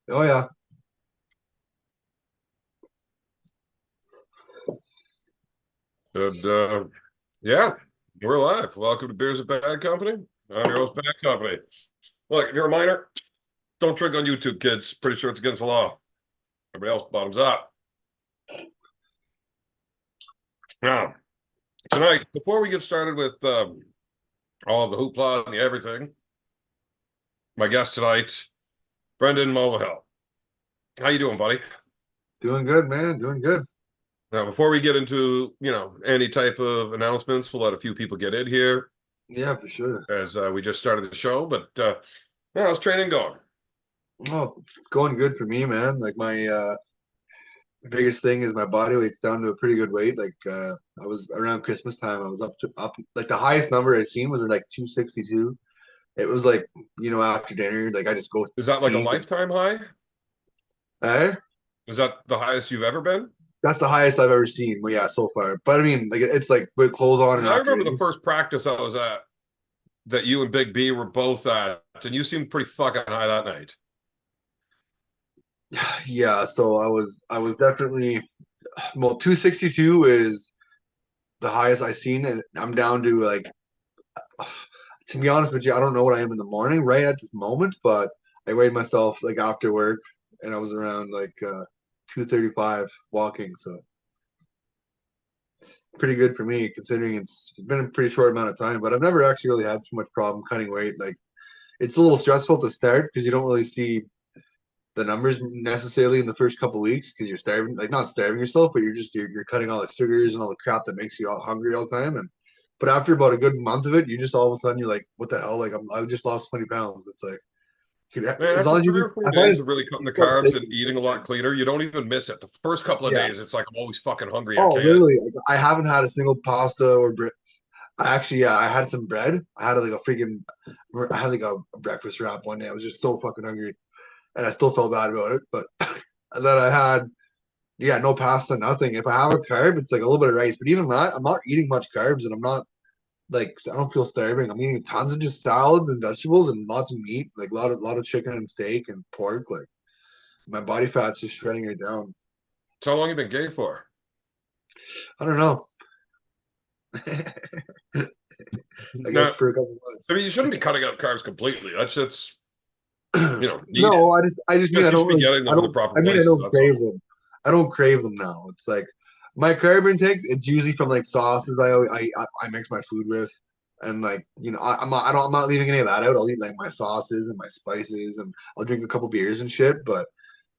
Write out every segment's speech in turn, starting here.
Oh yeah. And yeah, we're live. Welcome to Beers and Bad Company. I'm your host, Bad Company. Look, if you're a minor, don't drink on YouTube, kids. Pretty sure it's against the law. Everybody else bottoms up. Now, tonight, before we get started with all of the hoopla and the everything, my guest tonight, Brendan Mulvihill. How you doing, buddy? Doing good, man. Doing good. Now, before we get into, any type of announcements, we'll let a few people get in here Yeah, for sure. as we just started the show. But how's training going? Oh, it's going good for me, man. Like my biggest thing is my body weight's down to a pretty good weight. Like I was around Christmas time, I was up like the highest number I'd seen was like 262. It was like, after dinner, like I just go Is that like a see. lifetime high? Eh? Is that the highest you've ever been? That's the highest I've ever seen. Well, yeah, so far. But I mean, like it's like with clothes on and Because I after remember the dinner. first practice I was at that you and Big B were both at, and you seemed pretty fucking high that night. Yeah, so I was definitely, well, 262 is the highest I've seen, and I'm down to like, to be honest with you, I don't know what I am in the morning right at this moment, but I weighed myself like after work, and I was around like 235 walking, so it's pretty good for me considering it's been a pretty short amount of time. But I've never actually really had too much problem cutting weight. Like it's a little stressful to start because you don't really see the numbers necessarily in the first couple of weeks because you're starving, like not starving yourself, but you're cutting all the sugars and all the crap that makes you all hungry all the time. And but after about a good month of it, you just all of a sudden you're like, what the hell? Like I just lost 20 pounds. It's like Man, as after long as you three or just, four I find days of it's really cutting you the start carbs and sticking eating a with lot it. cleaner, you don't even miss it. The first couple of Yeah. days, it's like I'm always fucking hungry. I Oh, can't. literally, like, I haven't had a single pasta or bread. I actually, yeah, I had some bread. I had like a breakfast wrap one day. I was just so fucking hungry, and I still felt bad about it. But and then I had, yeah, no pasta, nothing. If I have a carb, it's like a little bit of rice. But even that, I'm not eating much carbs, and I'm not like I don't feel starving. I'm eating tons of just salads and vegetables and lots of meat, like a lot of chicken and steak and pork. Like my body fat's just shredding it down. So how long you been gay for? I don't know. I No, guess for a couple I months. mean you shouldn't be cutting out carbs completely. That's needed. No, I just mean Yes, I you don't should be really getting them in the proper I mean I places. don't That's crave all. them. I don't crave them now. It's like my carb intake. It's usually from like sauces. I mix my food with, and like I'm not leaving any of that out. I'll eat like my sauces and my spices, and I'll drink a couple beers and shit. But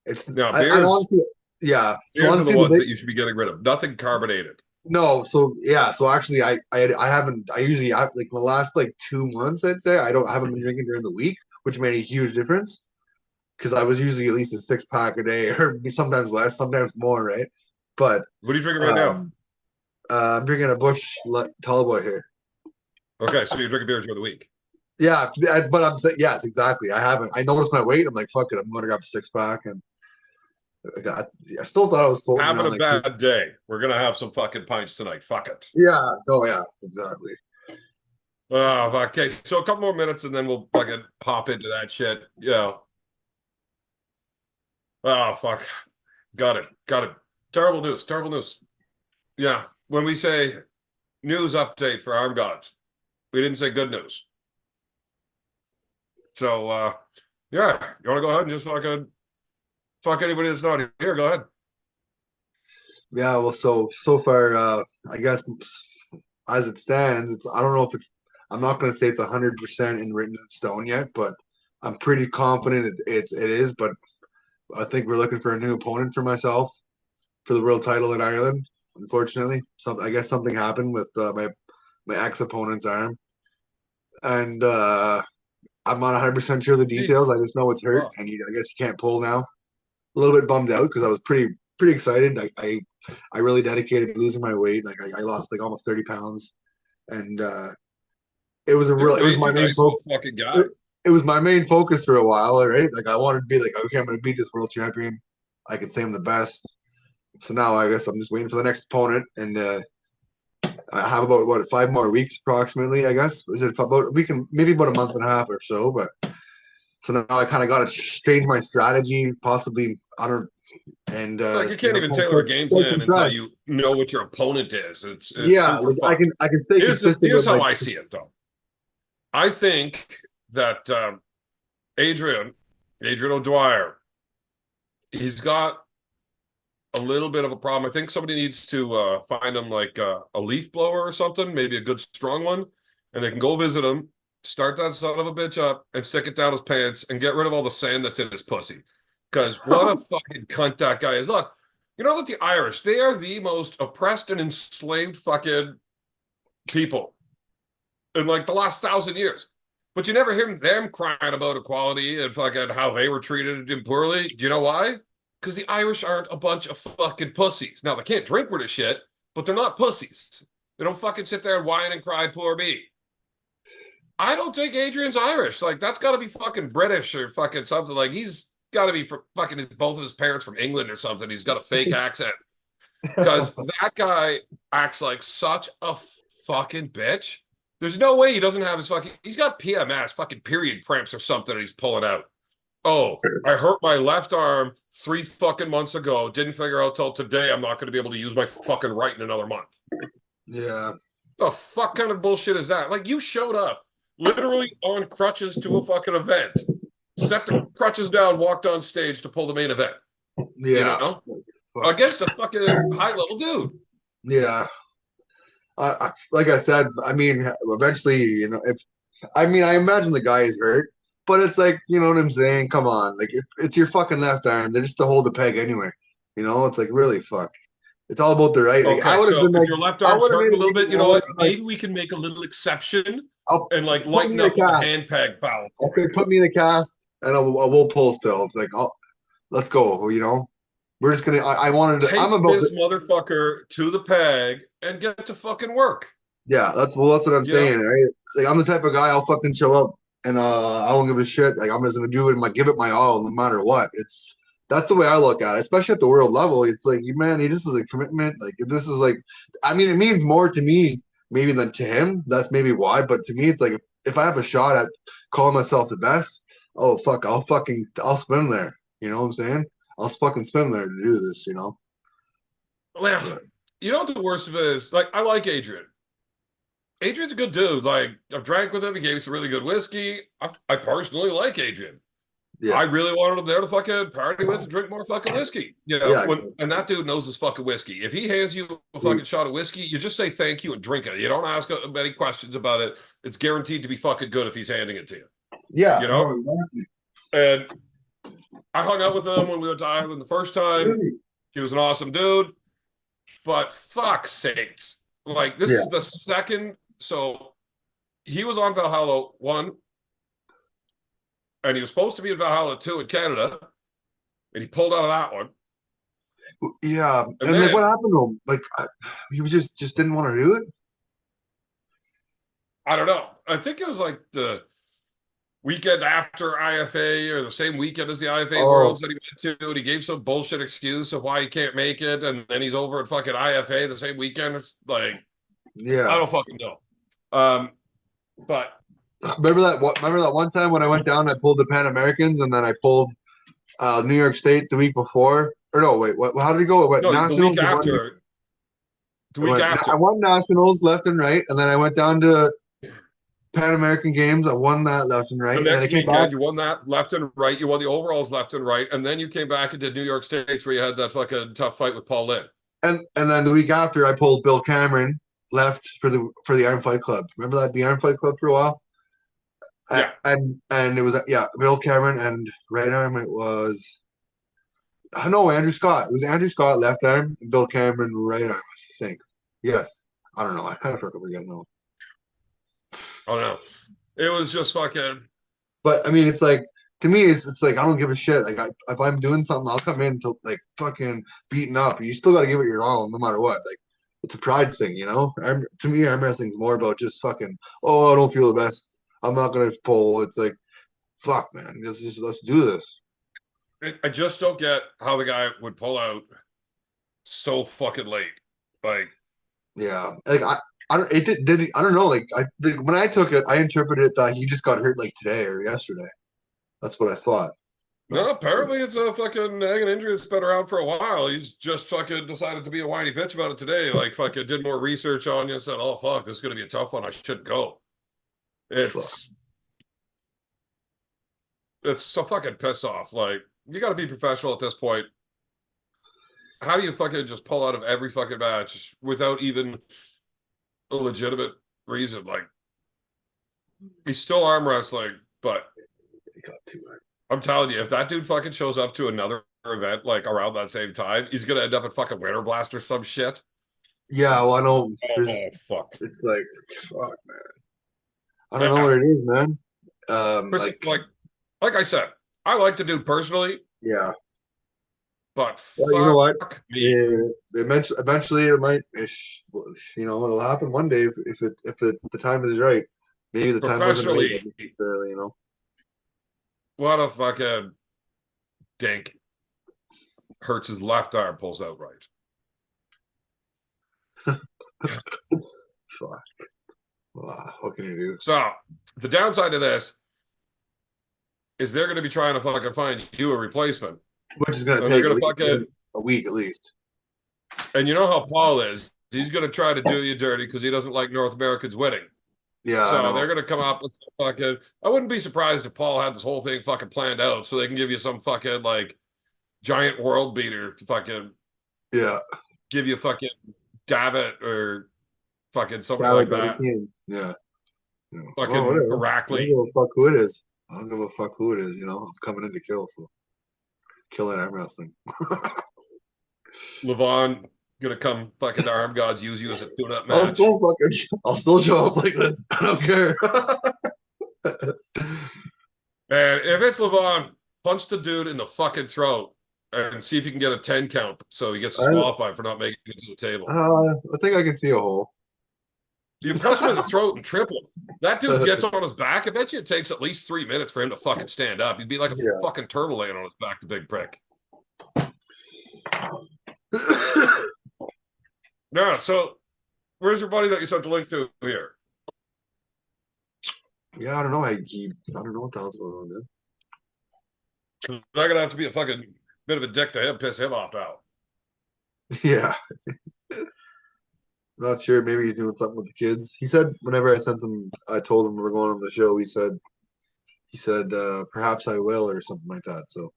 it's Now I beers, honestly, yeah. So beers are the honestly, the ones big that you should be getting rid of. Nothing carbonated. no. So yeah. So actually, I haven't. I usually like the last like 2 months. I'd say I haven't been drinking during the week, which made a huge difference because I was usually at least a six pack a day, or sometimes less, sometimes more, right? But What are you drinking right now? um, I'm drinking a Bush Tall Boy here. Okay, so you're drinking beer during the week. Yeah, but I'm saying yes, exactly. I haven't. I noticed my weight. I'm like, fuck it, I'm gonna grab a six pack, and I still thought I was floating Having around a like two. bad day. We're gonna have some fucking pints tonight. Fuck it. Yeah. Oh yeah, exactly. Oh, okay. So a couple more minutes and then we'll fucking hop into that shit. Yeah. Oh, fuck. Got it. Got it. Terrible news. Terrible news. Yeah. When we say news update for armgods, we didn't say good news. So, yeah. You want to go ahead and just fucking fuck anybody that's not here? Go ahead. Yeah. Well, so far, I guess as it stands, it's I don't know if it's. I'm not gonna say it's 100% in written in stone yet, but I'm pretty confident it is. But I think we're looking for a new opponent for myself for the world title in Ireland. Unfortunately, I guess something happened with my ex opponent's arm, and I'm not 100% sure the Jeez. details. I just know it's hurt, Oh, and I guess he can't pull now. A little bit bummed out because I was pretty excited. I really dedicated to losing my weight. Like I lost like almost 30 pounds, and you're it was way my too main nice of focus. a fucking guy. It was my main focus for a while, right? Like I wanted to be like, okay, I'm gonna beat this world champion. I could say I'm the best. So now I guess I'm just waiting for the next opponent, and I have about what 5 more weeks approximately. I guess is it about a week and maybe about a month and a half or so. But So now I kind of got to change my strategy, possibly. I don't, and Like you can't even tailor a game start plan from until scratch. you know what your opponent is. It's Yeah, super like fucked. I can stay consistent Here's with how like I see it though. I think that Adrian, Adrian O'Dwyer, he's got a little bit of a problem. I think somebody needs to find him like a leaf blower or something, maybe a good strong one, and they can go visit him, start that son of a bitch up, and stick it down his pants and get rid of all the sand that's in his pussy. Because what a fucking cunt that guy is. Look, you know that the Irish, they are the most oppressed and enslaved fucking people in like the last 1,000 years. But you never hear them crying about equality and fucking how they were treated poorly. Do you know why? Because the Irish aren't a bunch of fucking pussies. Now, they can't drink with a shit, but they're not pussies. They don't fucking sit there and whine and cry, poor me. I don't think Adrian's Irish. Like, that's got to be fucking British or fucking something. Like, he's got to be from fucking both of his parents from England or something. He's got a fake accent. Because that guy acts like such a fucking bitch. There's no way he doesn't have his fucking. He's got PMS, fucking period cramps or something that he's pulling out. Oh, I hurt my left arm 3 fucking months ago. Didn't figure out till today I'm not going to be able to use my fucking right in another month. yeah. The fuck kind of bullshit is that? Like you showed up literally on crutches to a fucking event, set the crutches down, walked on stage to pull the main event. You Yeah. know, against a fucking high level dude. Yeah. Like I said, I mean, eventually, if I mean, I imagine the guy is hurt, but it's like, you know what I'm saying? Come on, like if it's your fucking left arm, they're just to hold the peg anyway. It's like really fuck. It's all about the right. Like I Okay, would have so been if like, your left I arm's would have hurting made a it little bit, even you know more. what? Like, Maybe we can make a little exception I'll and like put me lighten in a up on the cast. hand peg foul I'll for say you. put me in a cast, and I will pull still. It's like, oh, let's go. We're just gonna. I wanted to. I'm Take about to. this motherfucker to the peg and get to fucking work. Yeah, that's what I'm You know? saying, right? Like I'm the type of guy I'll fucking show up and I don't give a shit. Like I'm just gonna do it and like give it my all no matter what. That's the way I look at it, especially at the world level. It's like this is a commitment. Like this is like I mean it means more to me maybe than to him. That's maybe why. But to me it's like if I have a shot at calling myself the best, oh fuck, I'll spin there. You know what I'm saying? I'll fucking spin there to do this. Well, you know what the worst of it is? Like, I like Adrian. Adrian's a good dude. Like, I've drank with him. He gave me some really good whiskey. I personally like Adrian. Yeah. I really wanted him there to fucking party with and drink more fucking whiskey. Yeah. And that dude knows his fucking whiskey. If he hands you a fucking shot of whiskey, you just say thank you and drink it. You don't ask many questions about it. It's guaranteed to be fucking good if he's handing it to you. Yeah. You know? And I hung out with him when we went to Ireland the first time. He was an awesome dude. But fuck sakes. Like, this Yeah. is the second. So he was on Valhalla 1, and he was supposed to be in Valhalla 2 in Canada, and he pulled out of that one. Yeah, And and like, what then, happened to him? Like, he was just didn't want to do it. I don't know. I think it was like the weekend after IFA or the same weekend as the IFA Oh, Worlds that he went to, and he gave some bullshit excuse of why he can't make it, and then he's over at fucking IFA the same weekend. It's like, I yeah. don't fucking know. But Remember that one time when I went down, I pulled the Pan Americans, and then I pulled New York State the week before. Or no, wait, what? How did it go? It went no, nationals. the week I after. won nationals left and right, and then I went down to Pan American games. I won that left and right, The and then I next came back. weekend, you won that left and right. You won the overalls left and right, and then you came back and did New York States where you had that fucking tough fight with Paul Lynn. And then the week after, I pulled Bill Cameron left for the Iron Fight Club. Remember that the Iron Fight Club for a while? Yeah. And it was Bill Cameron and right arm it was no Andrew Scott. It was Andrew Scott left arm and Bill Cameron right arm, I think. Yes. I don't know. I kind of forget now. Oh no, it was just fucking. But I mean it's like to me it's like I don't give a shit. Like if I'm doing something, I'll come in to like fucking beaten up. You still gotta give it your all no matter what. Like it's a pride thing. To me, arm wrestling is more about just fucking, oh, I don't feel the best. I'm not gonna pull. It's like, fuck, man. Let's do this. I just don't get how the guy would pull out so fucking late. Like, Yeah, like I don't. It did. I don't know. When I took it, I interpreted it that he just got hurt like today or yesterday. That's what I thought. No, apparently it's a fucking nagging injury that's been around for a while. He's just fucking decided to be a whiny bitch about it today. Like fucking did more research on you and said, "Oh fuck, this is gonna be a tough one. I should go." Fuck. It's so fucking piss off. Like you got to be professional at this point. How do you fucking just pull out of every fucking match without even a legitimate reason? Like he's still arm wrestling, but He got too hard. I'm telling you, if that dude fucking shows up to another event like around that same time, he's gonna end up at fucking Winter Blast or some shit. Yeah, well, I know. Oh fuck! It's like, fuck, man. I don't know Yeah. what it is, man. Like I said, I like the dude personally, Yeah. but Well, you know what? fuck me. Yeah, eventually, it might. It'll happen one day if the time is right. Maybe the time wasn't right Professionally, necessarily. what a fucking dink. Hurts his left arm, pulls out right. Fuck. Wow, what can you do? So the downside of this is they're going to be trying to fucking find you a replacement. Which is gonna And take they're going to fucking a week at least. And you know how Paul is. He's going to try to do you dirty because he doesn't like North Americans winning. Yeah. So they're going to come up with fucking. I wouldn't be surprised if Paul had this whole thing fucking planned out so they can give you some fucking like giant world beater to fucking. Yeah. Give you fucking Davitt or fucking somebody like that. Yeah. Fucking Iraqli. I don't give a fuck who it is. I don't give a fuck who it is. I'm coming in to kill. So killing arm wrestling. Levon gonna come fucking to armgods, use you as a tune-up match. I'll still show up like this. I don't care. And if it's Levon, punch the dude in the fucking throat and see if you can get a 10 count so he gets disqualified for not making it to the table. I think I can see a hole. You punch him in the throat and triple. That dude gets on his back. I bet you it takes at least 3 minutes for him to fucking stand up. He'd be like a fucking turtle laying on his back, the big prick. Yeah, so where's your buddy that you sent the link to here? Yeah, I don't know. I don't know what the hell's going on, dude. I'm gonna have to be a fucking bit of a dick to him, piss him off now. Yeah. I'm not sure. Maybe he's doing something with the kids. He said whenever I told him we were going on the show, he said perhaps I will or something like that. So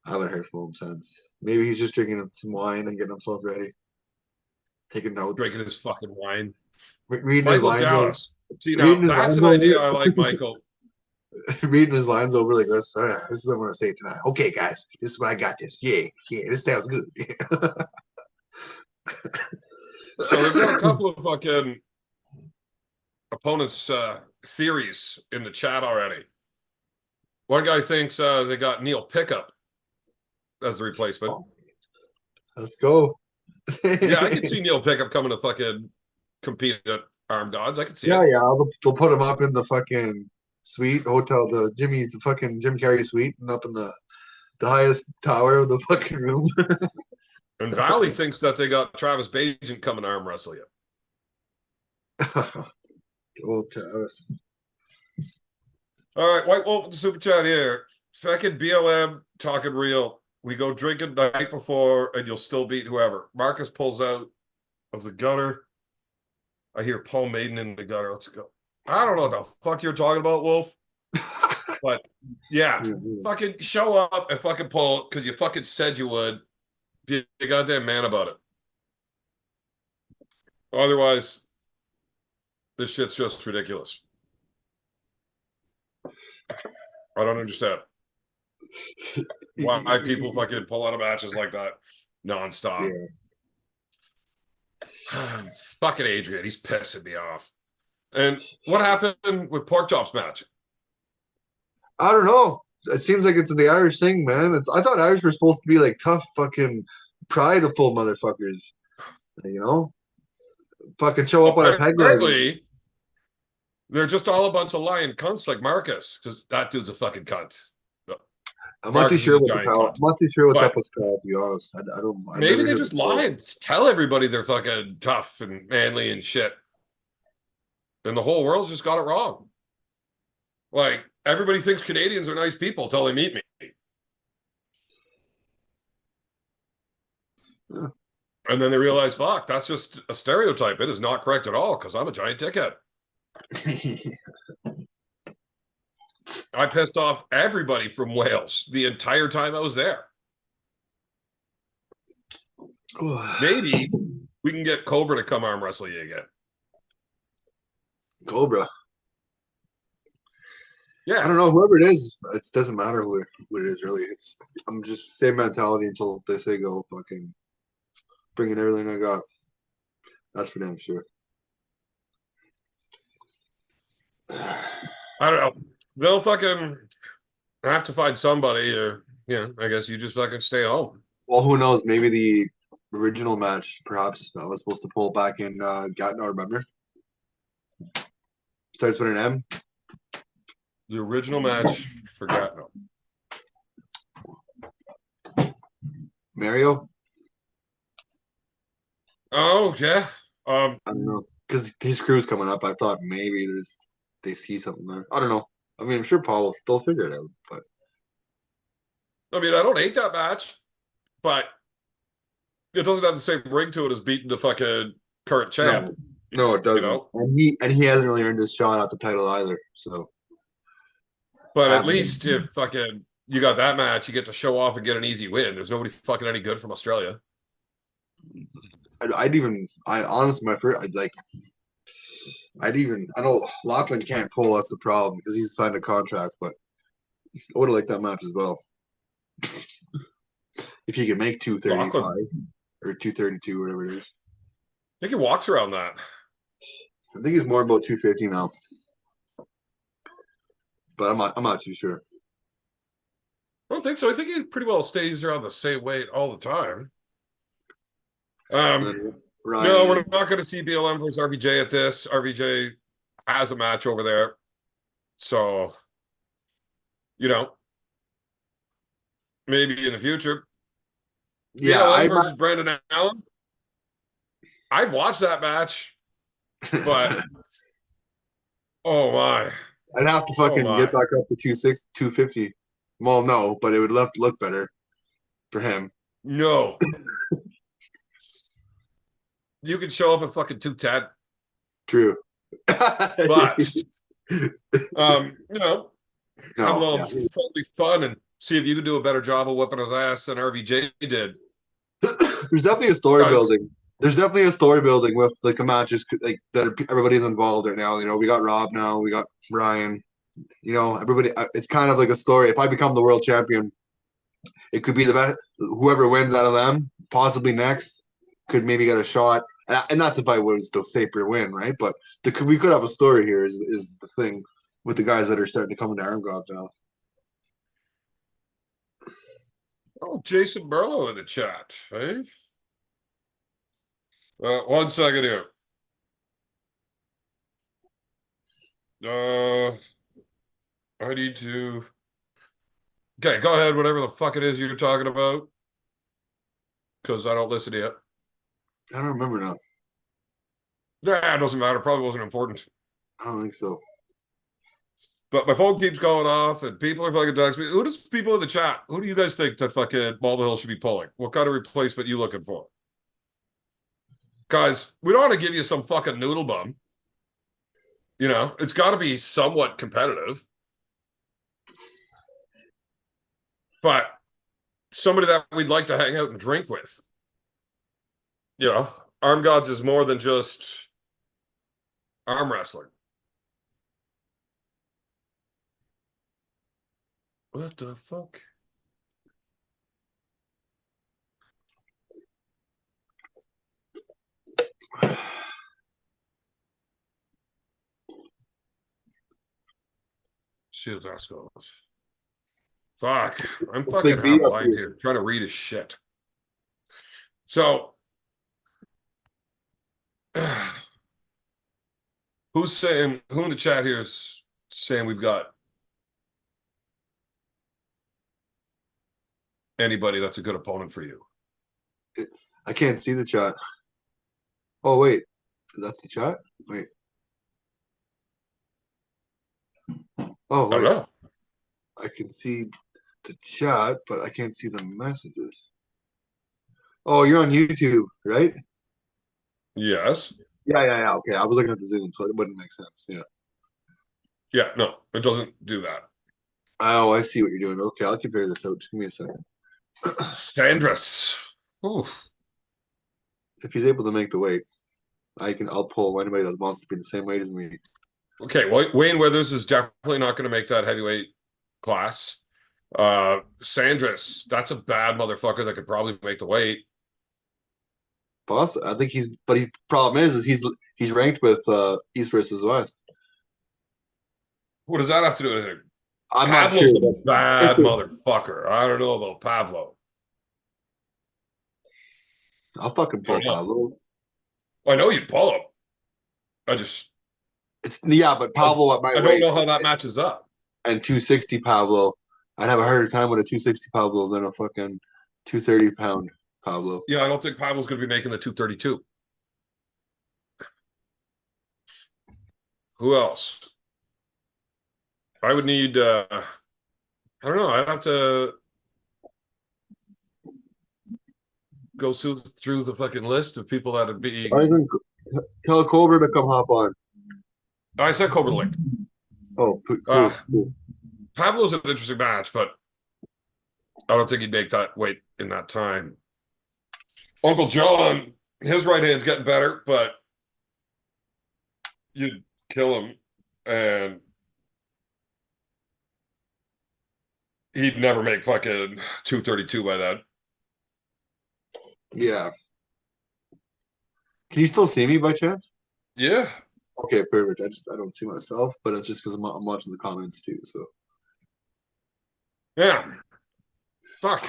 I haven't heard from him since. Maybe he's just drinking some wine and getting himself ready. Taking notes. Drinking his fucking wine. Reading Michael his Dallas. See, now that's an idea I like, Michael. Reading his lines over like this. All right, this is what I'm going to say tonight. Okay, guys, this is what I got this. Yeah, this sounds good. So they've got a couple of fucking opponents' theories in the chat already. One guy thinks they got Neil Pickup as the replacement. Let's go. Yeah, I can see Neil Pickup coming to fucking compete at armgods. I can see it. Yeah. They'll put him up in the fucking suite hotel, the fucking Jim Carrey suite, and up in the highest tower of the fucking room. And Valley thinks that they got Travis Bajan coming to arm wrestle you. Oh, Travis. All right, White Wolf with the super chat here. Fucking BLM talking real. We go drinking the night before, and you'll still beat whoever. Marcus pulls out of the gutter. I hear Paul Maiden in the gutter. Let's go. I don't know what the fuck you're talking about, Wolf. But yeah, fucking show up and fucking pull because you fucking said you would. Be a goddamn man about it. Otherwise, this shit's just ridiculous. I don't understand why people fucking pull out of matches like that nonstop. Yeah. Fucking Adrian, he's pissing me off. And what happened with Pork Chop's match? I don't know. It seems like it's the Irish thing, man. I thought Irish were supposed to be like tough, fucking prideful motherfuckers. Fucking show up on a peg leg. Apparently, they're just all a bunch of lying cunts like Marcus, because that dude's a fucking cunt. I'm not too sure what's up with Kyle, to be honest. I don't. Maybe they're just lying. Tell everybody they're fucking tough and manly and shit. And the whole world's just got it wrong. Like, everybody thinks Canadians are nice people until they meet me. Yeah. And then they realize, fuck, that's just a stereotype. It is not correct at all because I'm a giant dickhead. I pissed off everybody from Wales the entire time I was there. Maybe we can get Cobra to come arm wrestle you again. Cobra. Yeah. I don't know, whoever it is, it doesn't matter who it is, really. I'm just same mentality until they say go. Fucking bringing everything I got. That's for damn sure. I don't know. They'll fucking have to find somebody, or I guess you just fucking stay home. Well, who knows? Maybe the original match, perhaps, that was supposed to pull back in Gatineau, remember? Starts with an M. The original match, forgotten. Mario? Oh, yeah. I don't know. Because his crew's coming up. I thought maybe they see something there. I don't know. I mean, I'm sure Paul will still figure it out, but I mean, I don't hate that match, but it doesn't have the same ring to it as beating the fucking current champ. No, it doesn't. You know? And he hasn't really earned his shot at the title either. So, but at least if fucking you got that match, you get to show off and get an easy win. There's nobody fucking any good from Australia. I honestly, I know Lachlan can't pull. That's the problem because he's signed a contract, but I would have liked that match as well. If he could make 235 or 232, whatever it is. I think he walks around that. I think he's more about 250 now, but I'm not too sure. I don't think so. I think he pretty well stays around the same weight all the time. No, we're not going to see BLM versus RVJ at this. RVJ has a match over there, so maybe in the future. Yeah, BLM versus Brandon Allen. I'd watch that match, but oh my. I'd have to fucking get back up to 250. Well, no, but it would look better for him. No. You could show up at fucking 210. True. But have a little friendly fun and see if you can do a better job of whipping his ass than RVJ did. There's definitely a story building. There's definitely a story building with like the matches like that. Everybody's involved right now. We got Rob now. We got Ryan. Everybody. It's kind of like a story. If I become the world champion, it could be the best. Whoever wins out of them, possibly next, could maybe get a shot. And that's if I was to safer win, right? But we could have a story here. Is the thing with the guys that are starting to come into armgods now. Oh, Jason Burlow in the chat, eh? 1 second here. I need to. Okay, go ahead. Whatever the fuck it is you're talking about, because I don't listen to you. I don't remember now. Nah, it doesn't matter. Probably wasn't important. I don't think so. But my phone keeps going off, and people are fucking texting me. Who does people in the chat? Who do you guys think that fucking Malden Hill should be pulling? What kind of replacement you looking for? Guys, we don't want to give you some fucking noodle bum. It's got to be somewhat competitive. But somebody that we'd like to hang out and drink with. Armgods is more than just arm wrestling. What the fuck? See what that goes. Fuck. I'm fucking half blind here. Trying to read his shit. So who in the chat here is saying we've got anybody that's a good opponent for you? I can't see the chat. Oh wait, that's the chat. Wait. Oh wait. I can see the chat, but I can't see the messages. Oh, you're on YouTube, right? Yes. Yeah. Okay, I was looking at the Zoom, so it wouldn't make sense. Yeah. Yeah, no, it doesn't do that. Oh, I see what you're doing. Okay, I'll compare this out. Just give me a second. Sandras. Ooh. If he's able to make the weight, I'll pull anybody that wants to be the same weight as me. Okay, Wayne Withers is definitely not going to make that heavyweight class. Sandras, that's a bad motherfucker that could probably make the weight. Possibly. I think but the problem is he's ranked with East versus West. What does that have to do with anything? I'm not sure, Pavlov's a but bad motherfucker. I don't know about Pavlov. I'll fucking I pull don't know. Pablo. I know you'd pull him. I just But Pablo at my I don't weight know how that matches up. and 260 Pablo, I'd have a harder time with a 260 Pablo than a fucking 230 pound Pablo. Yeah, I don't think Pavlov's going to be making the 232. Who else? I would need I don't know. I'd have to go through the fucking list of people that would be. Why doesn't tell Cobra to come hop on? I said Cobra Link. Oh, Uh, cool. Pablo's an interesting match, but I don't think he'd make that weight in that time. Uncle John, his right hand's getting better, but you'd kill him, and he'd never make fucking 232 by then. Yeah. Can you still see me by chance? Yeah. Okay, perfect. I don't see myself, but it's just because I'm watching the comments too. So Yeah. Fuck.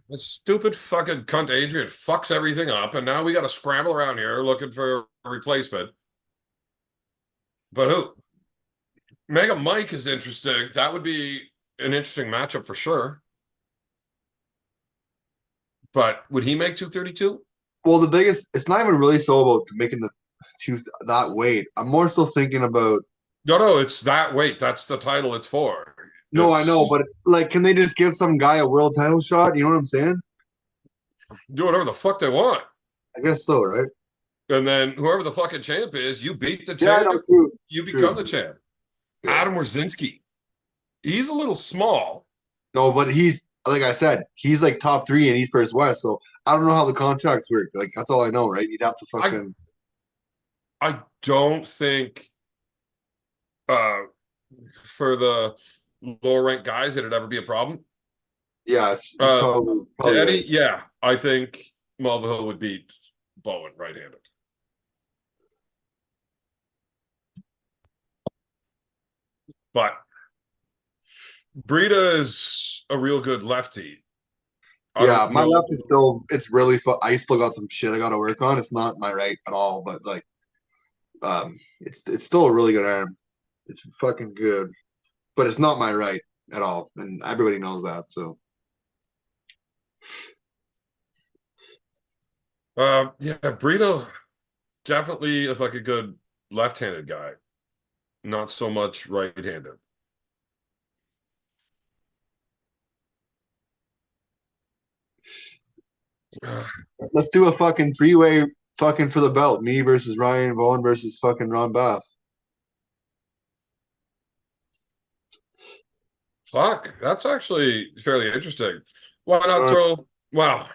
That stupid fucking cunt Adrian fucks everything up, and now we got to scramble around here looking for a replacement. But who? Mega Mike is interesting. That would be an interesting matchup for sure. But would he make 232? well, it's not even really so about making the two that weight. I'm more so thinking about. No, it's that weight. That's the title it's for. No, I know, It's but like, can they just give some guy a world title shot? You know what I'm saying? do whatever the fuck they want. I guess so, right? And then whoever the fucking champ is, you beat the Yeah, champ, no, true, you become true. the champ. Yeah. Adam Roszinski. He's a little small. No, but he's like I said, he's like top three in East versus West. So I don't know how the contracts work. Like that's all I know, right? You'd have to I fucking. I don't think uh for the lower ranked guys it'd ever be a problem. Yeah, Uh probably Eddie, right. yeah, I think Mulvihill would beat Bowen right-handed. But Brita is a real good lefty. I Yeah, don't my know. left is still. It's really. I still got some shit I got to work on. It's not my right at all, but like, it's still a really good arm. It's fucking good, but it's not my right at all, and everybody knows that. So Yeah, Brito definitely is like a good left-handed guy, not so much right-handed. let's do a fucking three-way fucking for the belt. Me versus Ryan Bowen versus fucking Ron Bath. Fuck, that's actually fairly interesting. Why not throw? Well,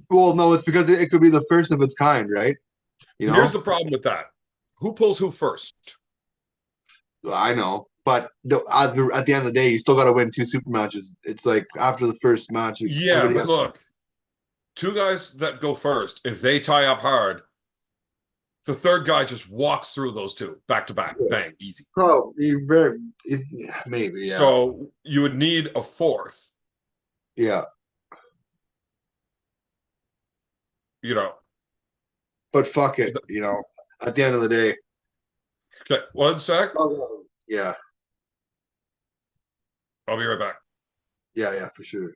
Well, no, it's because it could be the first of its kind, right? You here's know, the problem with that. Who pulls who first? I know, but at the end of the day, you still got to win two super matches. It's like after the first match, Yeah, everybody but has. look, two guys that go first, if they tie up hard, the third guy just walks through those two back to back, bang, easy. Probably very, maybe, yeah, So you would need a fourth, yeah. you know. But fuck it, At the end of the day, Okay, one sec. yeah, I'll be right back. yeah, for sure.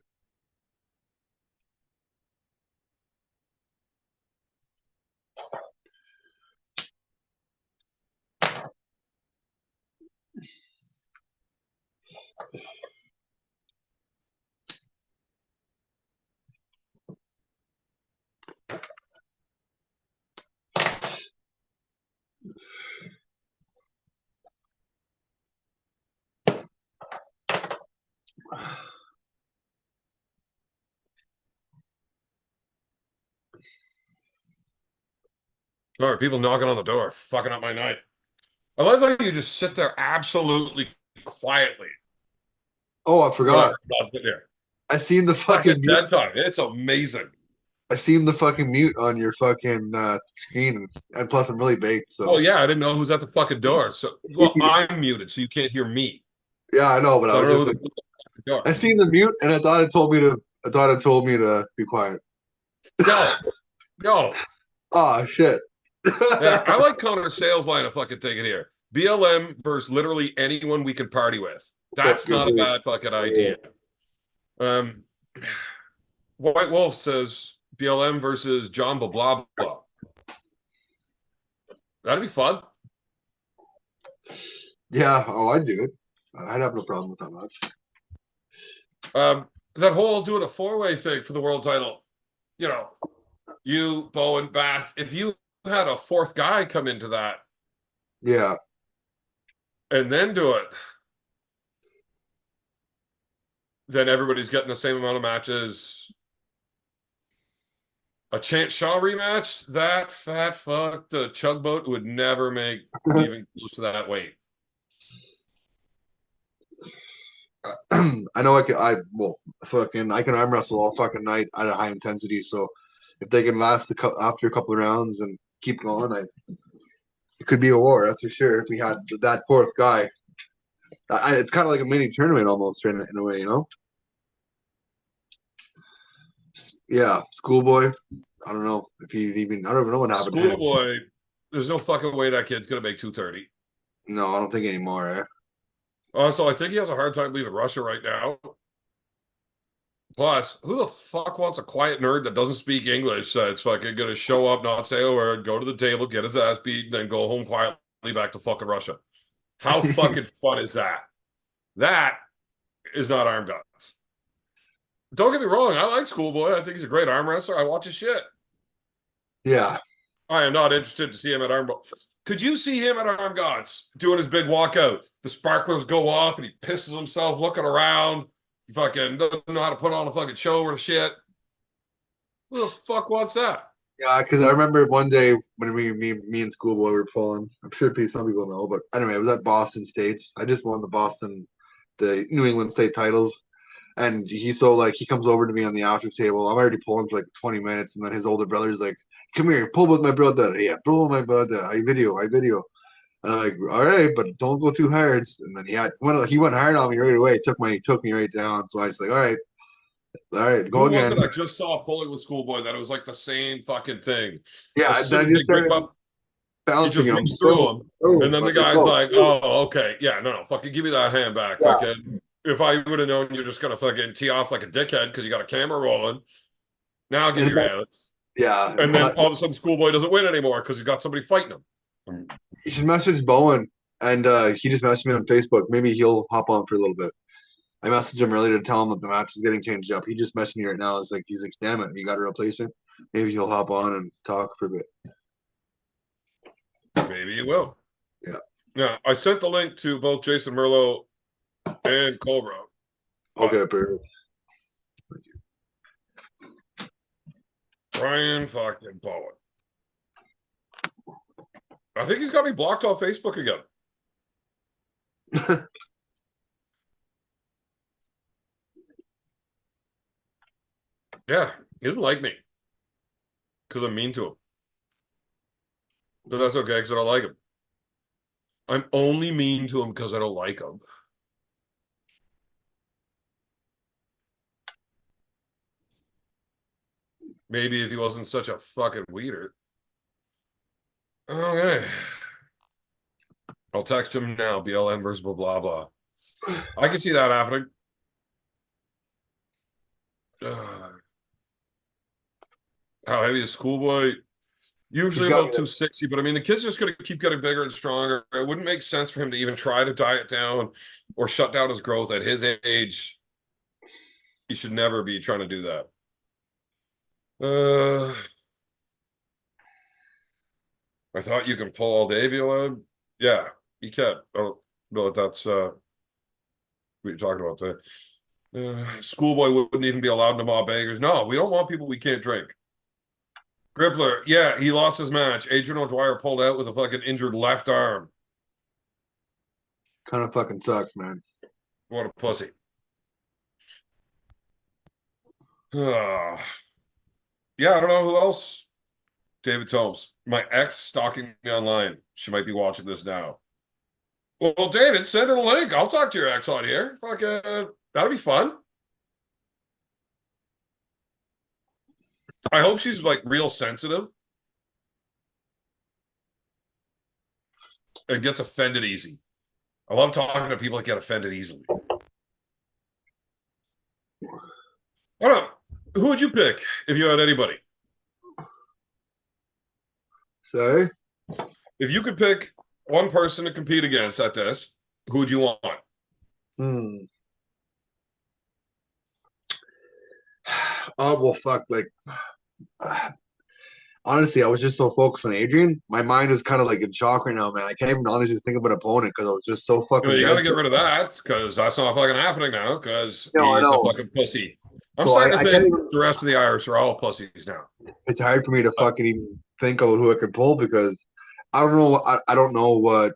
All right, people knocking on the door, fucking up my night. I like how you just sit there absolutely quietly. Oh, I forgot. Here. I seen the fucking Fucking mute. dead time. It's amazing. I seen the fucking mute on your fucking screen, and plus I'm really baked, Oh so yeah, I didn't know who's at the fucking door. So well, I'm muted, so you can't hear me. yeah, I know, but I So I was don't know just who like, the at the door. I seen the mute, and I thought it told me to. I thought it told me to be quiet. No, no. Oh shit. Yeah, I like Connor's sales line of fucking thing in here. BLM versus literally anyone we can party with. That's not a bad fucking idea. Um, White Wolf says BLM versus John blah blah blah. That'd be fun. Yeah. Oh, I'd do it. I'd have no problem with that much. That whole doing a four-way thing for the world title. You know, you, Bowen, Bath. If you had a fourth guy come into that Yeah. and then do it, then everybody's getting the same amount of matches. A Chance Shaw rematch, that fat fuck, the Chugboat would never make even close to that weight. I know I can. I can arm wrestle all fucking night at a high intensity. So if they can last after a couple of rounds and keep going, it could be a war. That's for sure. If we had that fourth guy, it's kind of like a mini tournament almost in a way, you know. Yeah, schoolboy. I don't know if he even. I don't even know what happened to him. Schoolboy, there's no fucking way that kid's gonna make 230. No, I don't think anymore. Eh? Also, I think he has a hard time leaving Russia right now. Plus, who the fuck wants a quiet nerd that doesn't speak English that's fucking gonna show up, not say a word, go to the table, get his ass beat, and then go home quietly back to fucking Russia? How fucking fun is that? That is not arm gods. Don't get me wrong, I like Schoolboy. I think he's a great arm wrestler. I watch his shit. Yeah. I am not interested to see him at arm. Could you see him at Arm Gods doing his big walkout? The sparklers go off and he pisses himself looking around. He fucking doesn't know how to put on a fucking show or shit. Who the fuck wants that? Yeah, because I remember one day when me and Schoolboy were pulling. I'm sure some people know, but anyway, it was at Boston States. I just won the New England State titles, and he comes over to me on the after table. I'm already pulling for like 20 minutes, and then his older brother's like, "Come here, pull with my brother." Yeah, pull with my brother. I video. And I'm like, "All right, but don't go too hard." And then he went hard on me right away. Took me right down. So I was like, all right, go Who was again. it I just saw pulling with Schoolboy that it was like the same fucking thing? Yeah, As soon then as I they just grip started up, he bouncing just him. reached through Boom, him. And boom. then I the was like, guy's oh, like, oh, okay. Yeah, no, fucking give me that hand back. yeah, Fucking, if I would have known you're just going to fucking tee off like a dickhead because you got a camera rolling, now I'll give and you your hands. yeah. And then all of a sudden, Schoolboy doesn't win anymore because he's got somebody fighting him. You should message Bowen, and he just messaged me on Facebook. Maybe he'll hop on for a little bit. I messaged him earlier to tell him that the match is getting changed up. He just messaged me right now. He's like, damn it, you got a replacement. Maybe he'll hop on and talk for a bit. Maybe he will. Yeah. Now, I sent the link to both Jason Merlo and Cobra. Okay, perfect. Brian fucking Bowen. I think he's got me blocked off Facebook again. Yeah, he doesn't like me because I'm mean to him. But that's okay because I don't like him. I'm only mean to him because I don't like him. Maybe if he wasn't such a fucking weeder. Okay. I'll text him now. BLM versus blah, blah, blah. I can see that happening. How heavy is Schoolboy? Usually about 260, but I mean, the kid's just going to keep getting bigger and stronger. It wouldn't make sense for him to even try to diet down or shut down his growth at his age. He should never be trying to do that. I thought you can pull all day, BLM. Yeah, you can. I don't know if that's what you're talking about there. Schoolboy wouldn't even be allowed to mob beggars. No, we don't want people we can't drink. Grippler, yeah, he lost his match. Adrian O'Dwyer pulled out with a fucking injured left arm. Kind of fucking sucks, man. What a pussy. Yeah, I don't know who else. David Tomes. My ex stalking me online. She might be watching this now. Well, David, send her the link. I'll talk to your ex on here. Fuck, that'll be fun. I hope she's like real sensitive and gets offended easy. I love talking to people that get offended easily. I don't know. Who would you pick if you had anybody? Sorry? If you could pick one person to compete against at this, who would you want? Hmm. Oh, well, fuck. Like, honestly, I was just so focused on Adrian. My mind is kind of like in shock right now, man. I can't even honestly think of an opponent because I was just so fucking You got to dead. get rid of that because that's not fucking happening now because No, I he's a know. fucking pussy. I'm So starting to I can't think even. the rest of the Irish are all pussies now. It's hard for me to fucking even think of who I could pull because I don't know. I don't know what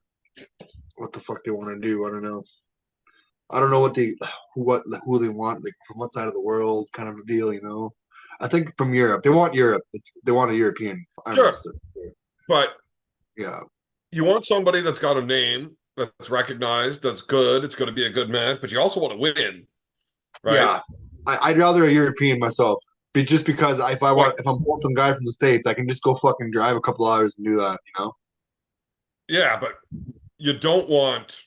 the fuck they want to do. I don't know. I don't know who they want, like from what side of the world, kind of a deal. You know. I think from Europe. They want Europe. They want a European arm Sure, wrestler. but Yeah. you want somebody that's got a name that's recognized, that's good. It's going to be a good match, but you also want to win, right? Yeah. I'd rather a European myself. Just because Like, if I'm pulling some guy from the States, I can just go fucking drive a couple hours and do that, you know? yeah, but you don't want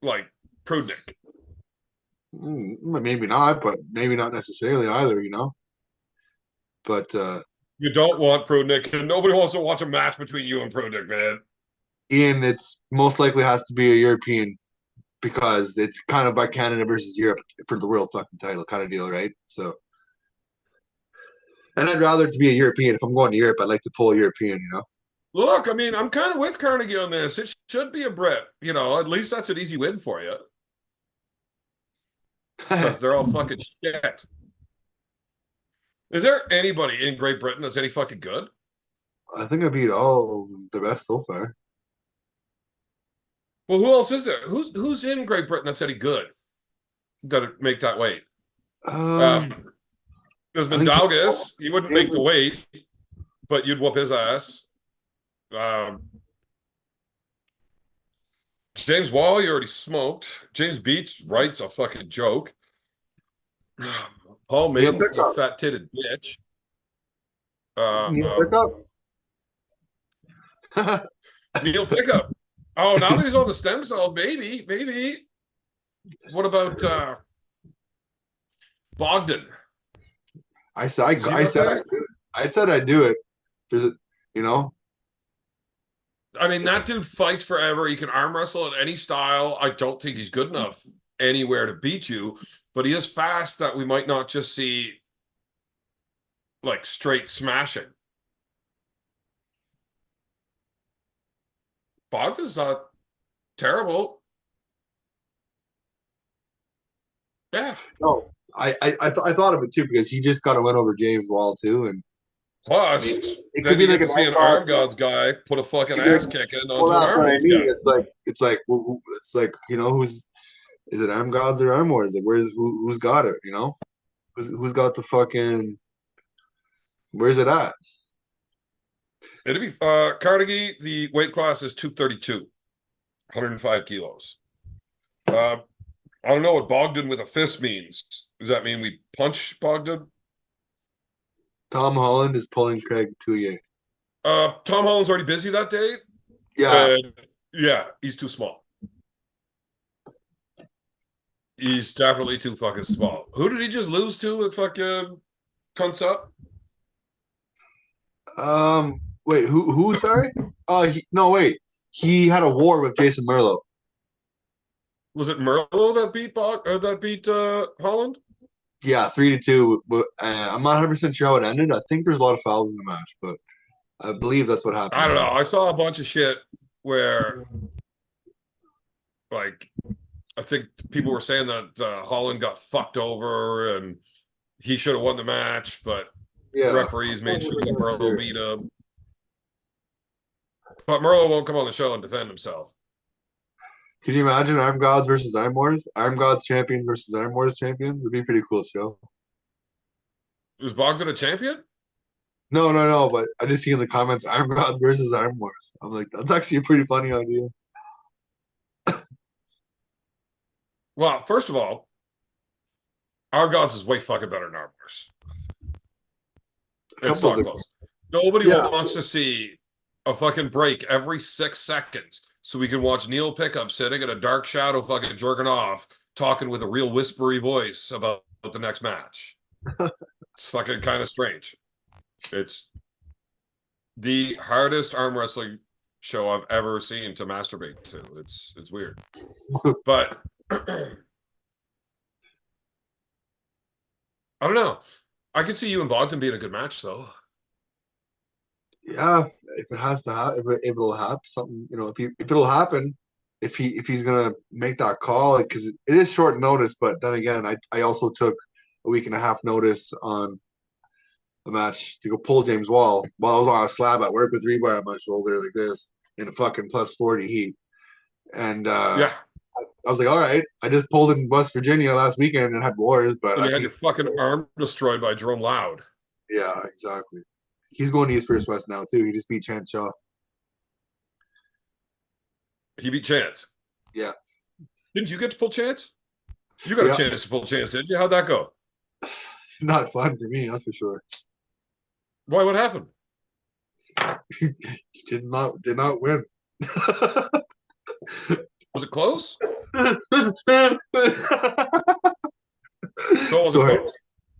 like Prudnik. Maybe not, but maybe not necessarily either, you know? But You don't want Prudnik, and nobody wants to watch a match between you and Prudnik, man. Ian, it's most likely has to be a European because it's kind of like Canada versus Europe for the world fucking title kind of deal, right? So, and I'd rather it to be a European. If I'm going to Europe, I'd like to pull a European, you know? Look, I mean, I'm kind of with Carnegie on this. It should be a Brit. You know, at least that's an easy win for you because they're all fucking shit. Is there anybody in Great Britain that's any fucking good? I think I beat all the best so far. Well, who else is there? Who's in Great Britain that's any good? Got to make that weight. Um, Um, there's I been think Dalgas. He wouldn't make the James, weight, but you'd whoop his ass. James Wall, you already smoked. James Beach writes a fucking joke. Paul Neil Maiden's a Pickup. fat titted bitch. Uh, Neil uh, Pickup. Neil Pickup. Oh, now that he's on the stem cell, maybe. What about Bogdan? I said Is he I said okay? I'd do it. I said I'd do it. There's a, you know, I mean, that dude fights forever. He can arm wrestle in any style. I don't think he's good enough anywhere to beat you, but he is fast that we might not just see like straight smashing. Bogdan's not terrible. Yeah. no. I thought of it too because he just got to win over James Wall too, and maybe Plus, it could then you be get like to a see nice an armgods guy put a fucking ass kicking well, onto an that's what I armgods mean. guy. It's like it's like you know who's is it arm gods or arm wars? Like who's got it? You know who's got the fucking where's it at? It'd be Carnegie. The weight class is 232, 105 kilos. Uh, I don't know what Bogdan with a fist means. Does that mean we punch Bogdan? Tom Holland is pulling Craig Touye. Tom Holland's already busy that day. Yeah, And yeah, he's too small. He's definitely too fucking small. Who did he just lose to at fucking cunts up? Wait, who? Sorry. No, wait. He had a war with Jason Merlo. Was it Merlo that beat Holland? Yeah, 3-2. But I'm not 100% sure how it ended. I think there's a lot of fouls in the match, but I believe that's what I happened. don't know. I saw a bunch of shit where like I think people were saying that Holland got fucked over and he should have won the match, but Yeah. Referees made sure that Merlo beat him. But Merlo won't come on the show and defend himself. Could you imagine armgods versus armwars? Armgods champions versus armwars champions? It'd be a pretty cool show. Was Bogdan a champion? No. But I just see in the comments armgods versus armwars. I'm like, that's actually a pretty funny idea. Well, first of all, Armgods is way fucking better than Armwars. It's not close. Nobody wants to see a fucking break every 6 seconds so we can watch Neil Pickup sitting in a dark shadow fucking jerking off, talking with a real whispery voice about the next match. It's fucking kind of strange. It's the hardest arm wrestling show I've ever seen to masturbate to. It's weird. But I don't know. I could see you and Bogdan being a good match, though. Yeah, if it has to happen, if it'll happen, something, if it'll happen, if he's gonna make that call, because it is short notice. But then again, I also took a week and a half notice on a match to go pull James Wall while I was on a slab at work with rebar on my shoulder like this in a fucking plus 40 heat, and yeah. I was like, all right, I just pulled in West Virginia last weekend and had wars, but and you had your fucking arm destroyed by Jerome Loud. Yeah, exactly. He's going to East First West now too. He just beat Chance Shaw. He beat Chance. Yeah. Didn't you get to pull Chance? You got a chance to pull Chance, didn't you? How'd that go? Not fun for me, that's for sure. Why? What happened? He did not win. Was it close?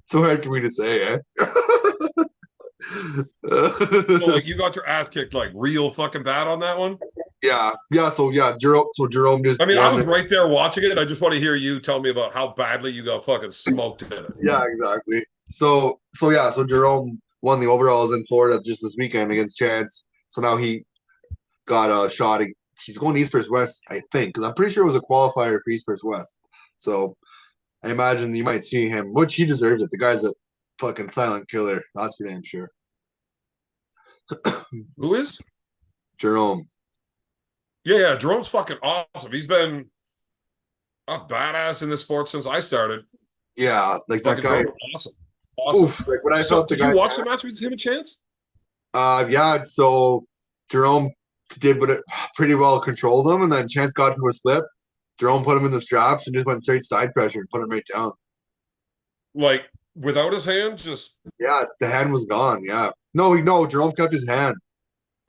So hard for me to say, eh? So like you got your ass kicked like real fucking bad on that one? Yeah. Jerome just I mean, I was right there watching it. I just want to hear you tell me about how badly you got fucking smoked in it. Yeah, exactly. So Jerome won the overalls in Florida just this weekend against Chance. So now he got a shot. He's going East First West, I think, because I'm pretty sure it was a qualifier for East First West. So I imagine you might see him, which he deserves it. The guy's a fucking silent killer. That's for damn sure. Who is? Jerome. Yeah, Jerome's fucking awesome. He's been a badass in this sport since I started. Yeah, like that guy. Awesome. Oof, like when I felt did you watch the match with him and Chance? Yeah. So Jerome did what it pretty well controlled him, and then Chance got into a slip. Jerome put him in the straps and just went straight side pressure and put him right down. Like without his hand, just the hand was gone. Yeah, no, Jerome kept his hand.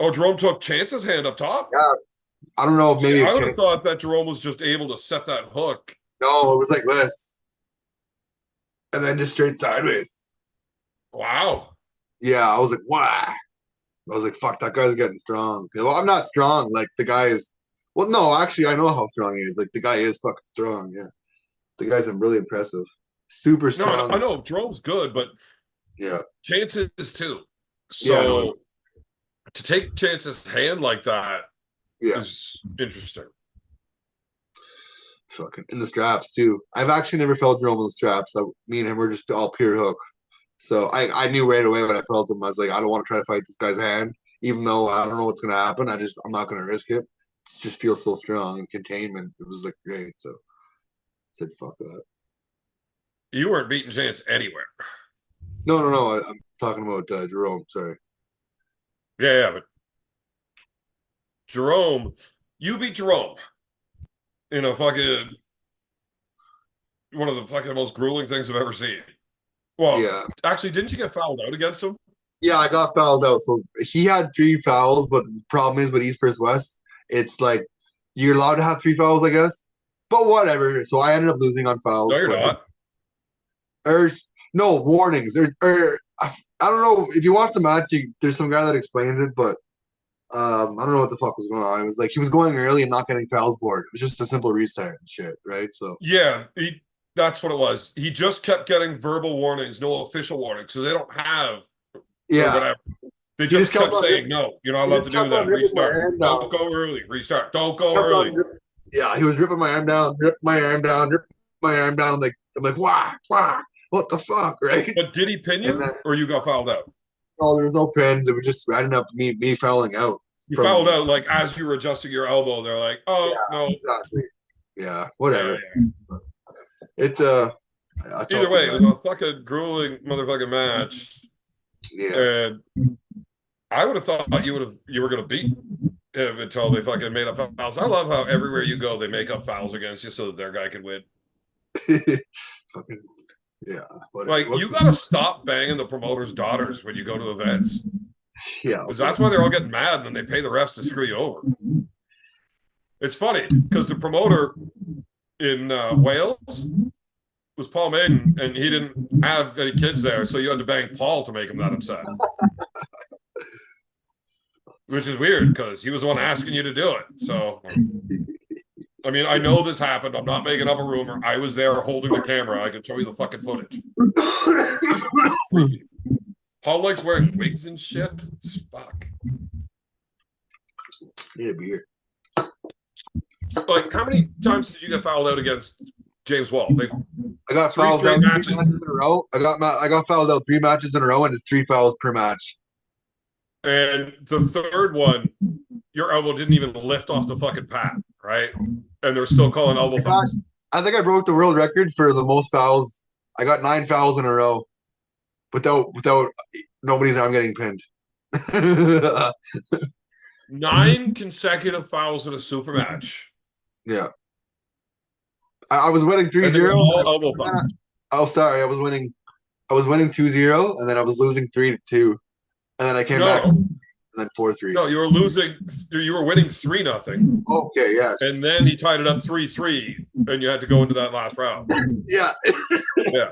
Oh, Jerome took Chance's hand up top. Yeah, I don't know. Maybe I would have thought that Jerome was just able to set that hook. No, it was like this, and then just straight sideways. Wow. Yeah, I was like, wow. I was like, fuck, that guy's getting strong. Well, I'm not strong. Like the guy is. Well, no, actually, I know how strong he is. Like the guy is fucking strong. Yeah, the guy's really impressive. Super strong. No, I know Jerome's good, but yeah, Chance is too. So to take Chance's hand like that is interesting. Fucking in the straps too. I've actually never felt Jerome in the straps. So me and him were just all pure hook. So I knew right away when I felt him. I was like, I don't want to try to fight this guy's hand, even though I don't know what's gonna happen. I'm not gonna risk it. It just feels so strong and containment. It was like great. So I said, fuck that. You weren't beating Chance anywhere. No. I'm talking about Jerome. Sorry. Yeah, but Jerome, you beat Jerome in a fucking one of the fucking most grueling things I've ever seen. Well, actually, didn't you get fouled out against him? Yeah, I got fouled out. So he had 3 fouls, but the problem is with East First West, it's like you're allowed to have 3 fouls, I guess. But whatever. So I ended up losing on fouls. No, you're not. No warnings. I don't know if you watch the match. There's some guy that explains it, but I don't know what the fuck was going on. It was like he was going early and not getting fouls for it. It was just a simple restart and shit, right? So yeah, that's what it was. He just kept getting verbal warnings, no official warnings, so they don't have whatever. They just kept saying, no, you're not allowed to do that. Restart. Don't go early. Restart. Don't go early. Yeah, he was ripping my arm down, rip my arm down. I'm like, wah. what the fuck, right? But did he pin And you, then, or you got fouled out? oh, there was no pins. It was just I ended up me fouling out You from. fouled out like as you were adjusting your elbow. They're like, Yeah, "Oh no." exactly. Yeah, Yeah, whatever. yeah. It's I Either felt the way, it guy. was a fucking grueling motherfucking match, Yeah. and I would have thought you were gonna beat him until they fucking made up fouls. I love how everywhere you go they make up fouls against you so that their guy can win. Fucking yeah. Whatever. Like you gotta stop banging the promoters' daughters when you go to events. Yeah. Because Okay. that's why they're all getting mad and then they pay the refs to screw you over. It's funny because the promoter in Wales was Paul Maiden, and he didn't have any kids there, so you had to bang Paul to make him that upset. Which is weird because he was the one asking you to do it. So, I mean, I know this happened. I'm not making up a rumor. I was there holding the camera. I can show you the fucking footage. Freaky. Paul likes wearing wigs and shit. Fuck. Need a beer. Like, how many times did you get fouled out against James Wall? I got Three fouled straight out matches. 3 matches in a row. I got fouled out 3 matches in a row, and it's 3 fouls per match. And the third one, your elbow didn't even lift off the fucking pad, right? And they're still calling elbow fouls. I think I broke the world record for the most fouls. I got 9 fouls in a row without nobody's arm getting pinned. 9 consecutive fouls in a super match. Yeah. I was winning 3-0. And they were all elbow fouls. Oh, sorry. I was winning 2-0, and then I was losing 3-2. And then I came back and then 4-3. No, you were losing. You were winning 3-0. Okay, yes. And then he tied it up 3-3, and you had to go into that last round. Yeah. Yeah.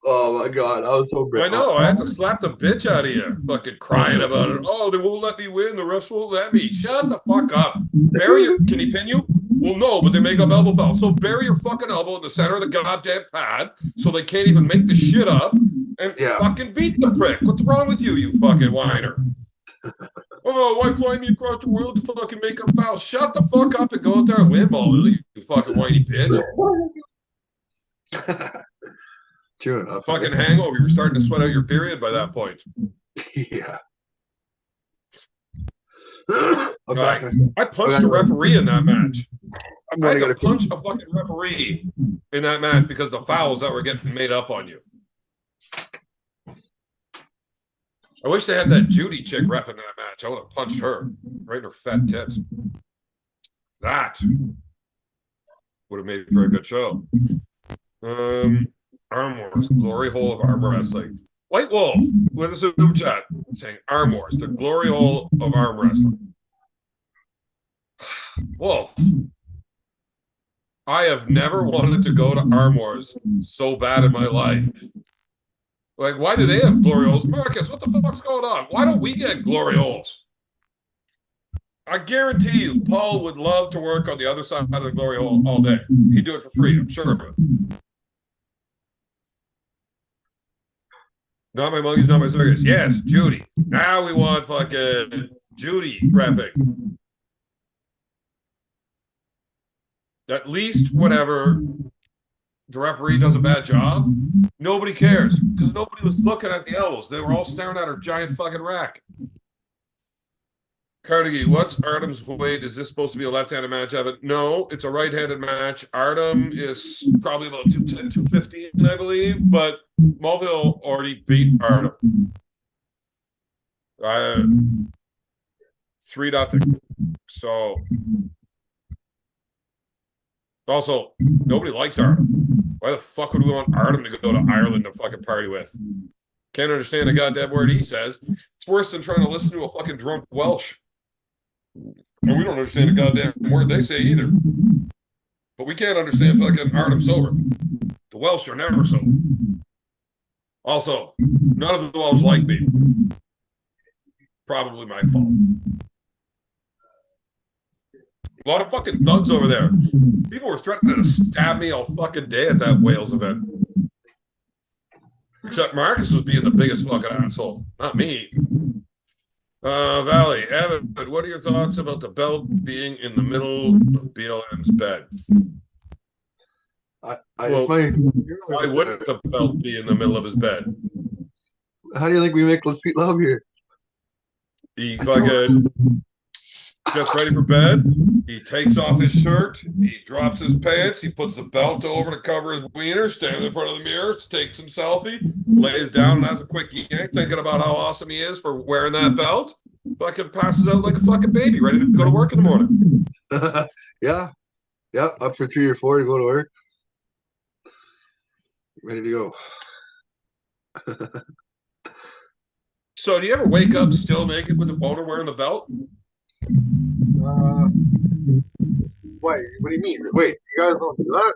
Oh my god, I was so I know. I had to slap the bitch out of you, fucking crying about it. Oh, they won't let me win. The refs won't let me. Shut the fuck up. Bury your. Can he pin you? Well, no, but they make up elbow fouls. So bury your fucking elbow in the center of the goddamn pad, so they can't even make the shit up, and fucking beat the prick. What's wrong with you, you fucking whiner? Oh, why fly me across the world to fucking make up fouls? Shut the fuck up and go out there and win, ball, you fucking whiny bitch. True enough. Fucking hangover. You were starting to sweat out your period by that point. Yeah. Right. I punched a referee in that match. I had to punch a fucking referee in that match because the fouls that were getting made up on you. I wish they had that Judy chick ref in that match. I would have punched her right in her fat tits. That would have made for a good show. Arm Wars, glory hole of arm wrestling. White Wolf with a super chat saying Arm Wars, the glory hole of arm wrestling. Wolf, I have never wanted to go to Arm Wars so bad in my life. Like, why do they have glory holes? Marcus, what the fuck's going on? Why don't we get glory holes? I guarantee you, Paul would love to work on the other side of the glory hole all day. He'd do it for free, I'm sure of it. Not my monkeys, not my circus. Yes, Judy. Now we want fucking Judy reffing. At least whenever the referee does a bad job, nobody cares because nobody was looking at the elbows. They were all staring at her giant fucking rack. Carnegie, what's Artem's weight? Is this supposed to be a left-handed match, Evan? No, it's a right-handed match. Artem is probably about 210, 215, I believe, but Mulville already beat Artem. 3-0. So, also, nobody likes Artem. Why the fuck would we want Artem to go to Ireland to fucking party with? Can't understand a goddamn word he says. It's worse than trying to listen to a fucking drunk Welsh. And we don't understand a goddamn word they say either. But we can't understand fucking Artem sober. The Welsh are never sober. Also, none of the Welsh like me. Probably my fault. A lot of fucking thugs over there. People were threatening to stab me all fucking day at that Wales event. Except Marcus was being the biggest fucking asshole. Not me. Valley, Evan, what are your thoughts about the belt being in the middle of BLM's bed? I It's Well, my. why wouldn't the belt be in the middle of his bed? How do you think we make Let's Sweet Love here? He fucking gets ready for bed. He takes off his shirt. He drops his pants. He puts the belt over to cover his wiener, stands in front of the mirror, takes some selfie, lays down and has a quick yank, thinking about how awesome he is for wearing that belt. Fucking passes out like a fucking baby, ready to go to work in the morning. Yeah. Yeah. Up for 3 or 4 to go to work. Ready to go. So, do you ever wake up still naked with the boner wearing the belt? Uh, wait, what do you mean? Wait, you guys don't do that?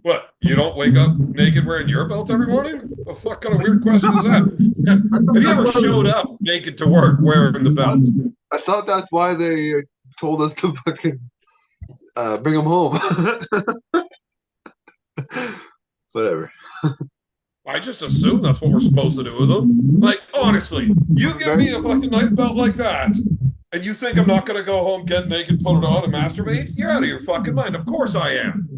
What? You don't wake up naked wearing your belt every morning? What the fuck kind of weird question is that? Have you ever showed up naked to work wearing the belt? I thought that's why they told us to fucking bring them home. Whatever. I just assume that's what we're supposed to do with them. Like, honestly, you give me a fucking night belt like that, and you think I'm not going to go home, get naked, put it on, and masturbate? You're out of your fucking mind. Of course I am.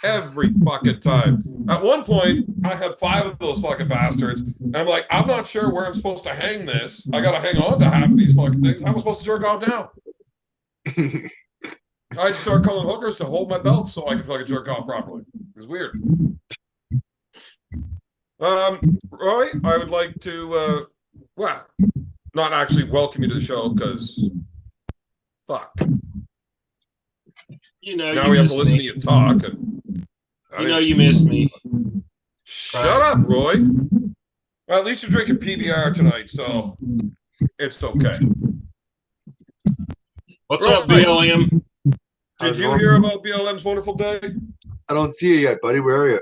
Every fucking time. At one point, I had 5 of those fucking bastards, and I'm like, I'm not sure where I'm supposed to hang this. I got to hang on to half of these fucking things. How am I supposed to jerk off now? I'd start calling hookers to hold my belt so I could fucking jerk off properly. It was weird. Roy, I would like to, well, not actually welcome you to the show because, fuck. You know, now we have to listen to you talk. And you know, you missed me. Shut up, Roy. Well, at least you're drinking PBR tonight, so it's okay. What's up, BLM? Did you hear about BLM's wonderful day? I don't see it yet, buddy. Where are you?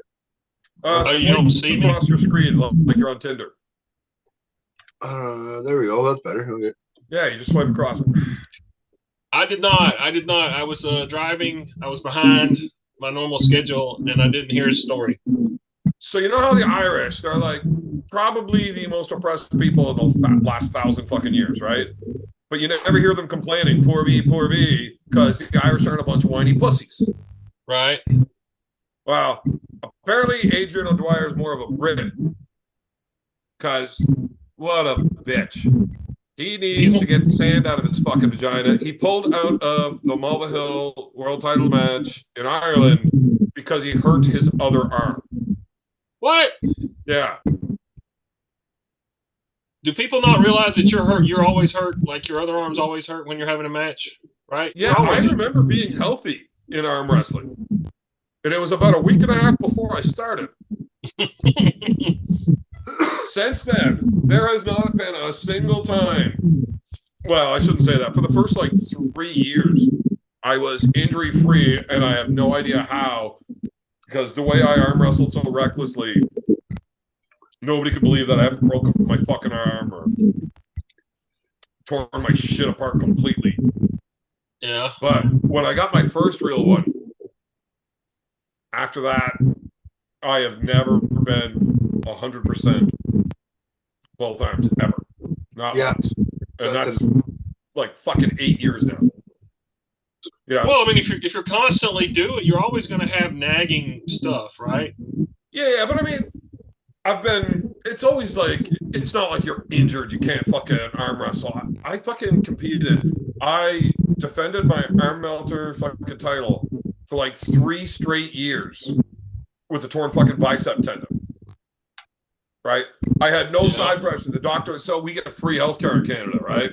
You don't see me? Across your screen like you're on Tinder. There we go. That's better. Okay. Yeah, you just swipe across it. I did not. I was driving. I was behind my normal schedule, and I didn't hear his story. So you know how the Irish, they're like probably the most oppressed people in the last 1,000 fucking years, right? But you never hear them complaining, poor me, because the Irish aren't a bunch of whiny pussies. Right. Well, apparently Adrian O'Dwyer is more of a Brit. Because what a bitch. He needs to get the sand out of his fucking vagina. He pulled out of the Mulva Hill world title match in Ireland because he hurt his other arm. What? Yeah. Do people not realize that you're hurt? You're always hurt, like your other arm's always hurt when you're having a match, right? Yeah, I remember being healthy in arm wrestling. And it was about a week and a half before I started. Since then, there has not been a single time. Well, I shouldn't say that. For the first 3 years, I was injury-free, and I have no idea how, because the way I arm wrestled so recklessly, nobody could believe that I haven't broken my fucking arm or torn my shit apart completely. Yeah. But when I got my first real one, after that, I have never been 100% both arms ever. Not once. And that's like fucking 8 years now. Yeah. Well, I mean, if you're constantly doing, you're always going to have nagging stuff, right? Yeah, but I mean, it's always like, it's not like you're injured, you can't fucking arm wrestle. I fucking competed. I defended my arm melter fucking title for 3 straight years with a torn fucking bicep tendon. Right? I had no side pressure. The doctor, so we get free healthcare in Canada, right?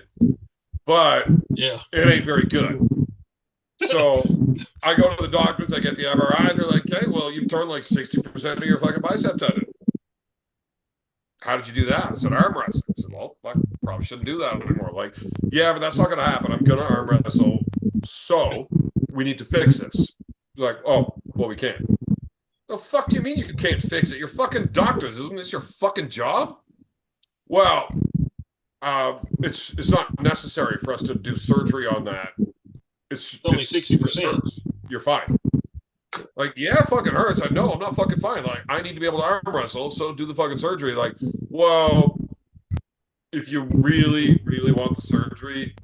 But yeah, it ain't very good. So I go to the doctors, I get the MRI, they're like, okay, well, you've torn 60% of your fucking bicep tendon. How did you do that? I said, arm wrestling. I said, well, I probably shouldn't do that anymore. Yeah, but that's not going to happen. I'm going to arm wrestle. So we need to fix this. Like, oh, well, we can't. The fuck do you mean you can't fix it? You're fucking doctors. Isn't this your fucking job? Well, it's not necessary for us to do surgery on that. It's only 60%. You're fine. Yeah, it fucking hurts. I know I'm not fucking fine. I need to be able to arm wrestle, so do the fucking surgery. Well, if you really, really want the surgery,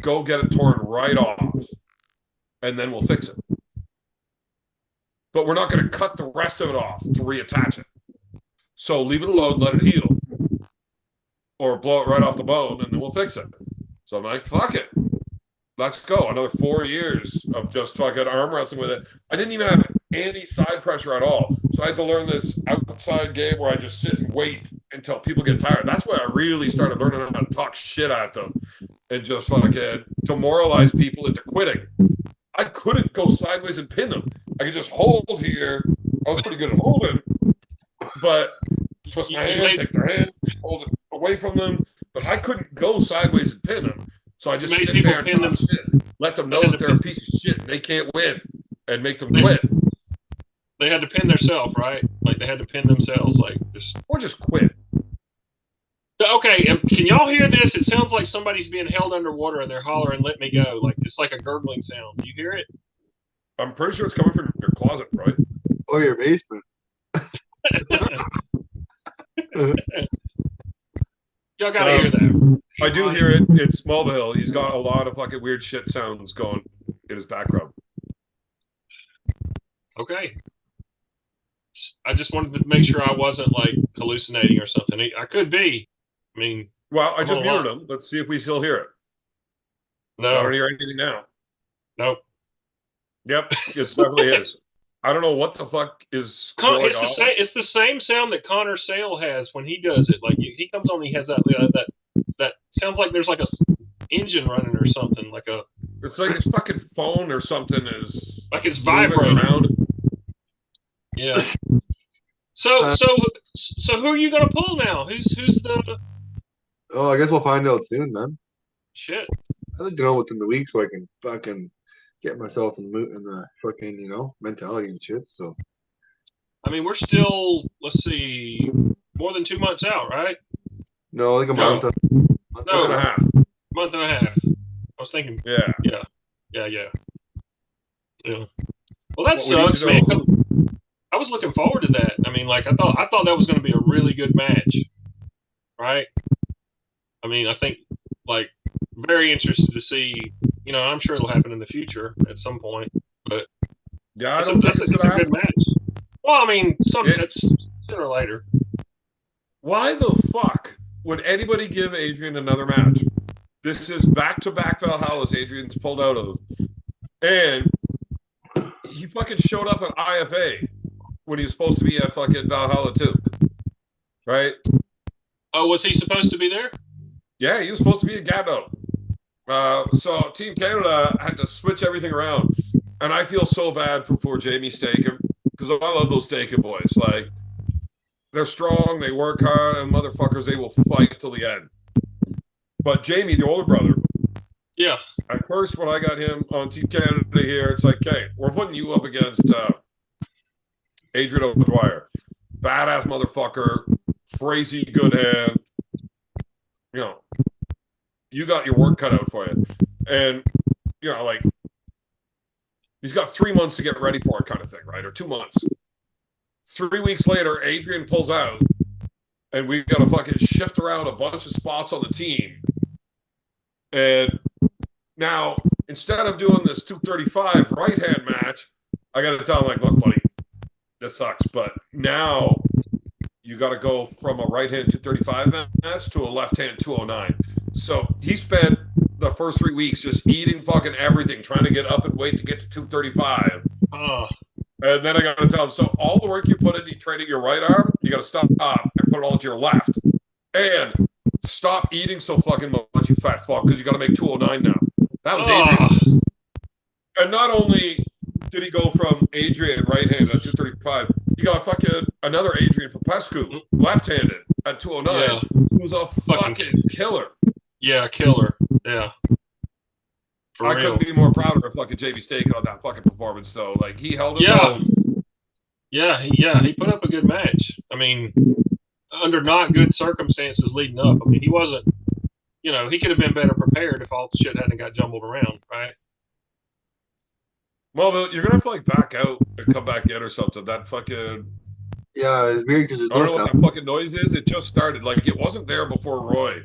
go get it torn right off, and then we'll fix it. but we're not going to cut the rest of it off to reattach it. So leave it alone, let it heal, or blow it right off the bone, and then we'll fix it. So I'm like, fuck it. Let's go. Another 4 years of just fucking arm wrestling with it. I didn't even have any side pressure at all. So I had to learn this outside game where I just sit and wait until people get tired. That's where I really started learning how to talk shit at them and just fucking demoralize people into quitting. I couldn't go sideways and pin them. I could just hold here. I was pretty good at holding, but twist my hand, take their hand, hold it away from them. But I couldn't go sideways and pin them. So I just sit there and talk shit. Let them know that they're a piece of shit and they can't win, and make them quit. They had to pin themselves, right? Like they had to pin themselves, like just or just quit. Okay, can y'all hear this? It sounds like somebody's being held underwater and they're hollering, "Let me go!" Like it's like a gurgling sound. Do you hear it? I'm pretty sure it's coming from your closet, right? Or your basement. Y'all gotta hear that. I do hear it. It's Mulvihill. He's got a lot of fucking weird shit sounds going in his background. Okay. I just wanted to make sure I wasn't like hallucinating or something. I could be. I mean, well, I just muted him. Let's see if we still hear it. No, so I don't hear anything now. Nope. Yep, it definitely is. I don't know what the fuck is going on. It's the same sound that Connor Sale has when he does it. Like he comes on, he has that sounds like there's like a engine running or something. Like a. It's like his fucking phone or something is like it's vibrating around. Yeah. So who are you gonna pull now? Who's the? Oh, I guess we'll find out soon, man. Shit. I think to know within the week so I can fucking get myself in the fucking mentality and shit. So. I mean, we're still, let's see, more than 2 months out, right? No, like a month. Month and a half. Month and a half. I was thinking. Yeah. Yeah. Well, that sucks, man. I was looking forward to that. I mean, like I thought that was going to be a really good match, right? I mean, I think like very interested to see. I'm sure it'll happen in the future at some point. But yeah, it's a good match. Well, I mean, that's sooner or later. Why the fuck would anybody give Adrian another match? This is back-to-back Valhallas Adrian's pulled out of, and he fucking showed up at IFA when he was supposed to be at fucking Valhalla too, right? Oh, was he supposed to be there? Yeah, he was supposed to be at Gatineau. So Team Canada had to switch everything around, and I feel so bad for poor Jamie Staken because I love those Staken boys. Like they're strong, they work hard, and motherfuckers, they will fight till the end. But Jamie, the older brother, yeah. At first, when I got him on Team Canada here, it's like, okay, we're putting you up against Adrian O'Dwyer, badass motherfucker, crazy good hand. You got your work cut out for you, and like he's got 3 months to get ready for it, kind of thing, right? Or 2 months. 3 weeks later, Adrian pulls out, and we got to fucking shift around a bunch of spots on the team. And now, instead of doing this 235 right-hand match, I got to tell him, like, look, buddy, that sucks. But now you got to go from a right-hand 235 match to a left-hand 209. So he spent the first 3 weeks just eating fucking everything, trying to get up in weight to get to 235. Oh. And then I got to tell him, so all the work you put into training your right arm, you got to stop and put it all to your left. And stop eating so fucking much, you fat fuck, because you got to make 209 now. That was Adrian. And not only did he go from Adrian right-handed at 235, you got fucking another Adrian Popescu left-handed at 209, who's a fucking killer. Yeah, killer. Yeah. I couldn't be more proud of fucking JB Staken on that fucking performance, though. Like, he held his own. Yeah, he put up a good match. I mean, under not good circumstances leading up. I mean, he wasn't, he could have been better prepared if all the shit hadn't got jumbled around, right? Well, you're going to have to, like, back out and come back in or something. That fucking... Yeah, it's weird because I don't know what that fucking noise is. It just started. Like, it wasn't there before Roy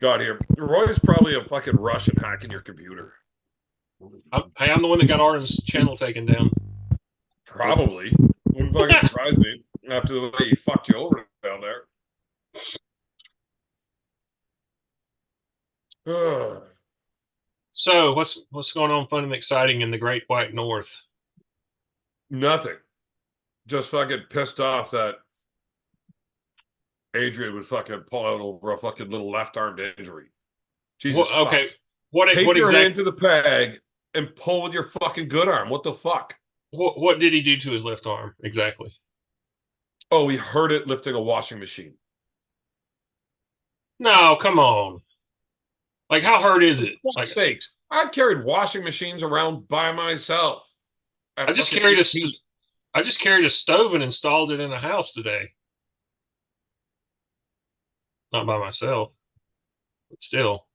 got here. Roy's probably a fucking Russian hacking your computer. I'm the one that got Arden's channel taken down. Probably. Wouldn't fucking surprise me after the way he fucked you over down there. So what's going on fun and exciting in the Great White North? Nothing. Just fucking pissed off that Adrian would fucking pull out over a fucking little left-armed injury. Jesus fuck. Okay. Take what your exactly, hand to the peg and pull with your fucking good arm. What the fuck? what did he do to his left arm exactly? Oh, he hurt it lifting a washing machine. No, come on. Like, how hurt is it? For fuck's sakes. I carried washing machines around by myself. I just carried a stove and installed it in a house today. Not by myself, but still.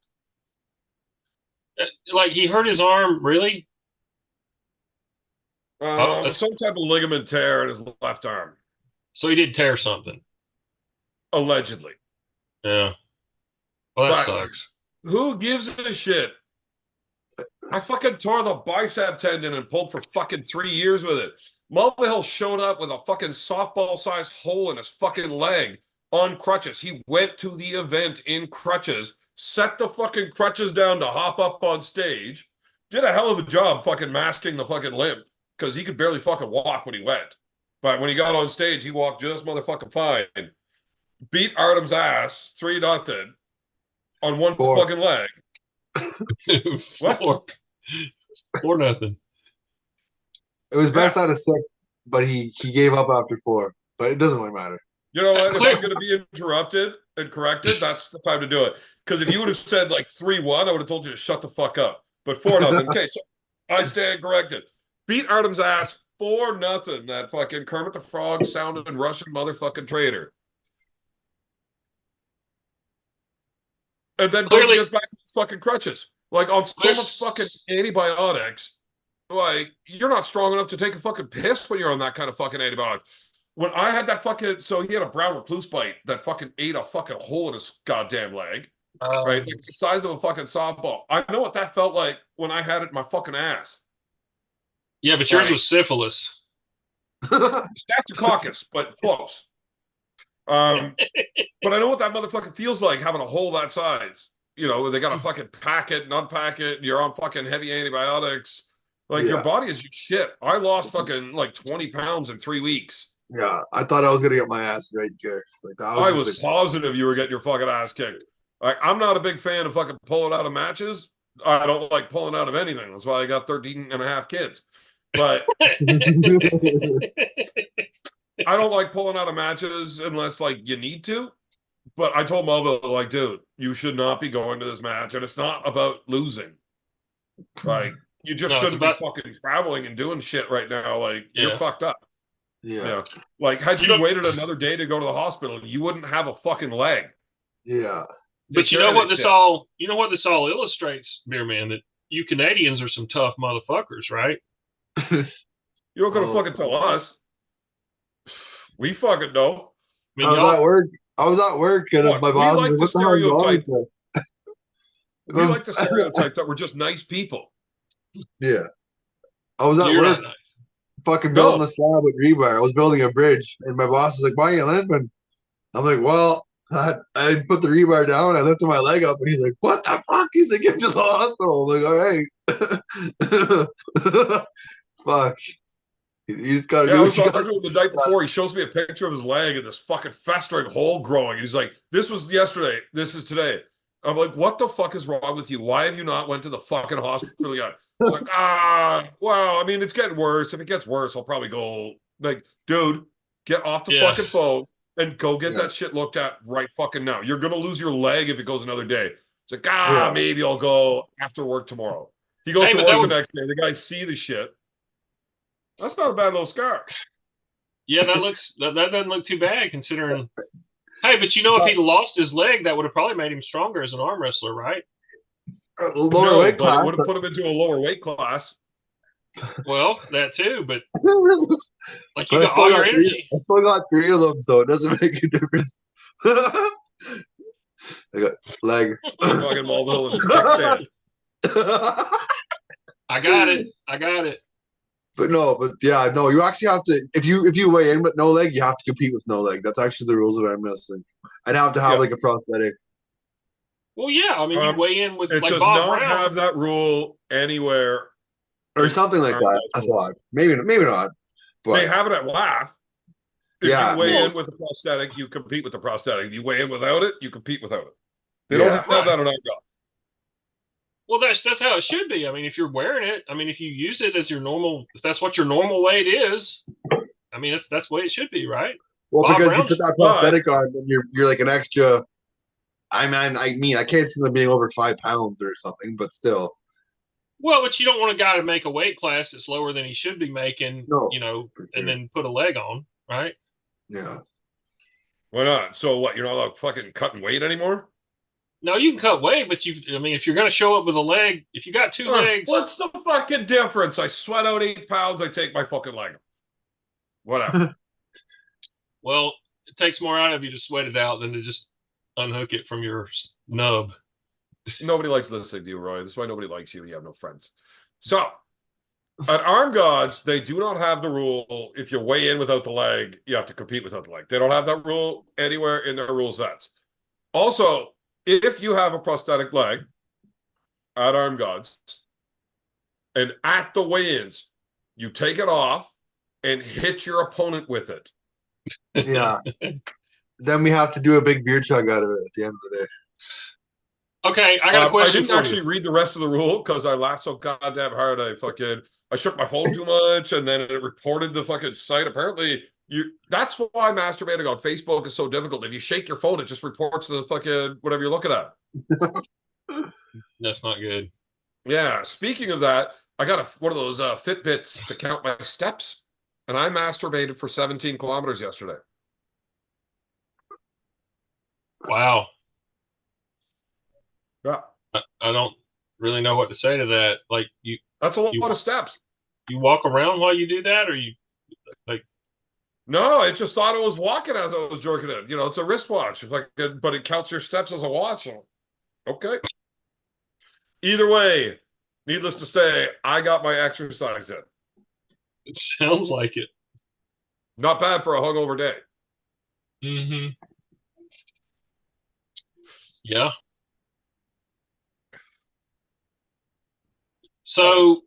Like, he hurt his arm, really? Some type of ligament tear in his left arm. So he did tear something. Allegedly. Yeah. Well, that sucks. Who gives a shit? I fucking tore the bicep tendon and pulled for fucking 3 years with it. Mulvihill showed up with a fucking softball-sized hole in his fucking leg on crutches. He went to the event in crutches, set the fucking crutches down to hop up on stage, did a hell of a job fucking masking the fucking limp because he could barely fucking walk when he went. But when he got on stage, he walked just motherfucking fine. Beat Artem's ass 3-0 on one fucking leg. What? 4-0. It was best out of 6, but he gave up after 4. But it doesn't really matter. You know what? If I'm going to be interrupted and corrected, that's the time to do it. Because if you would have said like 3-1, I would have told you to shut the fuck up. But 4-0. Okay, so I stand corrected. Beat Artem's ass 4-0. That fucking Kermit the Frog sounded Russian motherfucking traitor. And then goes to get back to fucking crutches. Like, on so much fucking antibiotics, like, you're not strong enough to take a fucking piss when you're on that kind of fucking antibiotics. When I had that fucking, so he had a brown recluse bite that fucking ate a fucking hole in his goddamn leg, right? Like the size of a fucking softball. I know what that felt like when I had it in my fucking ass. Yeah, but yours was syphilis. Staphylococcus, but close. But I know what that motherfucker feels like having a hole that size. You know, they got to fucking pack it and unpack it. And you're on fucking heavy antibiotics. Like, your body is shit. I lost fucking like 20 pounds in 3 weeks. Yeah, I thought I was going to get my ass right kicked. Like, I was positive you were getting your fucking ass kicked. Like, I'm not a big fan of fucking pulling out of matches. I don't like pulling out of anything. That's why I got 13 and a half kids. But I don't like pulling out of matches unless, like, you need to. But I told Melville, like, dude, you should not be going to this match. And it's not about losing. Like, you just shouldn't be fucking traveling and doing shit right now. Like, you're fucked up. Yeah. Like, had you waited another day to go to the hospital, you wouldn't have a fucking leg. Yeah. But you know what this all illustrates, Beer Man, that you Canadians are some tough motherfuckers, right? You don't gotta fucking tell us. We fucking know. I was at work and my boss was like, the stereotype. We like the was stereotype that we're just nice people. Yeah. I was at work fucking building a slab with rebar. I was building a bridge and my boss was like, "Why are you limping?" I'm like, "Well, I put the rebar down, I lifted my leg up," and he's like, "What the fuck?" He's like, "Get to the hospital." I'm like, "All right." Fuck. You just gotta do I what was you talking gotta to him the night before. He shows me a picture of his leg and this fucking festering hole growing. And he's like, "This was yesterday. This is today." I'm like, "What the fuck is wrong with you? Why have you not went to the fucking hospital yet?" It's like, well, I mean, it's getting worse. If it gets worse, I'll probably go. Like, dude, get off the fucking phone and go get that shit looked at right fucking now. You're gonna lose your leg if it goes another day. It's like, maybe I'll go after work tomorrow. He goes to work the next day. The guys see the shit. That's not a bad little scar. Yeah, that doesn't look too bad considering. Hey, but you know, if he'd lost his leg, that would have probably made him stronger as an arm wrestler, right? Lower weight class. It would have put him into a lower weight class. Well, that too, but like you got all your energy. I still got 3 of them, so it doesn't make a difference. I got legs. Fucking Mulvihill in his kickstand. I got it. But no, you actually have to if you weigh in with no leg, you have to compete with no leg. That's actually the rules of arm wrestling. I'd have to have like a prosthetic. Well, yeah, I mean, you weigh in with It like does Bob not Brown. have that rule anywhere. Or something like that. I thought. Maybe not. But they have it at WAF. If yeah, you weigh in with a prosthetic, you compete with the prosthetic. If you weigh in without it, you compete without it. They don't have that on our God. Well, that's how it should be. I mean, if you're wearing it, I mean, if you use it as your normal, if that's what your normal weight is, I mean, that's the way it should be, right? Well, Bob because Brown's, you put that prosthetic on, and you're like an extra. I mean, I can't see them being over 5 pounds or something, but still. Well, but you don't want a guy to make a weight class that's lower than he should be making, sure. and then put a leg on, right? Yeah. Why not? So what? You're not allowed fucking cutting weight anymore? No, you can cut weight, but I mean, if you're going to show up with a leg, if you got 2 legs. What's the fucking difference? I sweat out 8 pounds, I take my fucking leg. Whatever. Well, it takes more out of you to sweat it out than to just unhook it from your nub. Nobody likes listening to you, Roy. That's why nobody likes you. You have no friends. So, at Arm Gods, they do not have the rule, if you weigh in without the leg, you have to compete without the leg. They don't have that rule anywhere in their rule sets. Also, if you have a prosthetic leg at Arm Gods, and at the weigh-ins, you take it off and hit your opponent with it. Yeah. Then we have to do a big beer chug out of it at the end of the day. Okay, I got a question. I didn't actually read the rest of the rule because I laughed so goddamn hard. I shook my phone too much, and then it reported the fucking site. Apparently, that's why masturbating on Facebook is so difficult. If you shake your phone, it just reports the fucking whatever you're looking at. That's not good. Yeah. Speaking of that, I got one of those Fitbits to count my steps, and I masturbated for 17 kilometers yesterday. Wow. Yeah. I don't really know what to say to that. Like that's a lot of steps. You walk around while you do that, or you like? No, it just thought it was walking as I was jerking it. You know, it's a wristwatch. But it counts your steps as a watch. So, okay. Either way, needless to say, I got my exercise in. It sounds like it. Not bad for a hungover day. Mm-hmm. Yeah. So,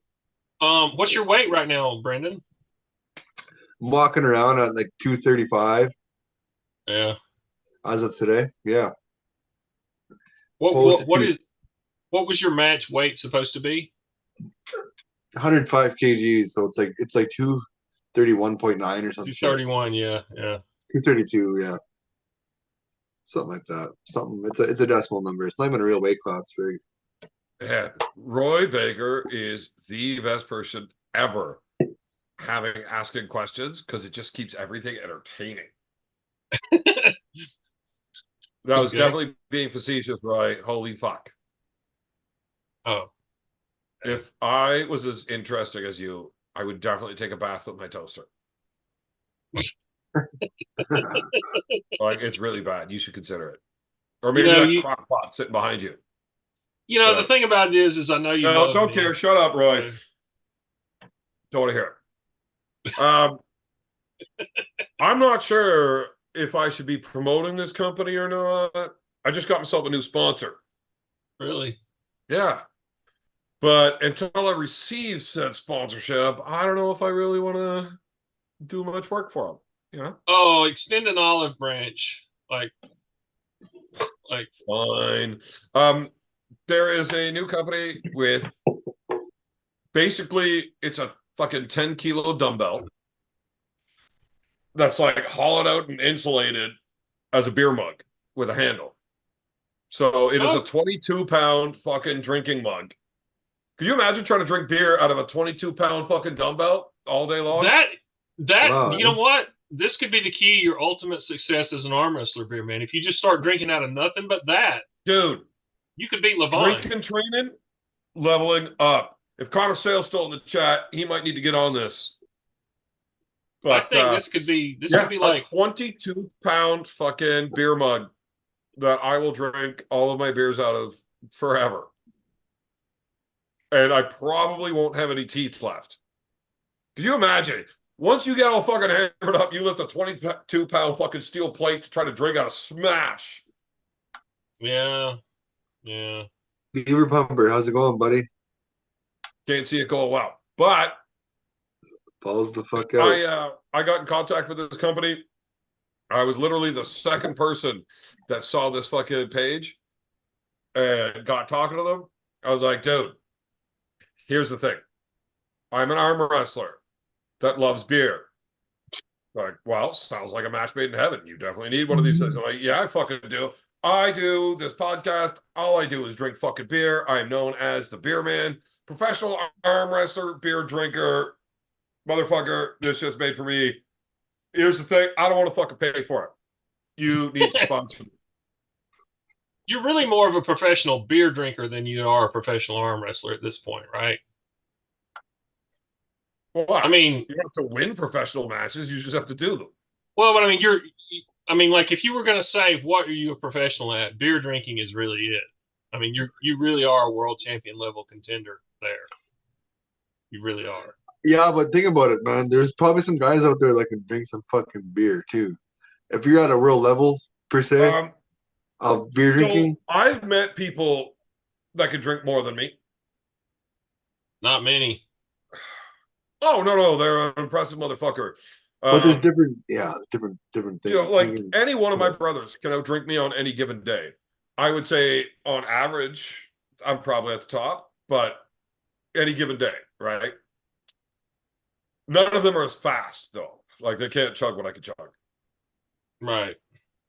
what's your weight right now, Brendan? I'm walking around at like 235. Yeah. As of today, yeah. What was your match weight supposed to be? 105 kgs, so it's like 231.9 or something. 231, yeah. 232, yeah. Something like that. It's a decimal number. It's not even a real weight class, right? Yeah. Roy Baker is the best person ever asking questions because it just keeps everything entertaining. That was definitely being facetious, Roy. Holy fuck. Oh. If I was as interesting as you, I would definitely take a bath with my toaster. Like, it's really bad. You should consider it. Or maybe that crock pot sitting behind you. You know, the thing about it is I know you love don't me. care. Shut up, Roy. Don't want to hear it. I'm not sure if I should be promoting this company or not. I just got myself a new sponsor. Really? Yeah. But until I receive said sponsorship, I don't know if I really want to do much work for them. You know? Oh, extend an olive branch. Like fine. There is a new company with basically it's a fucking 10-kilo dumbbell that's like hollowed out and insulated as a beer mug with a handle. So it is a 22-pound fucking drinking mug. Can you imagine trying to drink beer out of a 22-pound fucking dumbbell all day long? You know what? This could be the key to your ultimate success as an arm wrestler, beer man. If you just start drinking out of nothing but that, dude, you could beat Levine. Drinking training, leveling up. If Connor Sale's still in the chat, he might need to get on this. But I think this could be like a 22-pound fucking beer mug that I will drink all of my beers out of forever. And I probably won't have any teeth left. Could you imagine? Once you get all fucking hammered up, you lift a 22-pound fucking steel plate to try to drink out of smash. Yeah. Yeah. Beaver Pumper, how's it going, buddy? Can't see it going well. But Balls the fuck out. I got in contact with this company. I was literally the second person that saw this fucking page and got talking to them. I was like, dude, here's the thing. I'm an arm wrestler that loves beer. Like, well, sounds like a match made in heaven. You definitely need one of these things. I'm like, yeah, I fucking do. I do this podcast. All I do is drink fucking beer. I am known as the beer man, professional arm wrestler, beer drinker, motherfucker. This shit's made for me. Here's the thing. I don't want to fucking pay for it. You need to sponsor me. You're really more of a professional beer drinker than you are a professional arm wrestler at this point, right? Well, I mean, you don't have to win professional matches. You just have to do them. well, but I mean, like if you were going to say, what are you a professional at? Beer drinking is really it. I mean, you really are a world champion level contender there. You really are. Yeah, but think about it, man. There's probably some guys out there that can drink some fucking beer too. If you're at a real level, per se, of beer drinking. I've met people that can drink more than me. Not many. Oh, no, they're an impressive motherfucker. But there's different things. You know, like any one of my brothers can outdrink me on any given day. I would say on average, I'm probably at the top, but any given day, right? None of them are as fast, though. Like, they can't chug what I can chug. Right.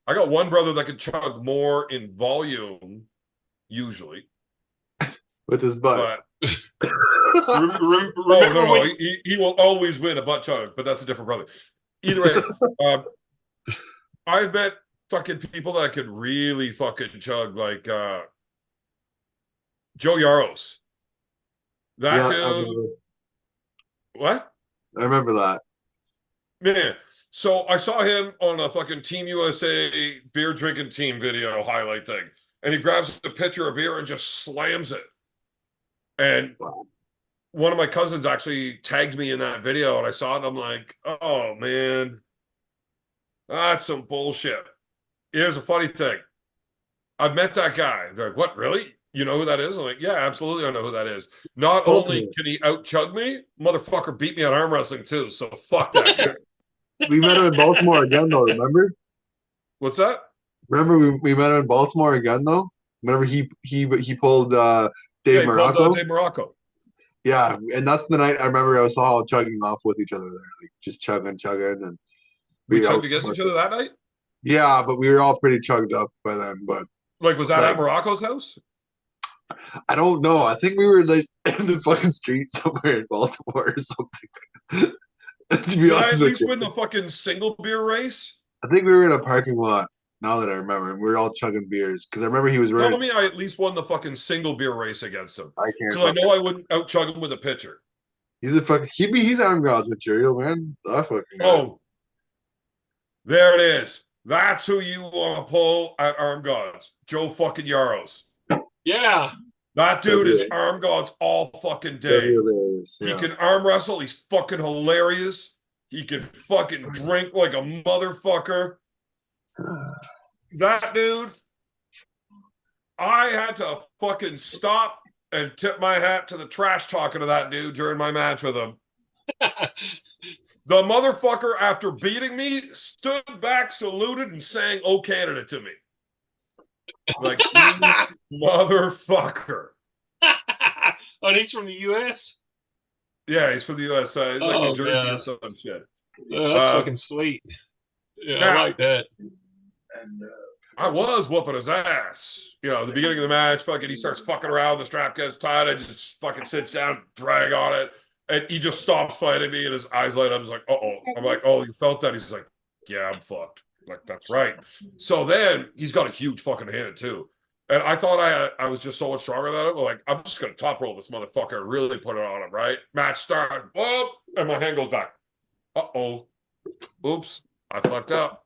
I got one brother that can chug more in volume, usually. With his butt. But Remember he will always win a butt chug, but that's a different brother. Either way, I've met fucking people that could really fucking chug, like Joe Yaros. That dude. What? I remember that. Man, so I saw him on a fucking Team USA beer drinking team video highlight thing, and he grabs a pitcher of beer and just slams it. And one of my cousins actually tagged me in that video, and I saw it, and I'm like, oh, man, that's some bullshit. Here's a funny thing. I've met that guy. They're like, what, really? You know who that is? I'm like, yeah, absolutely, I know who that is. Not only can he out-chug me, motherfucker beat me at arm wrestling, too, so fuck that guy. We met him in Baltimore again, though, remember? What's that? Remember we met him in Baltimore again, though? Remember he pulled Dave Morocco? Dave Morocco. Yeah, and that's the night I remember I saw all chugging off with each other there, like just chugging, and we chugged against each other that night? Yeah, but we were all pretty chugged up by then. But like, was that at Morocco's house? I don't know. I think we were like in the fucking street somewhere in Baltimore or something. To be honest, at least win the fucking single beer race? I think we were in a parking lot. Now that I remember, and we were all chugging beers because I remember he was wearing. Tell me, I at least won the fucking single beer race against him. I can't. Because I know I wouldn't out chug him with a pitcher. He's a fucking. He's armgods material, man. I fucking. Oh, there it is. That's who you want to pull at armgods, Joe fucking Yaros. Yeah. That dude is armgods all fucking day. Yeah. He can arm wrestle. He's fucking hilarious. He can fucking drink like a motherfucker. That dude, I had to fucking stop and tip my hat to the trash talking to that dude during my match with him. The motherfucker, after beating me, stood back, saluted, and sang "Oh Canada" to me. Like, you motherfucker. Oh, and he's from the U.S.? Yeah, he's from the U.S. Like New Jersey or some shit. That's fucking sweet. Yeah, now, I like that. And I was whooping his ass. You know, at the beginning of the match, fucking, he starts fucking around. The strap gets tight. I just fucking sits down, drag on it. And he just stops fighting me, and his eyes light up. He's like, uh-oh. I'm like, oh, you felt that? He's like, yeah, I'm fucked. I'm like, that's right. So then he's got a huge fucking hand, too. And I thought I was just so much stronger than him. Like, I'm just going to top roll this motherfucker and really put it on him, right? Match start. Whoop! And my hand goes back. Uh-oh. Oops. I fucked up.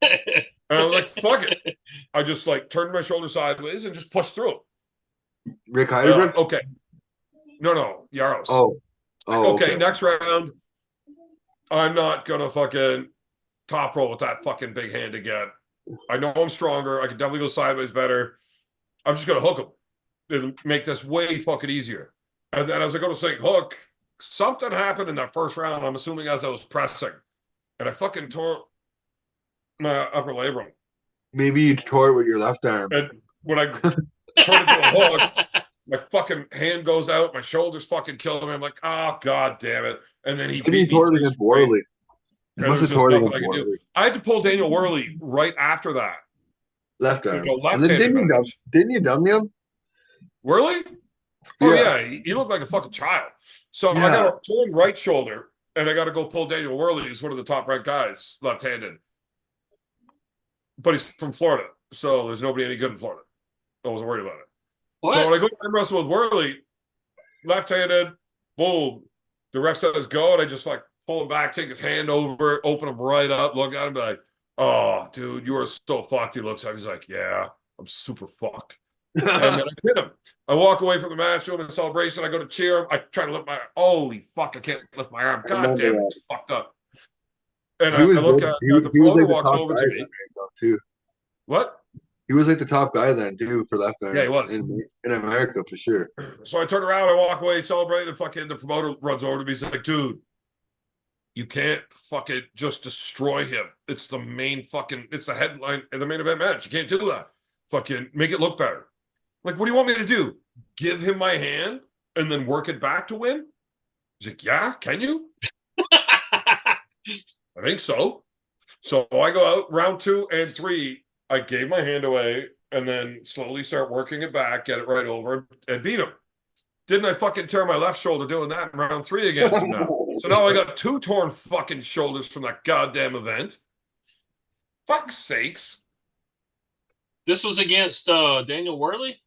And I was like, fuck it. I just, like, turned my shoulder sideways and just pushed through him. Rick Heidelberg? Okay. No, Yaros. Oh, Oh, okay, next round, I'm not gonna fucking top roll with that fucking big hand again. I know I'm stronger. I can definitely go sideways better. I'm just gonna hook him and make this way fucking easier. And then as I go to sink hook, something happened in that first round. I'm assuming as I was pressing, and I fucking tore my upper labrum. Maybe you tore it with your left arm. And when I turn into a hook, my fucking hand goes out, my shoulders fucking killing me. I'm like, oh god damn it! And then he beat me tore it against Worley. And there's just nothing I could do. I had to pull Daniel Worley right after that. Left arm. And then didn't you dummy him? Worley? Oh yeah, he looked like a fucking child. So I got a torn right shoulder, and I got to go pull Daniel Worley, who's one of the top ranked guys, left-handed. But he's from Florida, so there's nobody any good in Florida. I wasn't worried about it. What? So when I go to arm wrestle with Worley, left-handed, boom, the ref says go, and I just like pull him back, take his hand over, open him right up, look at him, be like, oh, dude, you are so fucked. He looks at me, he's like, yeah, I'm super fucked. And then I hit him. I walk away from the match, show him in celebration. I go to cheer him. I try to lift my, holy fuck, I can't lift my arm. God damn it, it's fucked up. And I look at the promoter walked over to me. Too. What? He was like the top guy then, too, for left arm. Yeah, he was. In America, for sure. So I turn around, I walk away, celebrate, and fucking the promoter runs over to me. He's like, dude, you can't fucking just destroy him. It's the main fucking, it's the headline in the main event match. You can't do that. Fucking make it look better. Like, what do you want me to do? Give him my hand and then work it back to win? He's like, yeah, can you? I think so. So I go out round 2 and 3. I gave my hand away and then slowly start working it back, get it right over, and beat him. Didn't I fucking tear my left shoulder doing that in round 3 against him now? So now I got 2 torn fucking shoulders from that goddamn event. Fuck's sakes. This was against Daniel Worley?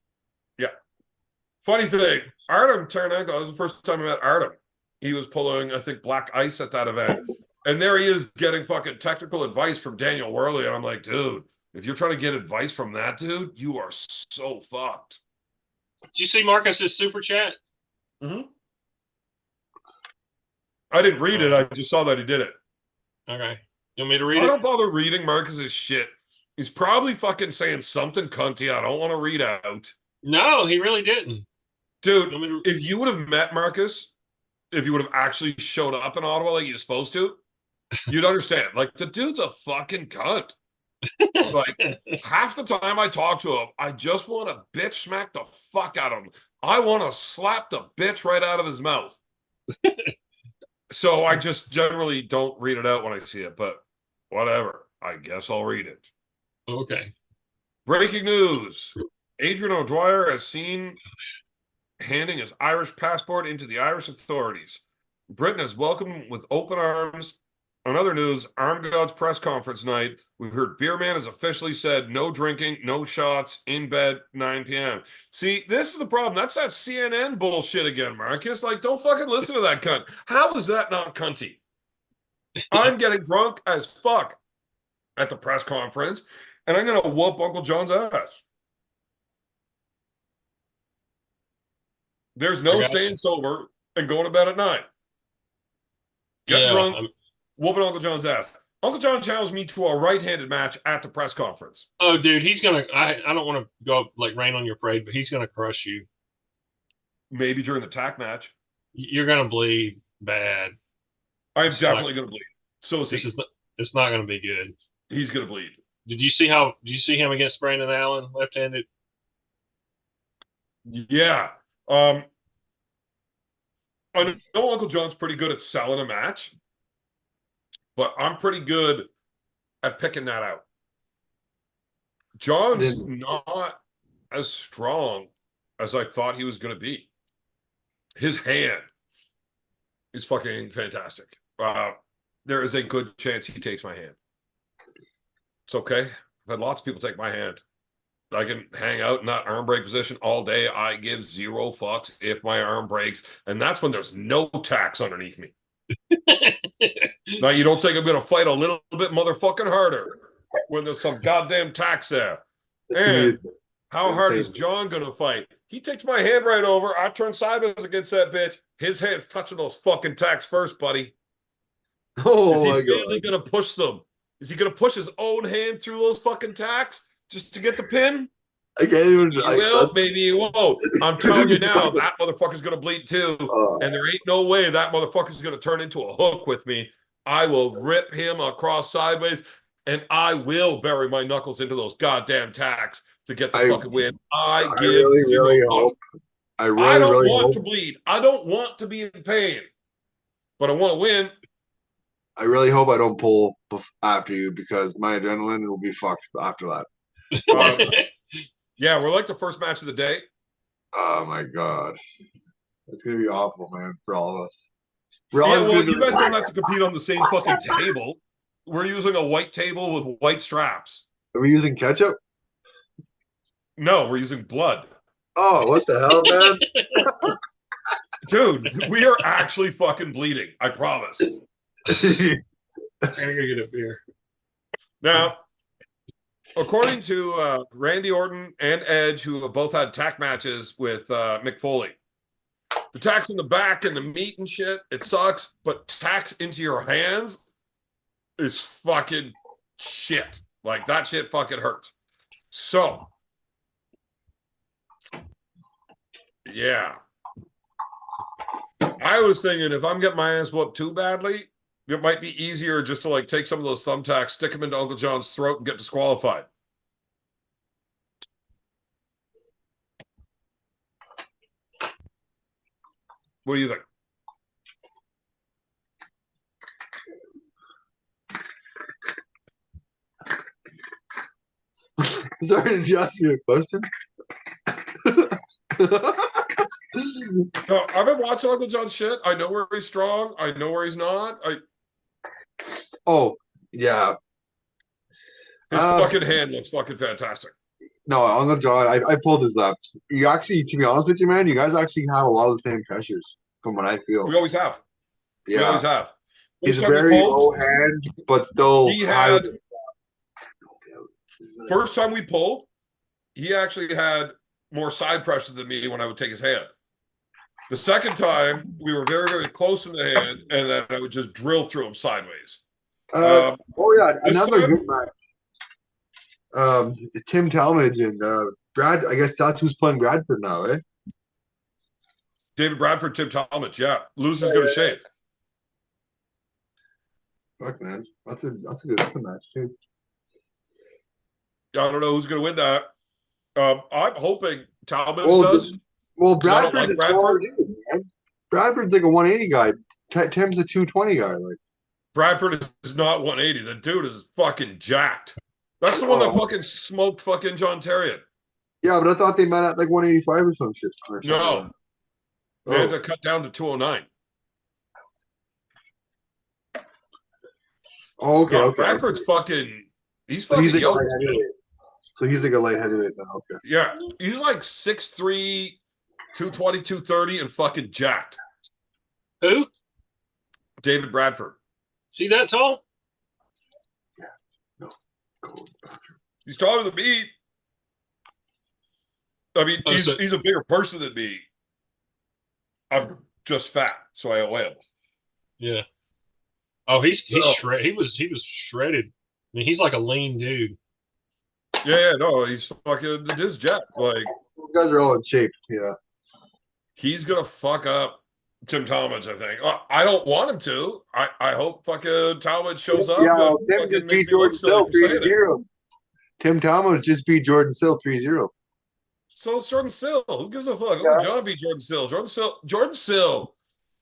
Yeah. Funny thing, Artem turned ankle. That was the first time I met Artem. He was pulling, I think, black ice at that event. And there he is getting fucking technical advice from Daniel Worley. And I'm like, dude, if you're trying to get advice from that dude, you are so fucked. Did you see Marcus's super chat? Mm-hmm. I didn't read it. I just saw that he did it. Okay. You want me to read it? I don't bother reading Marcus's shit. He's probably fucking saying something cunty I don't want to read out. No, he really didn't. Dude, if you would have met Marcus, if you would have actually showed up in Ottawa like you're supposed to, you'd understand. Like, the dude's a fucking cunt. Like, half the time I talk to him, I just want to bitch smack the fuck out of him. I want to slap the bitch right out of his mouth. So I just generally don't read it out when I see it, but whatever. I guess I'll read it. Okay. Breaking news. Adrian O'Dwyer has seen handing his Irish passport into the Irish authorities. Britain has welcomed him with open arms. On other news, Armgods press conference night. We heard Beer Man has officially said no drinking, no shots, in bed, 9 p.m. See, this is the problem. That's that CNN bullshit again, Marcus. Like, don't fucking listen to that cunt. How is that not cunty? I'm getting drunk as fuck at the press conference, and I'm going to whoop Uncle John's ass. There's no staying sober and going to bed at 9. Get drunk. Whooping Uncle John's ass. Uncle John challenged me to a right-handed match at the press conference. Oh, dude, he's going to... I don't want to go, like, rain on your parade, but he's going to crush you. Maybe during the tack match. You're going to bleed bad. I'm definitely going to bleed. So is he. It's not going to be good. He's going to bleed. Did you see him against Brandon Allen, left-handed? Yeah. I know Uncle John's pretty good at selling a match, but I'm pretty good at picking that out. John's not as strong as I thought he was going to be. His hand is fucking fantastic. There is a good chance he takes my hand. It's okay. I've had lots of people take my hand. I can hang out in that arm break position all day. I give 0 fucks if my arm breaks. And that's when there's no tacks underneath me. Now, you don't think I'm going to fight a little bit motherfucking harder when there's some goddamn tacks there. And how hard is John going to fight? He takes my hand right over. I turn sideways against that bitch. His hand's touching those fucking tacks first, buddy. Oh Is he my really god! gonna push them? Is he gonna push his own hand through those fucking tacks just to get the pin? I can't even. He will, maybe he won't. I'm telling you now, that motherfucker's gonna bleed too. And there ain't no way that motherfucker's gonna turn into a hook with me. I will rip him across sideways, and I will bury my knuckles into those goddamn tacks to get the fucking win. I give you a fuck. I don't really want hope. to bleed. I don't want to be in pain, but I want to win. I really hope I don't pull after you because my adrenaline will be fucked after that. Yeah, we're like the first match of the day. Oh my god, it's gonna be awful, man, for all of us. You guys don't have to compete on the same fucking table. We're using a white table with white straps. Are we using ketchup? No, we're using blood. Oh, what the hell, man? Dude, we are actually fucking bleeding. I promise. I'm gonna get a beer. Now, according to Randy Orton and Edge, who have both had tack matches with Mick Foley, the tacks in the back and the meat and shit, it sucks, but tacks into your hands is fucking shit. Like, that shit fucking hurts. So, yeah. I was thinking if I'm getting my ass whooped too badly, it might be easier just to like take some of those thumbtacks, stick them into Uncle John's throat, and get disqualified. What do you think? Sorry, did you ask me a question? No, I've been watching Uncle John's shit. I know where he's strong. I know where he's not. Oh, yeah. His fucking hand looks fucking fantastic. No, Uncle John, I pulled his left. You actually, to be honest with you, man, you guys actually have a lot of the same pressures from what I feel. We always have. Yeah. We always have. He's a very low hand, but still. He had. First time we pulled, he actually had more side pressure than me when I would take his hand. The second time, we were very, very close in the hand, and then I would just drill through him sideways. Oh, yeah, another good match. Tim Talmadge and Brad, I guess that's who's playing Bradford now, eh? David Bradford, Tim Talmadge, yeah. Loser's going to shave. Fuck, man. That's a match, too. I don't know who's going to win that. I'm hoping Talmadge does. Well, Bradford's like Bradford. Bradford's like a 180 guy. Tim's a 220 guy. Like Bradford is not 180. The dude is fucking jacked. That's the one that fucking smoked fucking John Terrian. Yeah, but I thought they met at like 185 or some shit. No. They had to cut down to 209. Oh, okay, okay. Bradford's fucking... He's fucking yoked. So he's like a light heavyweight then, okay. Yeah, he's like 6'3", 220, 230, and fucking jacked. Who? David Bradford. See that tall? Yeah. No. He's taller than me. I mean, he's a bigger person than me. I'm just fat, so I weigh him. Yeah. Oh, he's shredded. He was shredded. I mean, he's like a lean dude. Yeah, no, he's fucking the dude's jacked. Like, those guys are all in shape. Yeah. He's gonna fuck up Tim Talmadge, I think. I don't want him to. I hope fucking Talmadge shows up. Yeah, Tim just beat Jordan Sill 3-0. Tim Talmadge just beat Jordan Sill 3-0. So it's Jordan Sill. Who gives a fuck? Yeah. John beat Jordan Sill. Jordan Sill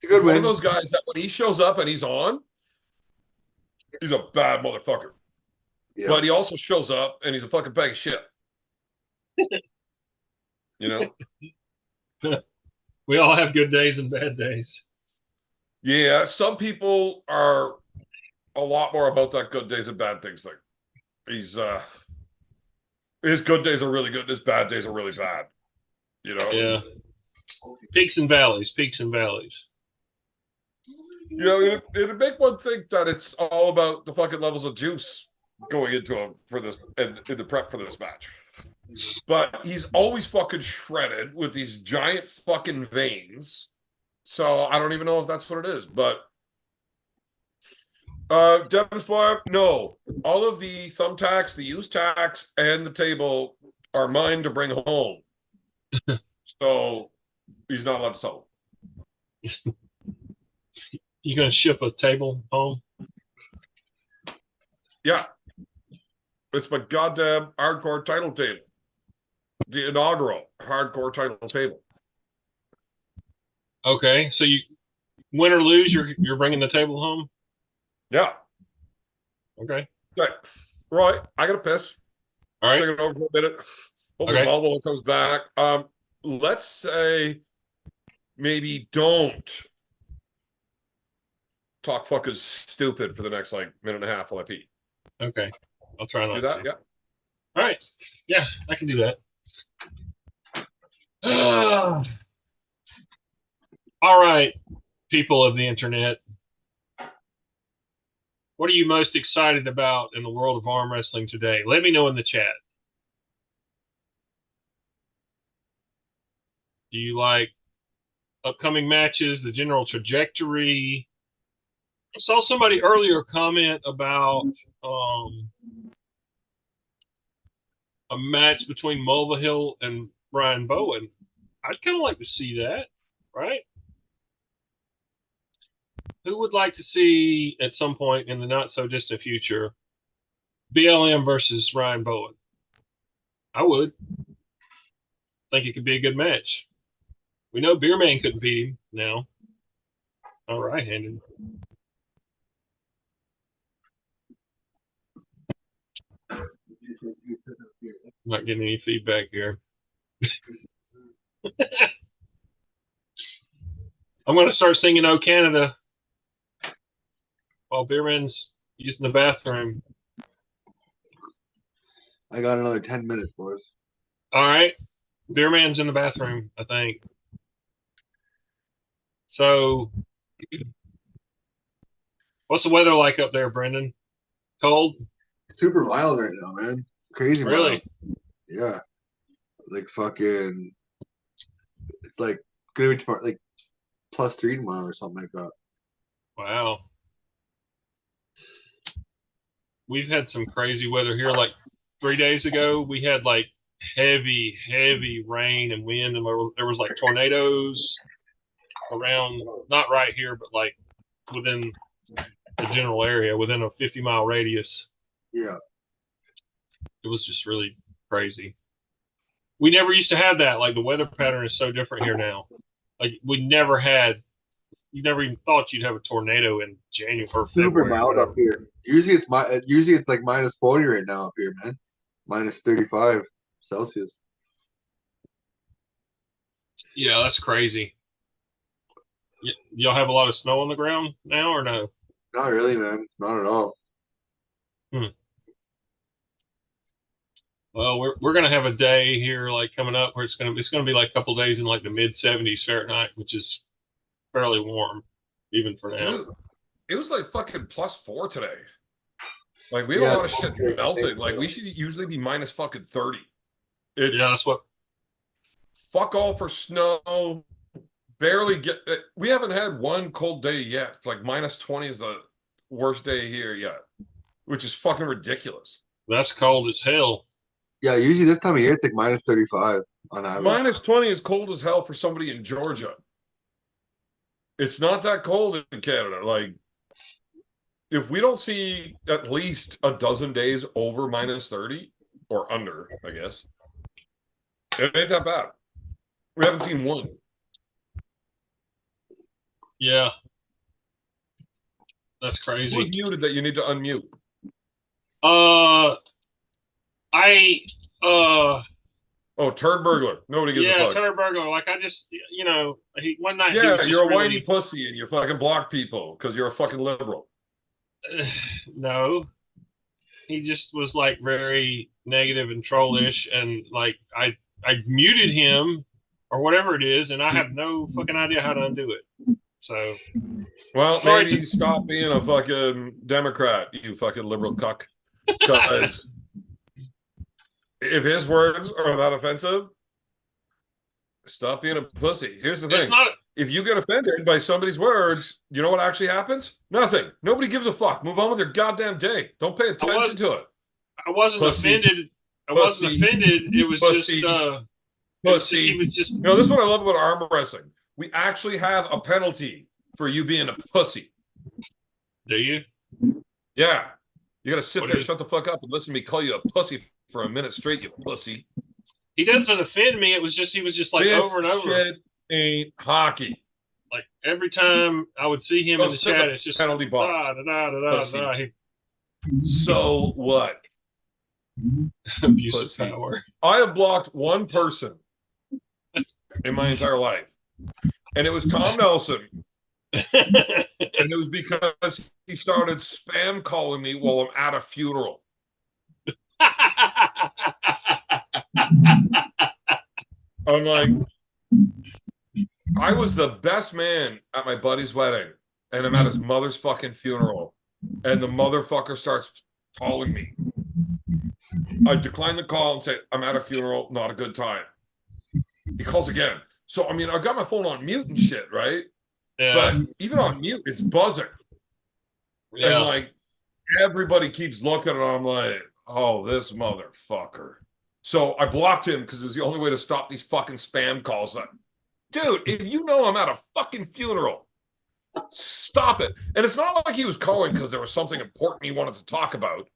is one of those guys that when he shows up and he's on, he's a bad motherfucker. Yeah. But he also shows up and he's a fucking bag of shit. You know? We all have good days and bad days. Yeah, some people are a lot more about that good days and bad things thing. His good days are really good, his bad days are really bad. You know? Yeah. Peaks and valleys, peaks and valleys. You know, it'd make one think that it's all about the fucking levels of juice. going into the prep for this match. But he's always fucking shredded with these giant fucking veins. So I don't even know if that's what it is. But Devin's boy, no. All of the thumbtacks, the use tacks, and the table are mine to bring home. So he's not allowed to sell them. You gonna ship a table home? Yeah. It's my goddamn hardcore title table. The inaugural hardcore title table. Okay, so you win or lose, you're bringing the table home. Yeah. Okay. Right. I gotta piss. All right. Take it over for a minute. Hopefully Okay. Volvo comes back. Let's say maybe don't talk fucking stupid for the next like minute and a half while I pee. Okay. I'll try not Do that, to. yeah. All right. Yeah, I can do that. All right, people of the internet. What are you most excited about in the world of arm wrestling today? Let me know in the chat. Do you like upcoming matches, the general trajectory? I saw somebody earlier comment about a match between Mulvihill and Brian Bowen. I'd kind of like to see that, right? Who would like to see at some point in the not so distant future BLM versus Ryan Bowen? I would. Think it could be a good match. We know Beer Man couldn't beat him now. All right-handed. Not getting any feedback here. I'm going to start singing "Oh Canada" while Beer Man's using the bathroom. I got another 10 minutes, boys. All right. Beer Man's in the bathroom, I think. So, what's the weather like up there, Brendan? Cold? Super violent right now, man. Crazy Really? mild. Yeah. Like fucking, it's like gonna be tomorrow, like +3 tomorrow or something like that. Wow. We've had some crazy weather here. Like 3 days ago, we had like heavy, heavy rain and wind, and there was like tornadoes around, not right here, but like within the general area, within a 50-mile radius. Yeah. It was just really crazy. We never used to have that. Like the weather pattern is so different here now. Like we never had. You never even thought you'd have a tornado in January or Super February. mild up here. Usually it's like -40 right now up here, man. -35 Celsius. Yeah, that's crazy. Y'all have a lot of snow on the ground now, or no? Not really, man. Not at all. Well, we're gonna have a day here like coming up where it's gonna be like a couple days in like the mid-70s Fahrenheit, which is fairly warm even for now. Dude, it was like fucking +4 today. Like we have a lot of shit melted. Like we should usually be -30. It's Yeah, that's what. fuck all for snow. Barely get. We haven't had one cold day yet. It's like -20 is the worst day here yet, which is fucking ridiculous. That's cold as hell. Yeah, usually this time of year it's like -35 on average. -20 is cold as hell for somebody in Georgia. It's not that cold in Canada. Like, if we don't see at least a dozen days over -30 or under, I guess, it ain't that bad. We haven't seen one. Yeah, that's crazy. Who's muted that you need to unmute? Oh, turd burglar. Nobody gives a fuck. Turd burglar. Like I just, one night. Yeah, you're a whiny pussy and you fucking block people because you're a fucking liberal. No, he just was like very negative and trollish, and like I muted him or whatever it is, and I have no fucking idea how to undo it. So, well, maybe stop being a fucking Democrat, you fucking liberal cuck. Because if his words are that offensive, stop being a pussy. Here's the It's thing. not. If you get offended by somebody's words, you know what actually happens? Nothing. Nobody gives a fuck. Move on with your goddamn day. Don't pay attention to it. I wasn't Pussy. offended. I Pussy. wasn't offended. It was Pussy. just. Pussy. He was just. You know, this is what I love about arm wrestling. We actually have a penalty for you being a pussy. Do you? Yeah. You got to sit What there, is- shut the fuck up, and listen to me call you a pussy for a minute straight, you pussy. He doesn't offend me. It was just he was just like This over and over. shit ain't hockey. Like every time I would see him Go in the sit chat, the it's just penalty box. da, da, da, da, Pussy. da, da. So what? Abuse Pussy. of power. I have blocked one person in my entire life, and it was Tom Nelson. And it was because he started spam calling me while I'm at a funeral. I'm like, I was the best man at my buddy's wedding, and I'm at his mother's fucking funeral, and the motherfucker starts calling me. I decline the call and say, I'm at a funeral, not a good time. He calls again. So, I mean, I've got my phone on mute and shit, right? Yeah. But even on mute, it's buzzing. Yeah. And like, everybody keeps looking, and I'm like, oh, this motherfucker. So I blocked him because it's the only way to stop these fucking spam calls. Like, dude, if you know I'm at a fucking funeral, stop it. And it's not like he was calling because there was something important he wanted to talk about.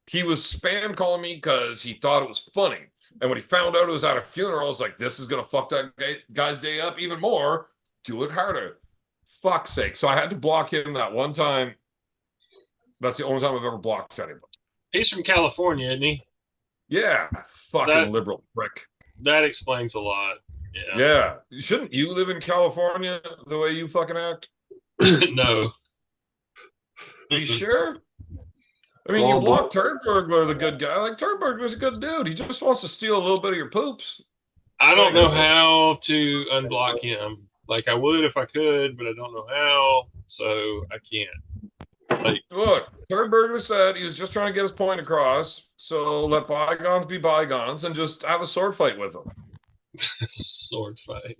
He was spam calling me because he thought it was funny. And when he found out it was at a funeral, I was like, this is going to fuck that guy's day up even more. Do it harder. Fuck's sake. So I had to block him that one time. That's the only time I've ever blocked anybody. He's from California, isn't he? Yeah. Fucking liberal prick. That explains a lot. Yeah. Yeah. Shouldn't you live in California the way you fucking act? No. Are you sure? I mean, you blocked Turnbergler, the good guy. Like, Turnbergler's a good dude. He just wants to steal a little bit of your poops. I don't know how to unblock him. Like, I would if I could, but I don't know how, so I can't. Like, look, Turnbergler said he was just trying to get his point across, so let bygones be bygones and just have a sword fight with him. Sword fight.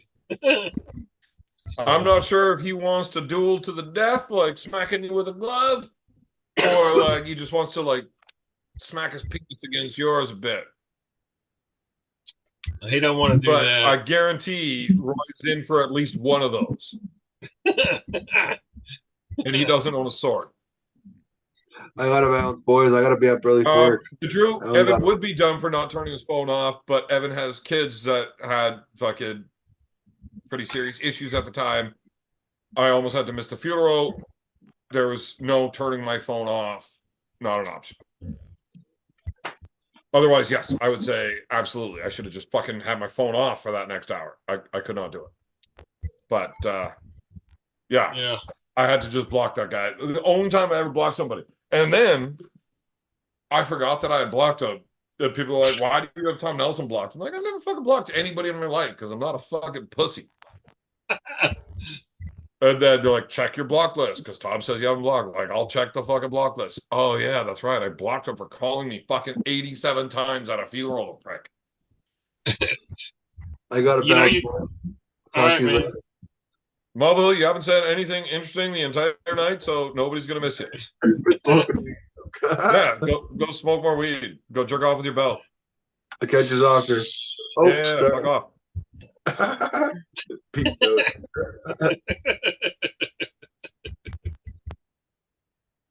I'm not sure if he wants to duel to the death, like smacking you with a glove, or like he just wants to like smack his penis against yours a bit. He don't want to do but that. I guarantee Roy's in for at least one of those. And he doesn't own a sword. I gotta bounce, boys. I gotta be up early for work. Drew, Evan would be dumb for not turning his phone off, but Evan has kids that had fucking pretty serious issues at the time. I almost had to miss the funeral. There was no turning my phone off. Not an option. Otherwise, yes, I would say absolutely. I should have just fucking had my phone off for that next hour. I could not do it. But yeah, I had to just block that guy. The only time I ever blocked somebody. And then I forgot that I had blocked him. And people are like, why do you have Tom Nelson blocked? I'm like, I've never fucking blocked anybody in my life because I'm not a fucking pussy. And then they're like, check your block list because Tom says you haven't blocked. Like, I'll check the fucking block list. Oh, yeah, that's right. I blocked him for calling me fucking 87 times at a funeral, prick. I got to bounce. Talk to you later. Mobile, you haven't said anything interesting the entire night, so nobody's going to miss you. Yeah, go smoke more weed. Go jerk off with your belt. I'll catch you after. Oh, yeah, fuck off. Peace out.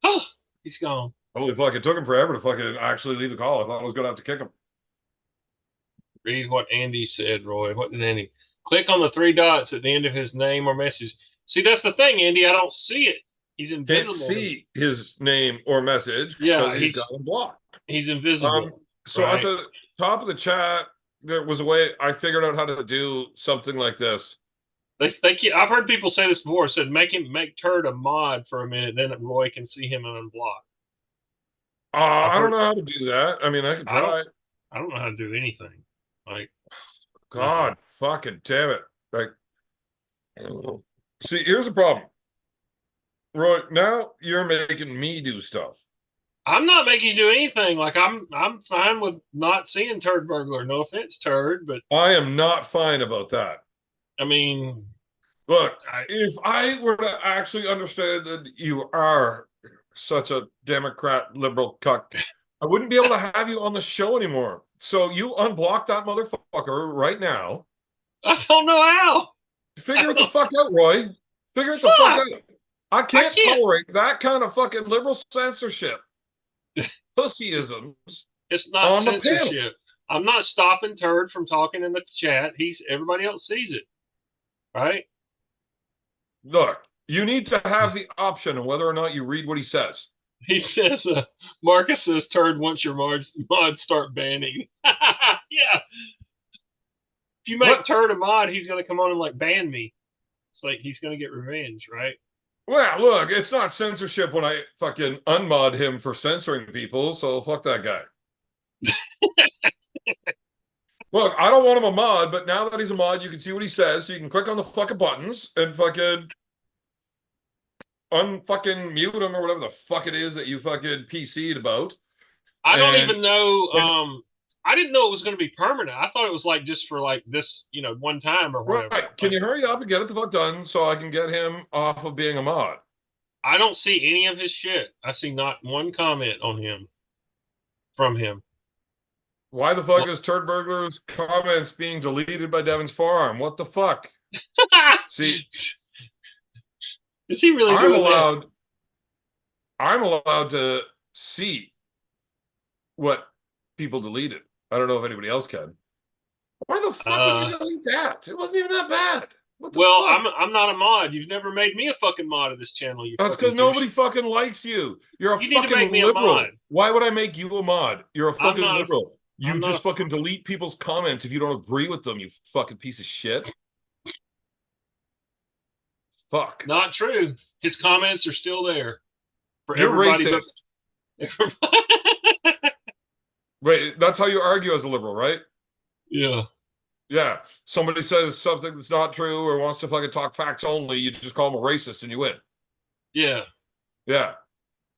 Oh, he's gone. Holy fuck, it took him forever to fucking actually leave the call. I thought I was going to have to kick him. Read what Andy said, Roy. What did Andy? Click on the three dots at the end of his name or message. See, that's the thing, Andy. I don't see it. He's invisible. Can't see his name or message because he's got him blocked. He's invisible. So at the top of the chat, there was a way I figured out how to do something like this. I've heard people say this before. Said make Turd a mod for a minute, then Roy can see him and unblock. I don't know how to do that. I mean, I could try. I don't know how to do anything. Like, God, fucking damn it! Like, see, here's the problem, Roy. Now you're making me do stuff. I'm not making you do anything. Like I'm fine with not seeing Turd Burglar. No offense, Turd, but I am not fine about that. I mean, Look, if I were to actually understand that you are such a Democrat liberal cuck, I wouldn't be able to have you on the show anymore. So you unblock that motherfucker right now. I don't know how. Figure it the fuck out, Roy. Figure it the fuck out. I can't tolerate that kind of fucking liberal censorship. Pussyisms. It's not censorship. I'm not stopping Turd from talking in the chat. Everybody else sees it. Right? Look, you need to have the option of whether or not you read what he says. He says, Marcus says, Turd, once your mods start banning. Yeah. If you make Turd a mod, he's going to come on and like ban me. It's like he's going to get revenge, right? Well, look, it's not censorship when I fucking unmod him for censoring people, so fuck that guy. Look, I don't want him a mod, but now that he's a mod, you can see what he says, so you can click on the fucking buttons and fucking unfucking mute him or whatever the fuck it is that you fucking PC'd about. I don't even know. I didn't know it was going to be permanent. I thought it was like just for like this, one time or whatever. Right. Can you hurry up and get it the fuck done so I can get him off of being a mod? I don't see any of his shit. I see not one comment on him from him. Why the fuck is Turd Burglar's comments being deleted by Devin's Forearm? What the fuck? See, is he really doing that? I'm allowed to see what people deleted. I don't know if anybody else can. Why the fuck would you delete that? It wasn't even that bad. Well, I'm not a mod. You've never made me a fucking mod of this channel. That's because nobody fucking likes you. You're a fucking liberal. Why would I make you a mod? You're a fucking liberal. You just fucking delete people's comments if you don't agree with them, you fucking piece of shit. Fuck. Not true. His comments are still there. For You're everybody racist. Wait, that's how you argue as a liberal, right? Yeah. Yeah. Somebody says something that's not true or wants to fucking talk facts only, you just call them a racist and you win. Yeah. Yeah.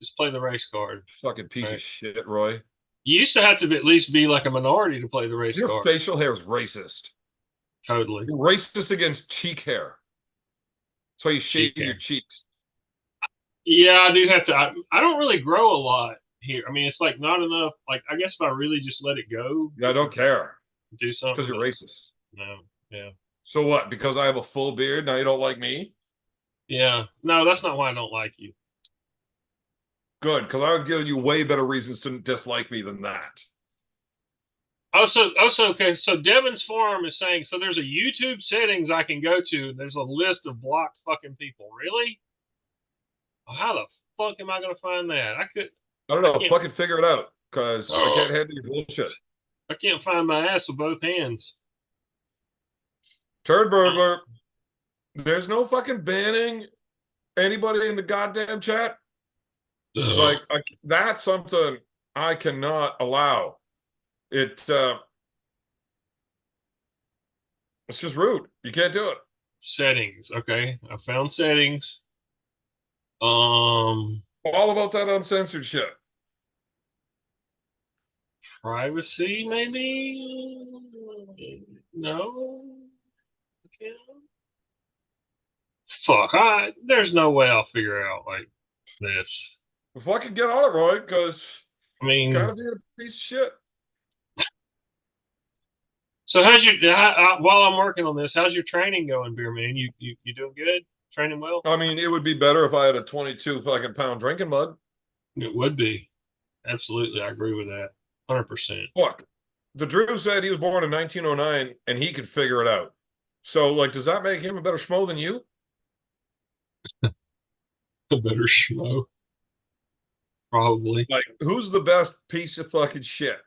Just play the race card. Fucking piece of shit, Roy. You used to have to at least be like a minority to play the race card. Your facial hair is racist. Totally. You're racist against cheek hair. That's why you shave your cheeks. Yeah, I do have to. I don't really grow a lot here. I mean, it's like not enough. Like, I guess if I really just let it go. Yeah, I don't care. Do something. Because you're racist. No, yeah. So what? Because I have a full beard, now you don't like me? Yeah. No, that's not why I don't like you. Good, because I was giving you way better reasons to dislike me than that. Also, okay. So Devin's Forum is saying, so there's a YouTube settings I can go to. And there's a list of blocked fucking people. Really? How the fuck am I going to find that? I don't know. Fucking figure it out, because I can't handle your bullshit. I can't find my ass with both hands. Turd Burglar, there's no fucking banning anybody in the goddamn chat. Like, that's something I cannot allow. It's just rude. You can't do it. Settings. Okay. I found settings. All about that uncensored shit. Privacy, maybe? No. Okay. Fuck. There's no way I'll figure out like this. If I could get on it, Roy, because I mean, gotta be a piece of shit. So while I'm working on this, how's your training going, Beer Man? You doing good? Training well? I mean, it would be better if I had a 22 fucking pound drinking mug. It would be. Absolutely. I agree with that. 100%. Look, the Drew said he was born in 1909 and he could figure it out. So, like, does that make him a better schmo than you? A better schmo? Probably. Like, who's the best piece of fucking shit?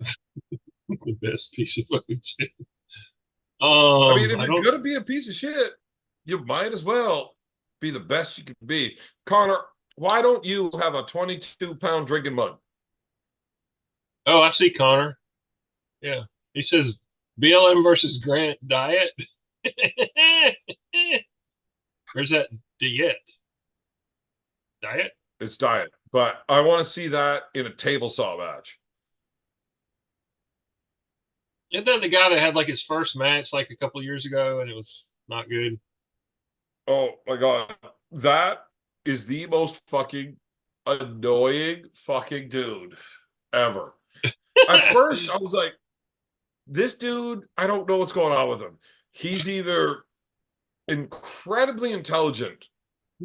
The best piece of fucking shit. I mean, if you're going to be a piece of shit, you might as well be the best you can be. Connor, why don't you have a 22-pound drinking mug? Oh, I see Connor. Yeah. He says BLM versus Grant diet. Where's that diet? Diet? It's diet. But I want to see that in a table saw match. And then the guy that had like his first match like a couple of years ago and it was not good. Oh my god. That is the most fucking annoying fucking dude ever. At first, I was like, this dude, I don't know what's going on with him. He's either incredibly intelligent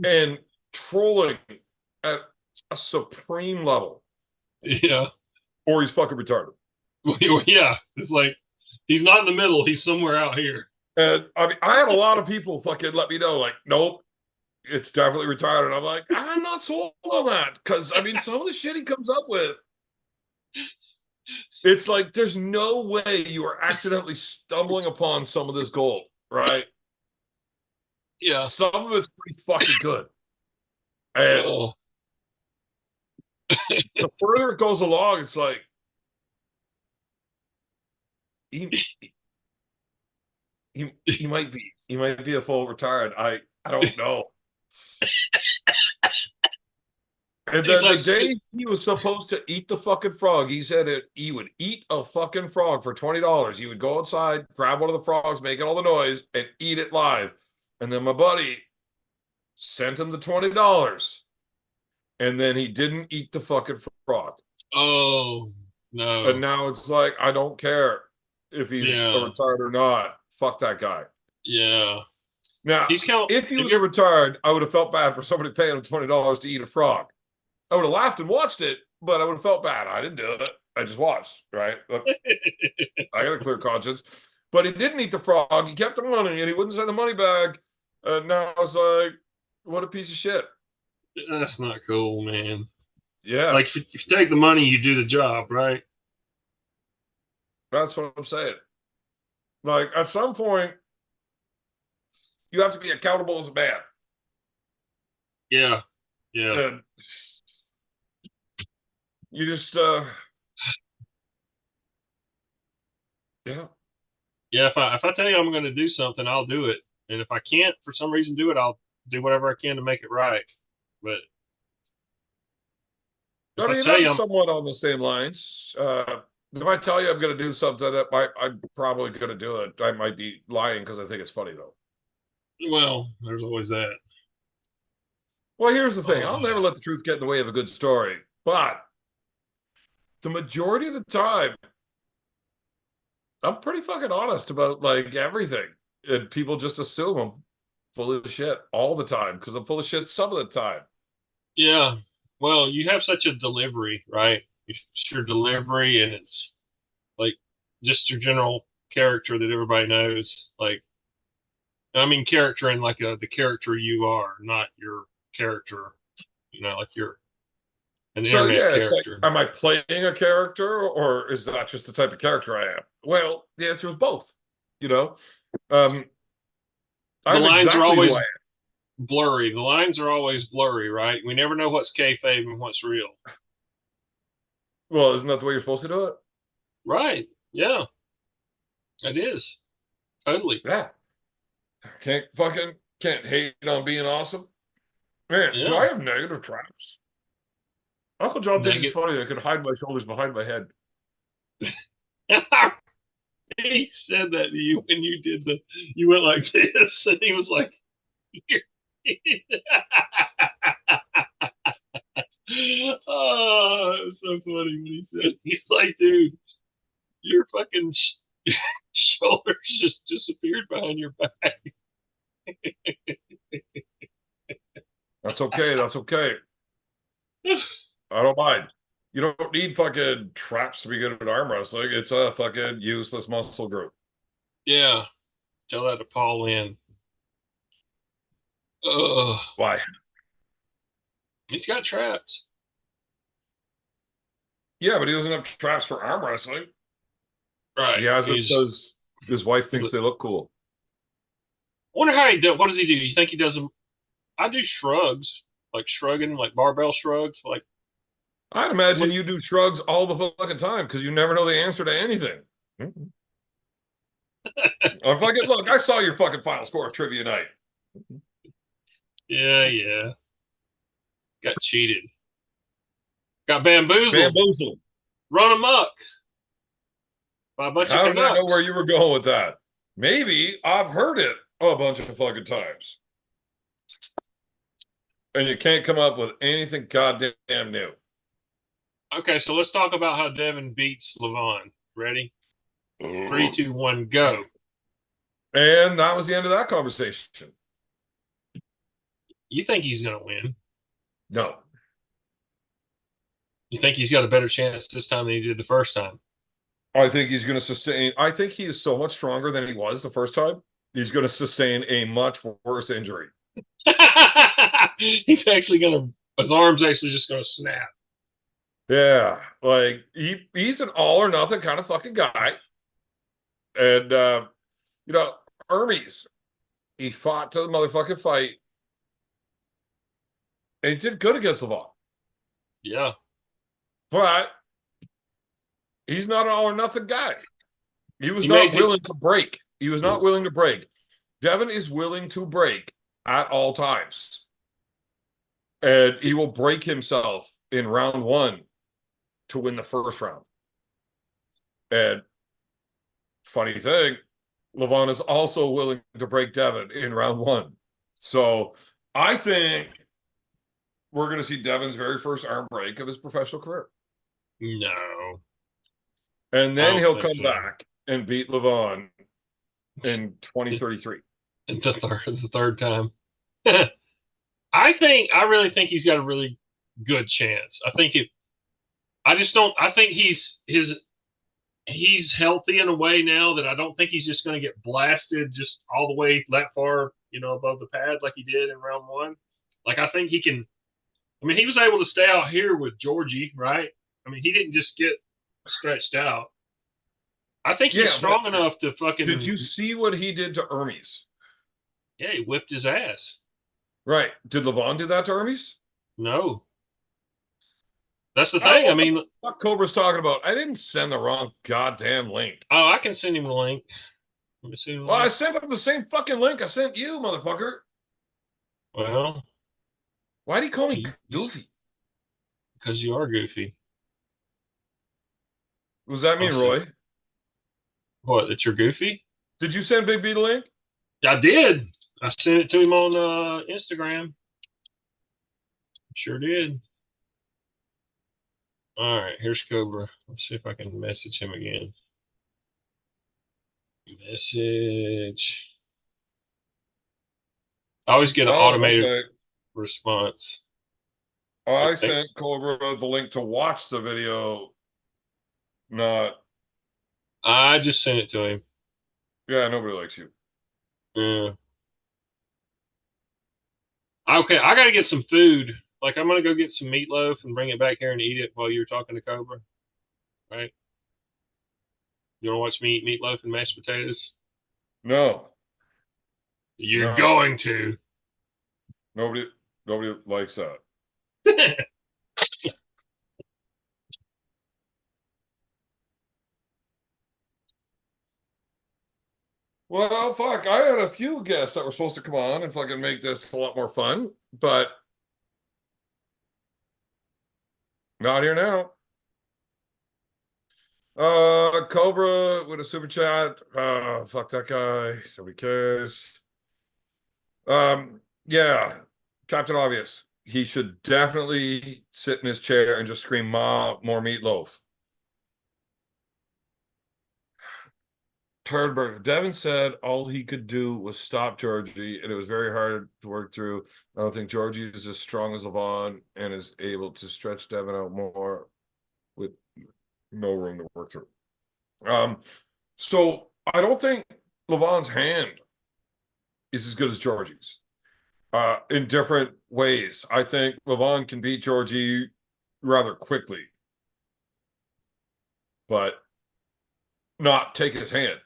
and trolling at a supreme level, Yeah. or he's fucking retarded. Yeah. It's like he's not in the middle, he's somewhere out here. And I mean, I had a lot of people fucking let me know, like, nope, it's definitely retarded. I'm like, I'm not sold on that. Because, I mean, some of the shit he comes up with, it's like there's no way you are accidentally stumbling upon some of this gold, right? Yeah. Some of it's pretty fucking good. And the further it goes along, it's like he might be a full retard. I don't know. And then the day he was supposed to eat the fucking frog, he said he would eat a fucking frog for $20. He would go outside, grab one of the frogs, making all the noise, and eat it live. And then my buddy sent him the $20. And then he didn't eat the fucking frog. Oh, no. And now it's like, I don't care if he's a retard or not. Fuck that guy. Yeah. Now, if he was a retard, I would have felt bad for somebody paying him $20 to eat a frog. I would have laughed and watched it, but I would have felt bad. I didn't do it. I just watched, right? I got a clear conscience. But he didn't eat the frog. He kept the money, and he wouldn't send the money back. And now I was like, what a piece of shit. That's not cool, man. Yeah. Like, if you take the money, you do the job, right? That's what I'm saying. Like, at some point, you have to be accountable as a man. Yeah. Yeah. And you just, yeah. Yeah, if I tell you I'm going to do something, I'll do it. And if I can't, for some reason, do it, I'll do whatever I can to make it right. But I mean, I'm somewhat on the same lines. If I tell you I'm going to do something, I'm probably going to do it. I might be lying because I think it's funny, though. Well, there's always that. Well, here's the thing. I'll never let the truth get in the way of a good story. But the majority of the time, I'm pretty fucking honest about, like, everything. And people just assume I'm full of shit all the time because I'm full of shit some of the time. Yeah. Well, you have such a delivery, right? It's your delivery, and it's like just your general character that everybody knows. Like, I mean, character in like the character you are, not your character. You know, like you're an internet character. Like, am I playing a character, or is that just the type of character I am? Well, the answer is both. You know, the lines are always blurry. The lines are always blurry, right? We never know what's kayfabe and what's real. Well, isn't that the way you're supposed to do it? Right. Yeah. It is. Totally. Yeah. Can't hate on being awesome. Man, do I have negative traps? Uncle John thinks it's funny. I could hide my shoulders behind my head. He said that to you when you went like this, and he was like, here. Oh, it was so funny when he said, he's like, dude, your fucking shoulders just disappeared behind your back. That's okay. That's okay. I don't mind. You don't need fucking traps to be good at arm wrestling. It's a fucking useless muscle group. Yeah. Tell that to Paul Lynn. Why? He's got traps. Yeah, but he doesn't have traps for arm wrestling. Right. He has it because his wife thinks they look cool. I wonder how he does. What does he do? You think he does them? I do shrugs, like shrugging, like barbell shrugs. Like, I'd imagine you do shrugs all the fucking time because you never know the answer to anything. Look, I saw your fucking final score trivia night. Yeah. Got cheated. Got bamboozled. Bamboozled. Run amok by a bunch How of did I know where Canucks. you were going with that? Maybe I've heard it a bunch of fucking times. And you can't come up with anything goddamn new. Okay, so let's talk about how Devin beats Levon. Ready? 3, 2, 1, go. And that was the end of that conversation. You think he's going to win? No. You think he's got a better chance this time than he did the first time? I think he's going to sustain. I think he is so much stronger than he was the first time. He's going to sustain a much worse injury. He's actually going to, his arm's actually just going to snap. Yeah. Like, he's an all or nothing kind of fucking guy. And, you know, Hermes, he fought to the motherfucking fight. And he did good against Levon. Yeah. But he's not an all or nothing guy. He was not willing to break. He was not willing to break. Devin is willing to break at all times. And he will break himself in round 1 to win the first round. And funny thing, Levon is also willing to break Devin in round 1. So I think we're going to see Devin's very first arm break of his professional career. No. And then he'll come back and beat Levon in 2033. The third time. I really think he's got a really good chance. I think he's healthy in a way now that I don't think he's just going to get blasted just all the way that far, above the pad like he did in round 1. Like, I think he can. I mean, he was able to stay out here with Georgie, right? I mean, he didn't just get stretched out. I think he's strong enough to fucking. Did you see what he did to Hermes? Yeah, he whipped his ass. Right. Did Levon do that to Hermes? No. That's the thing. I mean, what the fuck Cobra's talking about? I didn't send the wrong goddamn link. Oh, I can send him the link. Let me see the link. Well, I sent him the same fucking link I sent you, motherfucker. Well, why do you call me goofy? Because you are goofy. Does that mean Roy? What, that you're goofy? Did you send Big B the link? I did. I sent it to him on Instagram. Sure did. All right, here's Cobra. Let's see if I can message him again. Message. I always get an automated response. I sent Cobra the link to watch the video, not. I just sent it to him. Yeah, nobody likes you. Yeah. Okay, I got to get some food. Like, I'm going to go get some meatloaf and bring it back here and eat it while you're talking to Cobra. Right? You want to watch me eat meatloaf and mashed potatoes? No. You're going to. Nobody likes that. Well, fuck, I had a few guests that were supposed to come on and fucking make this a lot more fun, but not here now. Cobra with a super chat. Fuck that guy. Nobody cares. Yeah, Captain Obvious. He should definitely sit in his chair and just scream, "Ma, more meatloaf." Turdberg. Devin said all he could do was stop Georgie, and it was very hard to work through. I don't think Georgie is as strong as Levon and is able to stretch Devin out more with no room to work through. So I don't think Levon's hand is as good as Georgie's. In different ways. I think Levon can beat Georgie rather quickly, but not take his hand.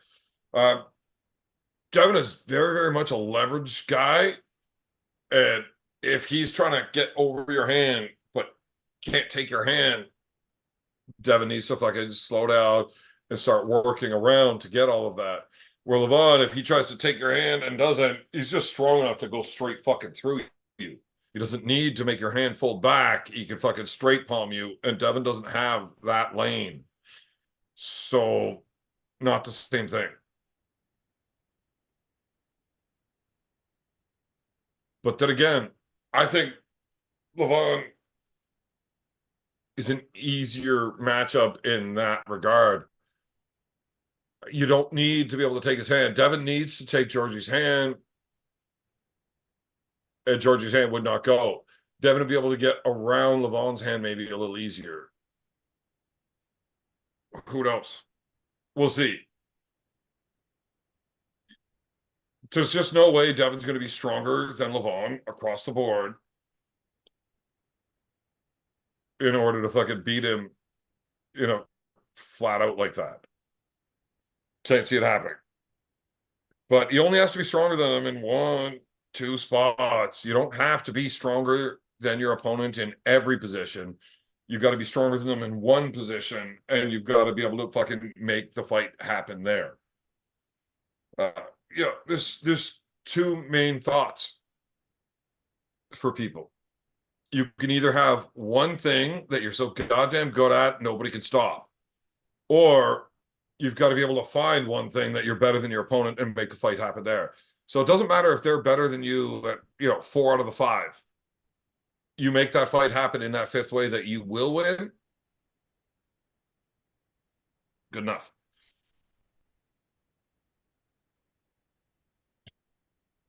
Devin is very, very much a leverage guy. And if he's trying to get over your hand, but can't take your hand, Devin needs to fucking slow down and start working around to get all of that. Where Levon, if he tries to take your hand and doesn't, he's just strong enough to go straight fucking through you. He doesn't need to make your hand fold back. He can fucking straight palm you, and Devin doesn't have that lane. So, not the same thing. But then again, I think Levon is an easier matchup in that regard. You don't need to be able to take his hand. Devin needs to take Georgie's hand, and Georgie's hand would not go. Devin would be able to get around Levon's hand maybe a little easier. Who knows? We'll see. There's just no way Devin's going to be stronger than Levon across the board in order to fucking beat him, flat out like that. Can't see it happening. But he only has to be stronger than him in 1, 2 spots. You don't have to be stronger than your opponent in every position. You've got to be stronger than them in one position, and you've got to be able to fucking make the fight happen there. There's two main thoughts for people. You can either have one thing that you're so goddamn good at, nobody can stop. Or you've got to be able to find one thing that you're better than your opponent and make the fight happen there. So it doesn't matter if they're better than you at, 4 out of the 5. You make that fight happen in that 5th way that you will win. Good enough.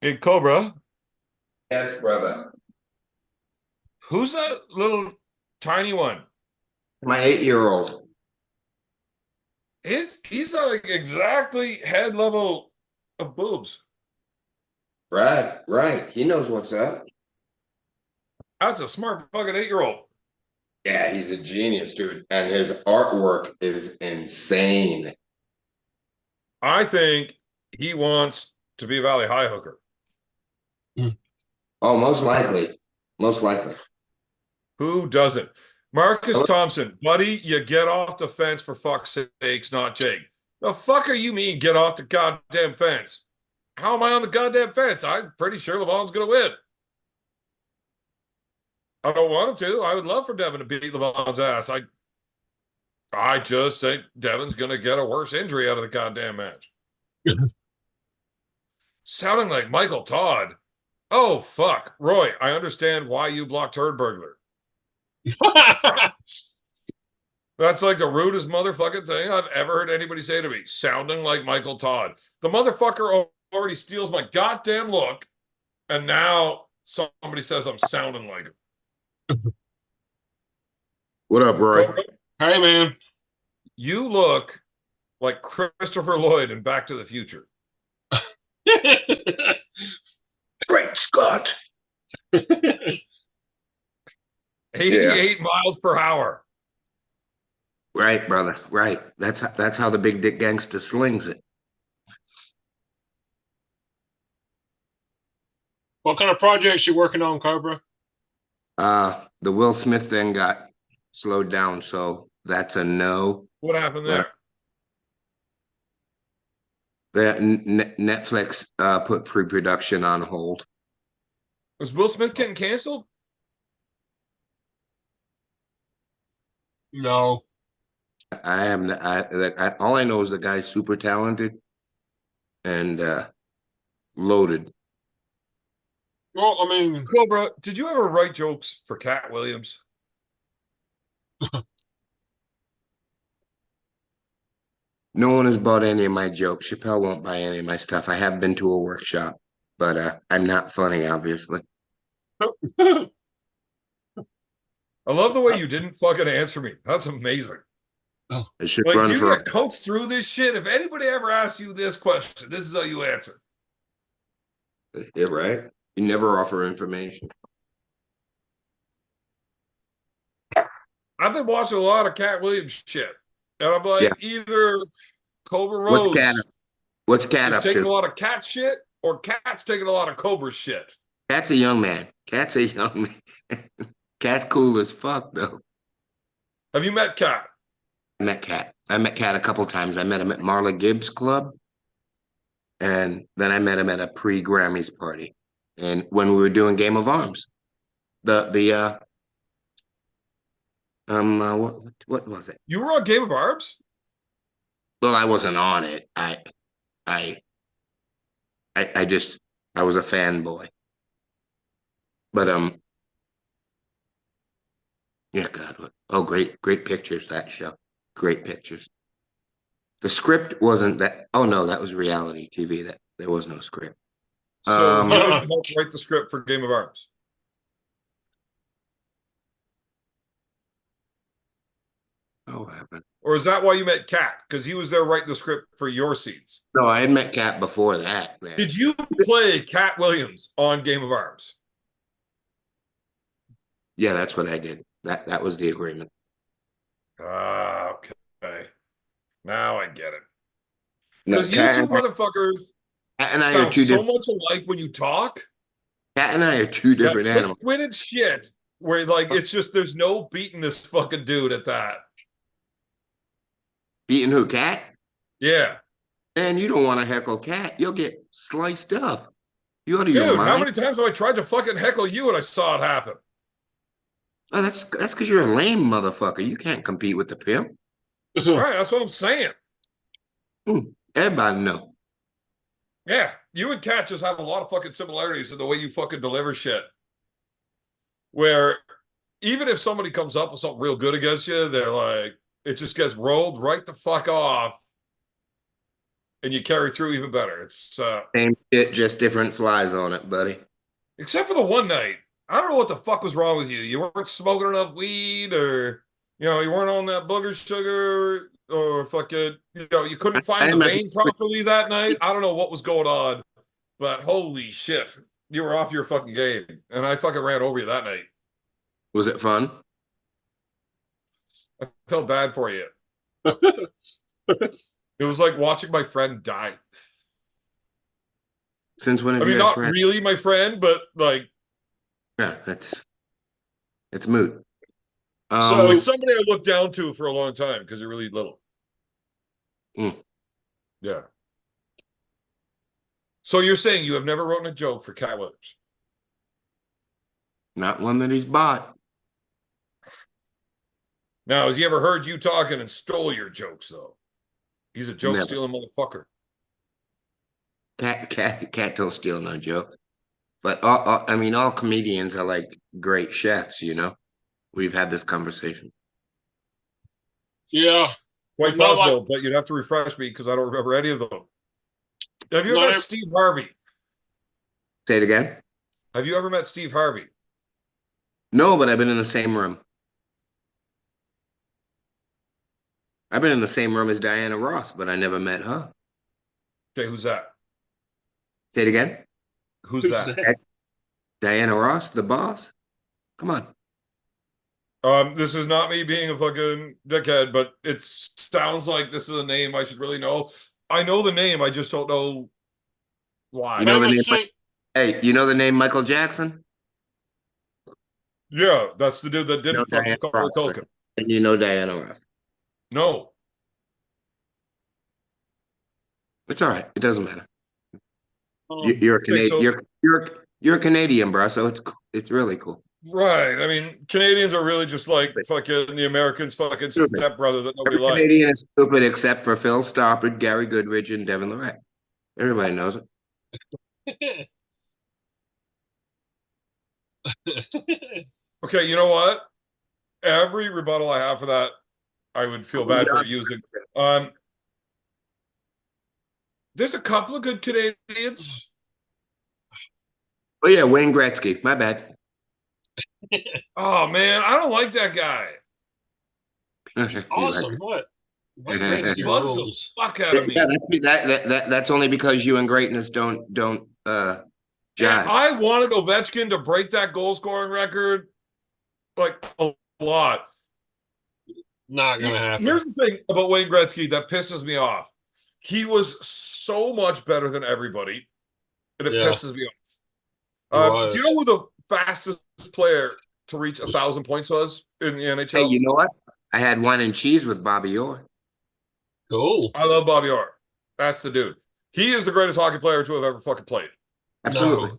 Hey, Cobra. Yes, brother. Who's that little tiny one? My 8-year-old. He's like exactly head level of boobs. Right. He knows what's up. That's a smart fucking 8-year-old. Yeah, he's a genius, dude. And his artwork is insane. I think he wants to be a Valley High hooker. Oh, most likely. Most likely. Who doesn't? Marcus Thompson, buddy, you get off the fence for fuck's sakes, not Jake. The fuck are you mean get off the goddamn fence? How am I on the goddamn fence? I'm pretty sure Levon's going to win. I don't want him to. I would love for Devin to beat Levon's ass. I just think Devin's going to get a worse injury out of the goddamn match. Sounding like Michael Todd. Oh, fuck. Roy, I understand why you blocked Turd Burglar. That's like the rudest motherfucking thing I've ever heard anybody say to me. Sounding like Michael Todd. The motherfucker already steals my goddamn look, and now somebody says I'm sounding like him. What up, Roy? Hey, man. You look like Christopher Lloyd in Back to the Future. Great Scott. 88 miles per hour. Right, brother. Right. That's how the big dick gangster slings it. What kind of projects you working on, Cobra? The Will Smith thing got slowed down, so that's a no. What happened there? Netflix put pre-production on hold. Was Will Smith getting canceled? No. All I know is the guy's super talented and loaded. Well, I mean, Cobra, did you ever write jokes for Cat Williams? No one has bought any of my jokes. Chappelle won't buy any of my stuff. I have been to a workshop, but I'm not funny, obviously. I love the way you didn't fucking answer me. That's amazing. I should Like, run do you for. get coached through this shit? If anybody ever asks you this question, this is how you answer. Yeah, right. You never offer information. I've been watching a lot of Cat Williams shit, and I'm like, either Cobra Rose What's Cat is up taking to? a lot of cat shit, or Cat's taking a lot of Cobra shit. Cat's a young man. Cat's a young man. Cat's cool as fuck, though. Have you met Cat? I met Cat a couple times. I met him at Marla Gibbs Club, and then I met him at a pre-Grammys party, and when we were doing Game of Arms. What was it? You were on Game of Arms? Well, I wasn't on it. I just I was a fanboy. But yeah, God, great pictures, that show. Great pictures. The script wasn't that. Oh no, that was reality TV. That there was no script. So you didn't help write the script for Game of Arms? Oh, what happened? Or is that why you met Cat? Because he was there writing the script for your scenes. No, I had met Cat before that, man. Did you play Cat Williams on Game of Arms? Yeah, that's what I did. That was the agreement. Ah, okay. Now I get it. No, Because you two motherfuckers Cat and I are sound two so different. much alike when you talk. Cat and I are two different animals. Quick-witted shit. Where like it's just there's no beating this fucking dude at that. Beating who, Cat? Yeah. Man, you don't want to heckle Cat. You'll get sliced up. You out of your Dude, mind? how many times have I tried to fucking heckle you and I saw it happen? Oh, that's because you're a lame motherfucker. You can't compete with the pimp. Right, that's what I'm saying. Everybody know. Yeah, you and Kat just have a lot of fucking similarities in the way you fucking deliver shit. Where even if somebody comes up with something real good against you, they're like, it just gets rolled right the fuck off. And you carry through even better. It's Same shit, just different flies on it, buddy. except for the one night. I don't know what the fuck was wrong with you. You weren't smoking enough weed, or you weren't on that booger sugar, or fucking you couldn't find the vein properly that night. I don't know what was going on, but holy shit, you were off your fucking game, and I fucking ran over you that night. Was it fun? I felt bad for you. It was like watching my friend die. Since when have I mean, you not friends? really my friend, but like, Yeah, it's moot. So- like somebody I looked down to for a long time because you're really little. Yeah. So you're saying you have never written a joke for Cat Williams? Not one that he's bought. Now, has he ever heard you talking and stole your jokes, though? He's a joke stealing motherfucker. Cat don't steal no jokes. But all comedians are like great chefs, We've had this conversation. Yeah. Quite But possible, but you'd have to refresh me because I don't remember any of them. Have you ever met Steve Harvey? Say it again? Have you ever met Steve Harvey? No, but I've been in the same room. I've been in the same room as Diana Ross, but I never met her. Okay, who's that? Say it again? Who's that? Diana Ross, the boss? Come on. This is not me being a fucking dickhead, but it sounds like this is a name I should really know. I know the name, I just don't know why. You know the name? Hey, you know the name Michael Jackson? Yeah, that's the dude that didn't fucking call the token. And you know Diana Ross. No. It's all right. It doesn't matter. You're a Canadian. You're a Canadian, bro. So it's really cool. Right. I mean, Canadians are really just like fucking the Americans' fucking stepbrother that nobody likes. Canadian is stupid except for Phil Stoppard, Gary Goodridge, and Devin Lorette. Everybody knows it. Okay, you know what? Every rebuttal I have for that, I would feel bad for using. There's a couple of good Canadians. Oh yeah, Wayne Gretzky. My bad. Oh man, I don't like that guy. He's awesome. What? Gretzky Bugs the rules. fuck out of me. Yeah, that's only because you and greatness don't jive. Yeah, I wanted Ovechkin to break that goal scoring record like a lot. Not gonna happen. Here's the thing about Wayne Gretzky that pisses me off. He was so much better than everybody, and it pisses me off. Do you know who the fastest player to reach 1,000 points was in the NHL? Hey, you know what? I had wine and cheese with Bobby Orr. Cool. I love Bobby Orr. That's the dude. He is the greatest hockey player to have ever fucking played. Absolutely.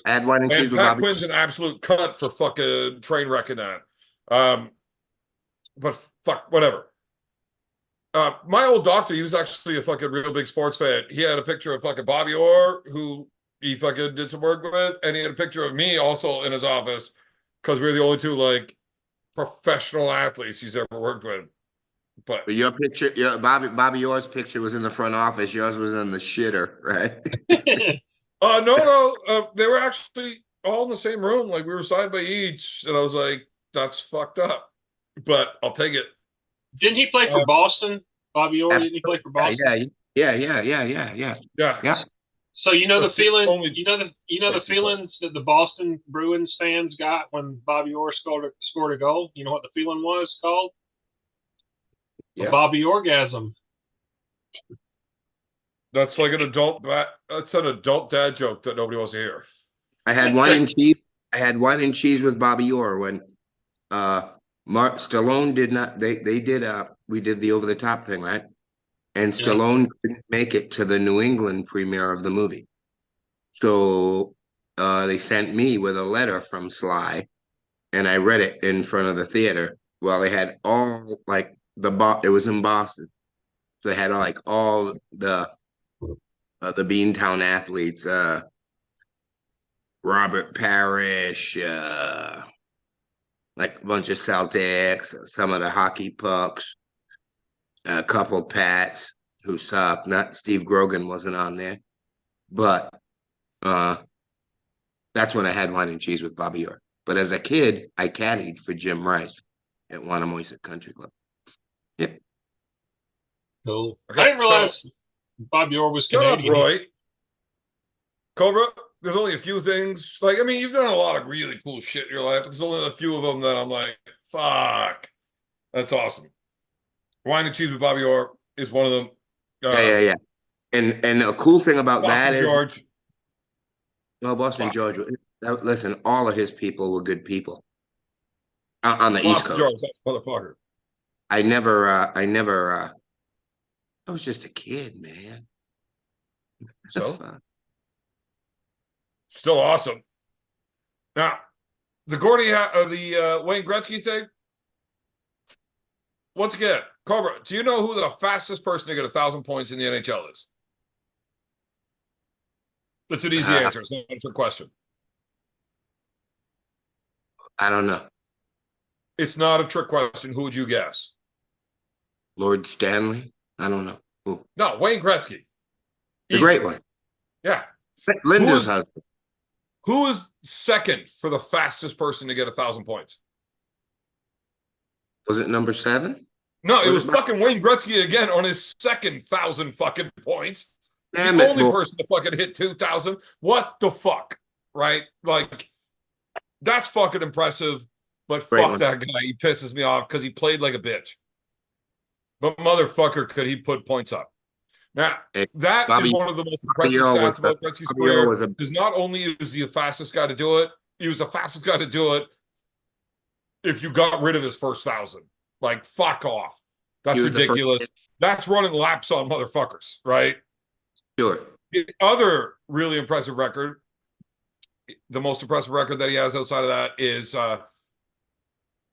I had wine and cheese And with Pat Bobby. Quinn's an absolute cunt for fucking train wrecking that. But fuck, whatever. My old doctor, he was actually a fucking real big sports fan. He had a picture of fucking Bobby Orr, who he fucking did some work with, and he had a picture of me also in his office because we were the only two like professional athletes he's ever worked with. But Your picture, Bobby Orr's picture was in the front office. Yours was in the shitter, right? no, they were actually all in the same room. Like we were side by each, and I was like, "That's fucked up," but I'll take it. Didn't he play for Boston? Bobby Orr, didn't he play for Boston? Yeah. So you know the That's the feeling, only you know the place he feelings that the Boston Bruins fans got when Bobby Orr scored a goal. You know what the feeling was called? Yeah. A Bobby Orgasm. That's like an adult. That's an adult dad joke that nobody wants to hear. I had wine and cheese. I had wine and cheese with Bobby Orr when Stallone did not. They did. We did the over the top thing, right? And Stallone couldn't make it to the New England premiere of the movie, so they sent me with a letter from Sly, and I read it in front of the theater. Well, they had all like it was in Boston, so they had all the Beantown athletes, Robert Parrish, like a bunch of Celtics, some of the hockey pucks, a couple Pats who sucked. Not Steve Grogan wasn't on there, but that's when I had wine and cheese with Bobby Orr. But as a kid, I caddied for Jim Rice at Wannamoisa Country Club. Yep. Cool. Okay, I didn't realize Bobby Orr was Canadian. Shut up, Roy. Cobra, there's only a few things. Like, I mean, you've done a lot of really cool shit in your life, but there's only a few of them that I'm like, fuck. That's awesome. Wine and cheese with Bobby Orr is one of them. Yeah. And a cool thing about Boston that is George. Well, Boston George. Listen, all of his people were good people on the East Boston Coast. George, that's a motherfucker. I was just a kid, man. So, still awesome. Now, the Wayne Gretzky thing. Once again, Cobra, do you know who the fastest person to get 1,000 points in the NHL is? It's an easy answer. It's not a trick question. I don't know. It's not a trick question. Who would you guess? Lord Stanley? I don't know. Who? No, Wayne Gretzky. The great one. Yeah. Linda's husband. Who is second for the fastest person to get 1,000 points? Was it number 7? No, it was fucking Wayne Gretzky again on his second 1,000 fucking points. Damn the it, only person to fucking hit 2,000. What the fuck? Right? Like, that's fucking impressive. But fuck that guy. He pisses me off because he played like a bitch. But motherfucker, could he put points up? Now, that is one of the most impressive stats about Gretzky's career. Because not only is he the fastest guy to do it, he was the fastest guy to do it if you got rid of his first 1,000. Like, fuck off. That's ridiculous. That's running laps on motherfuckers, right? Sure. The other really impressive record, the most impressive record that he has outside of that is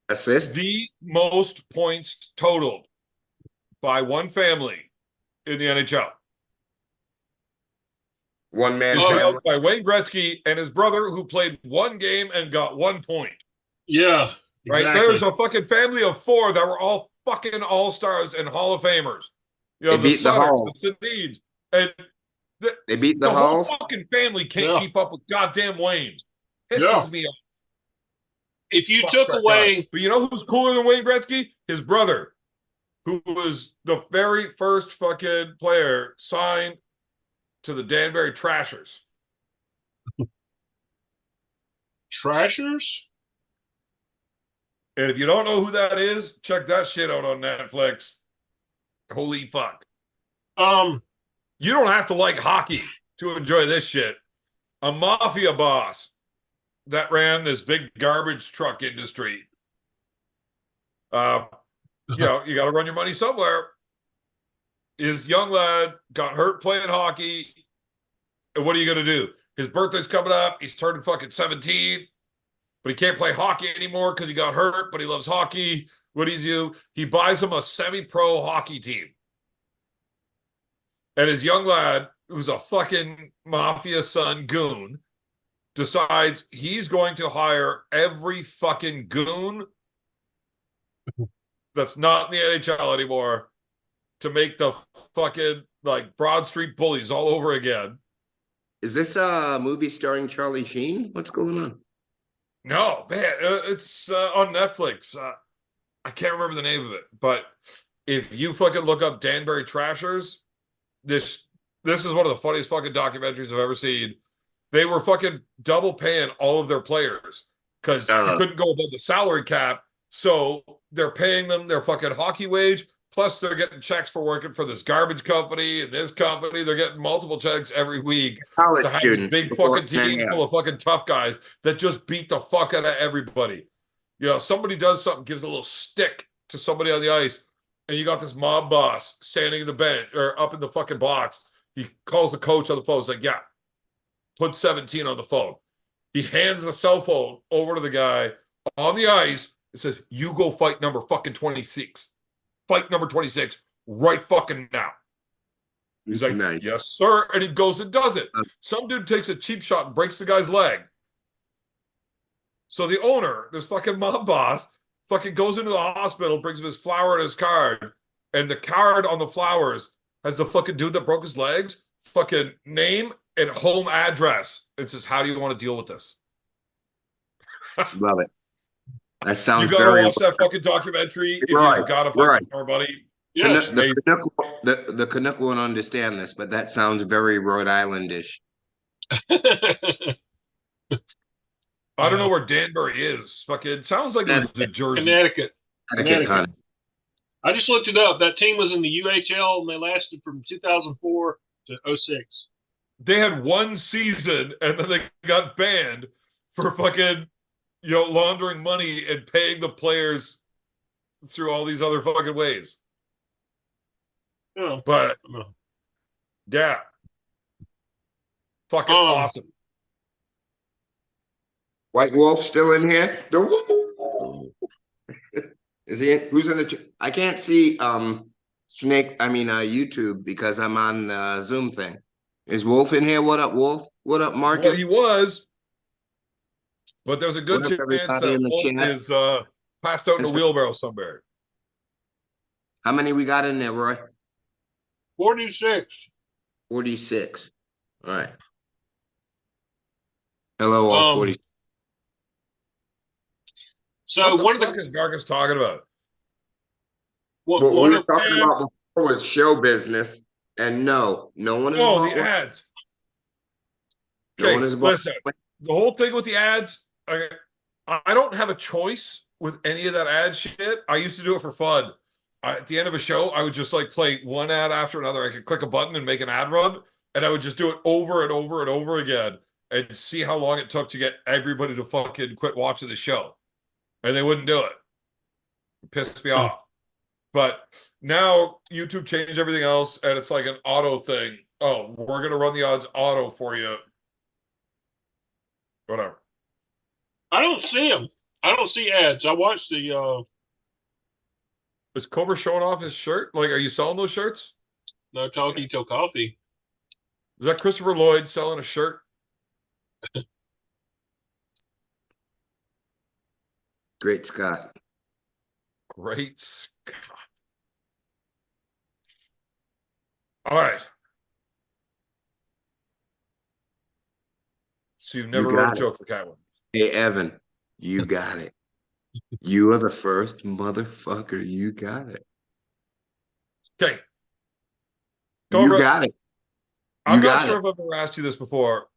assists. The most points totaled by one family in the NHL. One man held by Wayne Gretzky and his brother, who played one game and got 1 point. Yeah. Exactly. Right? There's a fucking family of 4 that were all fucking all-stars and Hall of Famers. You know, the Sutters, the Sedins, and they beat the whole fucking family can't keep up with goddamn Wayne. Pisses me off. If you took away, but you know who's cooler than Wayne Gretzky? His brother, who was the very first fucking player signed to the Danbury Trashers. Trashers? And if you don't know who that is, check that shit out on Netflix. Holy fuck. You don't have to like hockey to enjoy this shit. A mafia boss that ran this big garbage truck industry. You know, you got to run your money somewhere. His young lad got hurt playing hockey. And what are you going to do? His birthday's coming up. He's turning fucking 17, but he can't play hockey anymore because he got hurt, but he loves hockey. What does he do? He buys him a semi-pro hockey team. And his young lad, who's a fucking mafia son goon, decides he's going to hire every fucking goon that's not in the NHL anymore to make the fucking like Broad Street Bullies all over again. Is this a movie starring Charlie Sheen? What's going on? No, man, it's on Netflix. I can't remember the name of it, but if you fucking look up Danbury Trashers, this is one of the funniest fucking documentaries I've ever seen. They were fucking double paying all of their players because you couldn't go above the salary cap. So they're paying them their fucking hockey wage, plus they're getting checks for working for this garbage company and this company. They're getting multiple checks every week to have this big fucking team full of fucking tough guys that just beat the fuck out of everybody. You know, somebody does something, gives a little stick to somebody on the ice, and you got this mob boss standing in the bench or up in the fucking box. He calls the coach on the phone. He's like, yeah, put 17 on the phone. He hands the cell phone over to the guy on the ice. It says, you go fight number fucking 26. Fight number 26 right fucking now. He's like, nice. Yes, sir. And he goes and does it. Some dude takes a cheap shot and breaks the guy's leg. So the owner, this fucking mob boss, fucking goes into the hospital, brings him his flower and his card, and the card on the flowers has the fucking dude that broke his legs, fucking name and home address. It says, how do you want to deal with this? Love it. That sounds you gotta watch that fucking documentary if right, you've got a fucking more buddy. Yeah, the Canuck won't understand this, but that sounds very Rhode Islandish. I don't know where Danbury is. Fucking, it sounds like it was the Jersey. Connecticut. I just looked it up. That team was in the UHL, and they lasted from 2004 to 06. They had one season, and then they got banned for fucking, laundering money and paying the players through all these other fucking ways. Oh, but, yeah. Fucking awesome. White Wolf still in here? The Wolf. Is he in? Who's in the? I can't see YouTube because I'm on the Zoom thing. Is Wolf in here? What up, Wolf? What up, Marcus? Well, he was, but there's a good chance that Wolf is passed out in a wheelbarrow somewhere. How many we got in there, Roy? 46. 46. All right. Hello, all 40. So what the fuck is Marcus talking about? What we were talking about before was show business, and no one is. Oh, the ads. Okay, listen. The whole thing with the ads, I don't have a choice with any of that ad shit. I used to do it for fun. At the end of a show, I would just play one ad after another. I could click a button and make an ad run, and I would just do it over and over and over again and see how long it took to get everybody to fucking quit watching the show. And they wouldn't do it. It pissed me off. But now YouTube changed everything else, and it's like an auto thing. Oh, we're going to run the odds auto for you. Whatever. I don't see them. I don't see ads. I watched the... Is Cobra showing off his shirt? Are you selling those shirts? No talkie till coffee. Is that Christopher Lloyd selling a shirt? Great Scott. Great Scott. All right. So you've never wrote a joke for Catwoman. Hey, Evan, you got it. You are the first motherfucker. You got it. Okay. You got it. I'm not sure if I've ever asked you this before.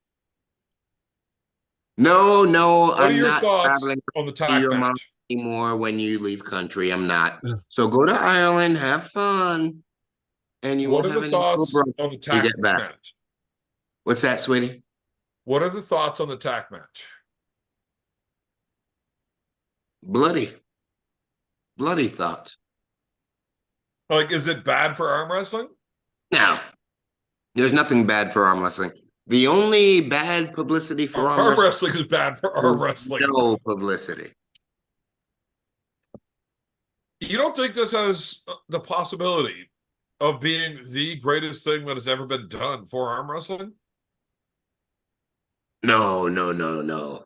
No, what are your thoughts on the tack match anymore when you leave country? I'm not. So go to Ireland, have fun, and you won't have any thoughts on the tack match? What's that, sweetie? What are the thoughts on the tack match? Bloody thoughts. Is it bad for arm wrestling? No, there's nothing bad for arm wrestling. The only bad publicity for arm Arm wrestling wrestling is bad for arm wrestling. no publicity. You don't think this has the possibility of being the greatest thing that has ever been done for arm wrestling? No.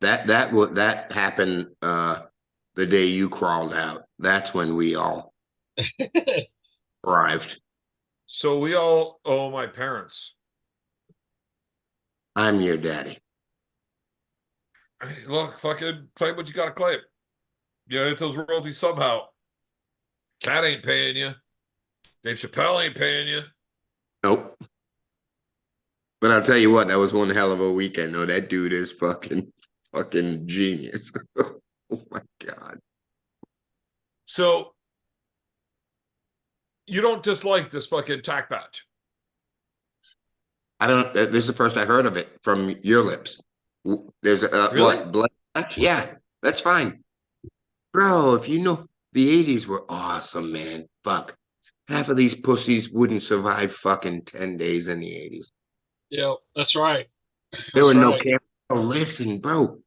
That happened the day you crawled out. That's when we all arrived. So we all owe my parents. I'm your daddy. Hey, look, fucking claim what you gotta claim. You gotta hit those royalties somehow. Cat ain't paying you. Dave Chappelle ain't paying you. Nope. But I'll tell you what, that was one hell of a weekend. No, that dude is fucking genius. Oh my God. So you don't dislike this fucking tack match? I don't. This is the first I heard of it from your lips. There's Really? what, blood match? Yeah, that's fine, bro. If you know the '80s were awesome, man. Fuck, half of these pussies wouldn't survive fucking 10 days in the '80s. Yeah, that's right. There were That's no right. cameras. Oh, listen, bro.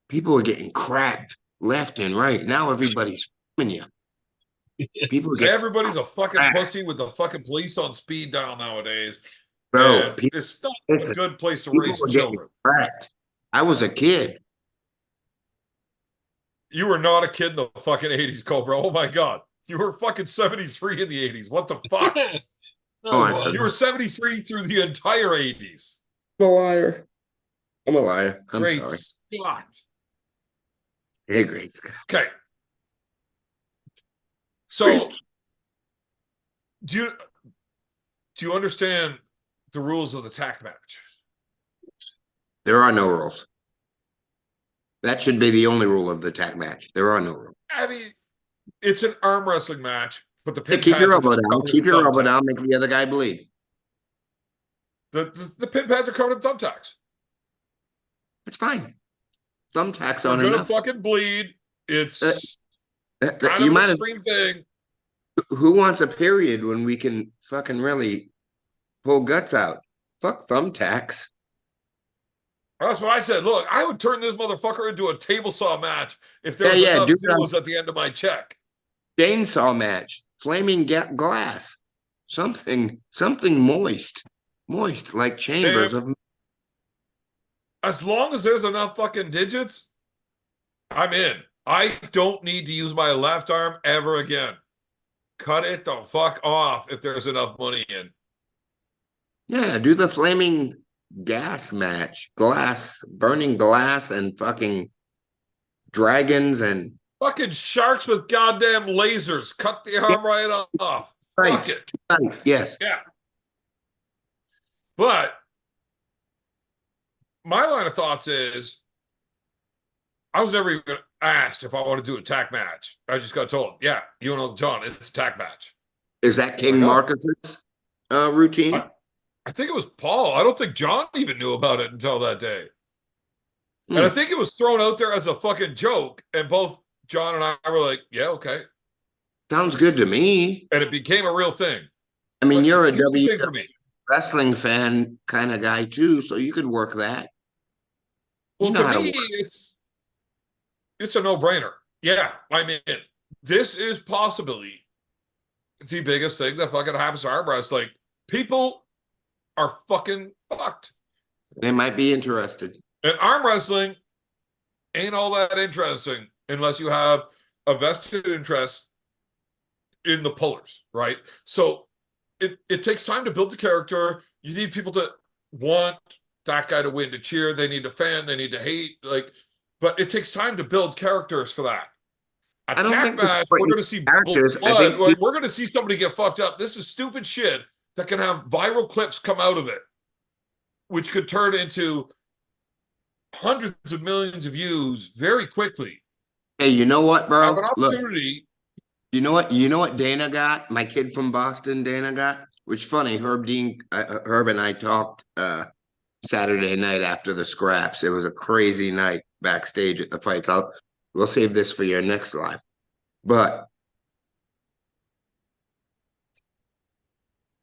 People are getting cracked left and right. Now everybody's filming you. People get Everybody's a fucking cracked. pussy with the fucking police on speed dial nowadays. Bro, And it's not a listen, good place to people raise were getting children. cracked. I was a kid. You were not a kid in the fucking 80s, Cobra. Oh my God. You were fucking 73 in the 80s. What the fuck? Oh, I well, said- You were 73 through the entire 80s. I'm a liar. I'm a liar. I'm Great sorry. Scott. Hey, great Scott. Okay. So do you understand the rules of the tack match? There are no rules. That should be the only rule of the tag match. There are no rules. I mean, it's an arm wrestling match, but the Hey, pin keep your pads are elbow just down. covered Keep in your elbow thumbtacks. down. Make the other guy bleed. The pin pads are covered in thumbtacks. It's fine. Thumbtacks They're aren't gonna enough. fucking bleed. It's kind You of an might have. extreme thing. Who wants a period when we can fucking really pull guts out? Fuck thumbtacks. That's what I said. Look, I would turn this motherfucker into a table saw match if there Yeah, was yeah, enough do zeros at the end of my check. Chainsaw match. Flaming glass. Something moist. Moist like chambers Man, of. as long as there's enough fucking digits, I'm in. I don't need to use my left arm ever again. Cut it the fuck off if there's enough money in. Yeah, do the flaming gas match. Glass, burning glass and fucking dragons and Fucking sharks with goddamn lasers. Cut the arm right off. Right. Fuck it. right. Yes. Yeah. But my line of thoughts is I was never even asked if I want to do a tack match. I just got told, yeah, you and Uncle John, it's a tack match. Is that King I know. Marcus's routine? I think it was Paul. I don't think John even knew about it until that day. Hmm. And I think it was thrown out there as a fucking joke. And both John and I were like, yeah, okay. Sounds good to me. And it became a real thing. I mean, But you're a here's the W thing for me. wrestling fan kind of guy too, so you could work that. Well, You know to how to me, work. it's a no-brainer. Yeah, I mean, this is possibly the biggest thing that fucking happens to arm wrestling. People are fucking fucked. They might be interested. And arm wrestling ain't all that interesting unless you have a vested interest in the pullers, right? So it takes time to build the character. You need people to want that guy to win, to cheer. They need to fan. They need to hate. But it takes time to build characters for that. I don't Attack think this match, is what we're you going to see characters. I blood. think We're going to see somebody get fucked up. This is stupid shit that can have viral clips come out of it, which could turn into hundreds of millions of views very quickly. Hey, you know what, I have bro? an Look, opportunity. you know what? You know what Dana got? My kid from Boston, Dana got. Which funny, Herb and I talked Saturday night after the scraps. It was a crazy night backstage at the fights. We'll save this for your next live. But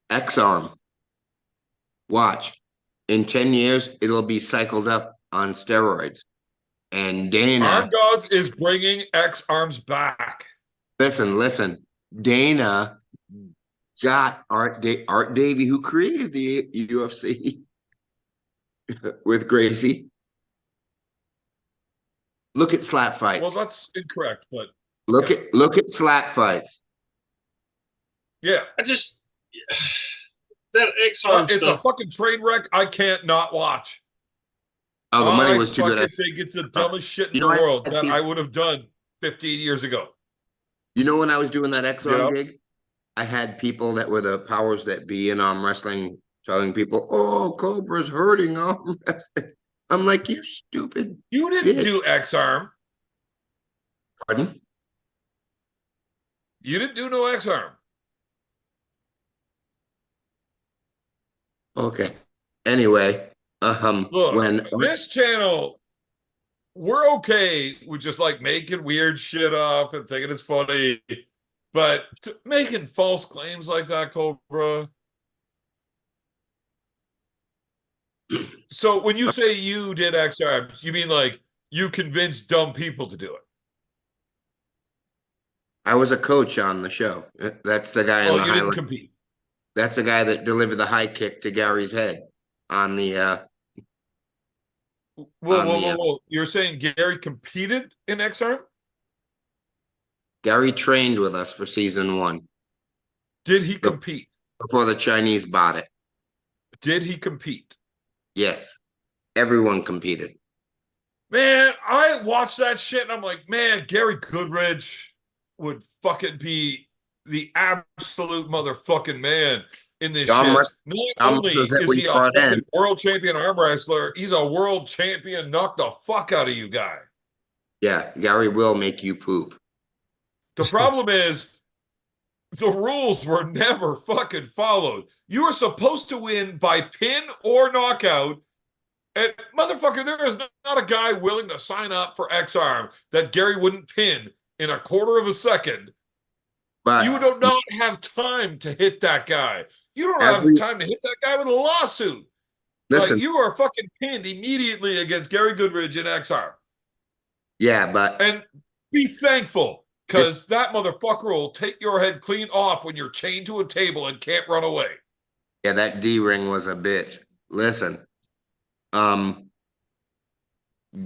X-Arm, watch. In 10 years, it'll be cycled up on steroids. And Dana, Armgods is bringing X Arms back. listen. Dana got Art Davie, who created the UFC with Gracie. Look at slap fights. Well, that's incorrect, but look at slap fights. Yeah, that X-Arm it's stuff. a fucking train wreck. I can't not watch. Oh, the money was too good. I think it's the dumbest shit in the what? world that I would have done 15 years ago. You know, when I was doing that X-Arm gig, I had people that were the powers that be in arm wrestling telling people, "Oh, Cobra's hurting arm wrestling." I'm like, "You stupid." You didn't bitch. do X-Arm. Pardon? You didn't do no X-Arm. Okay. Anyway, Look, when this channel, we're okay with just like making weird shit up and thinking it's funny, but making false claims like that, Cobra. So when you say you did X-Arm, you mean like you convinced dumb people to do it? I was a coach on the show. That's the guy. Oh, you didn't compete. That's the guy that delivered the high kick to Gary's head on the. Whoa! You're saying Gary competed in X-Arm? Gary trained with us for season 1. Did he compete? Before the Chinese bought it. Did he compete? Yes. Everyone competed. Man, I watched that shit and I'm like, man, Gary Goodridge would fucking be the absolute motherfucking man in this shit. Not only is he a fucking world champion arm wrestler, he's a world champion knock the fuck out of you guy. Yeah, Gary will make you poop. The problem is the rules were never fucking followed. You were supposed to win by pin or knockout. And motherfucker, there is not a guy willing to sign up for X-Arm that Gary wouldn't pin in a quarter of a second. But you do not have time to hit that guy. You don't have time to hit that guy with a lawsuit. Listen, like, you are fucking pinned immediately against Gary Goodridge in X-Arm. Yeah, but... And be thankful, because that motherfucker will take your head clean off when you're chained to a table and can't run away. Yeah, that D-ring was a bitch. Listen,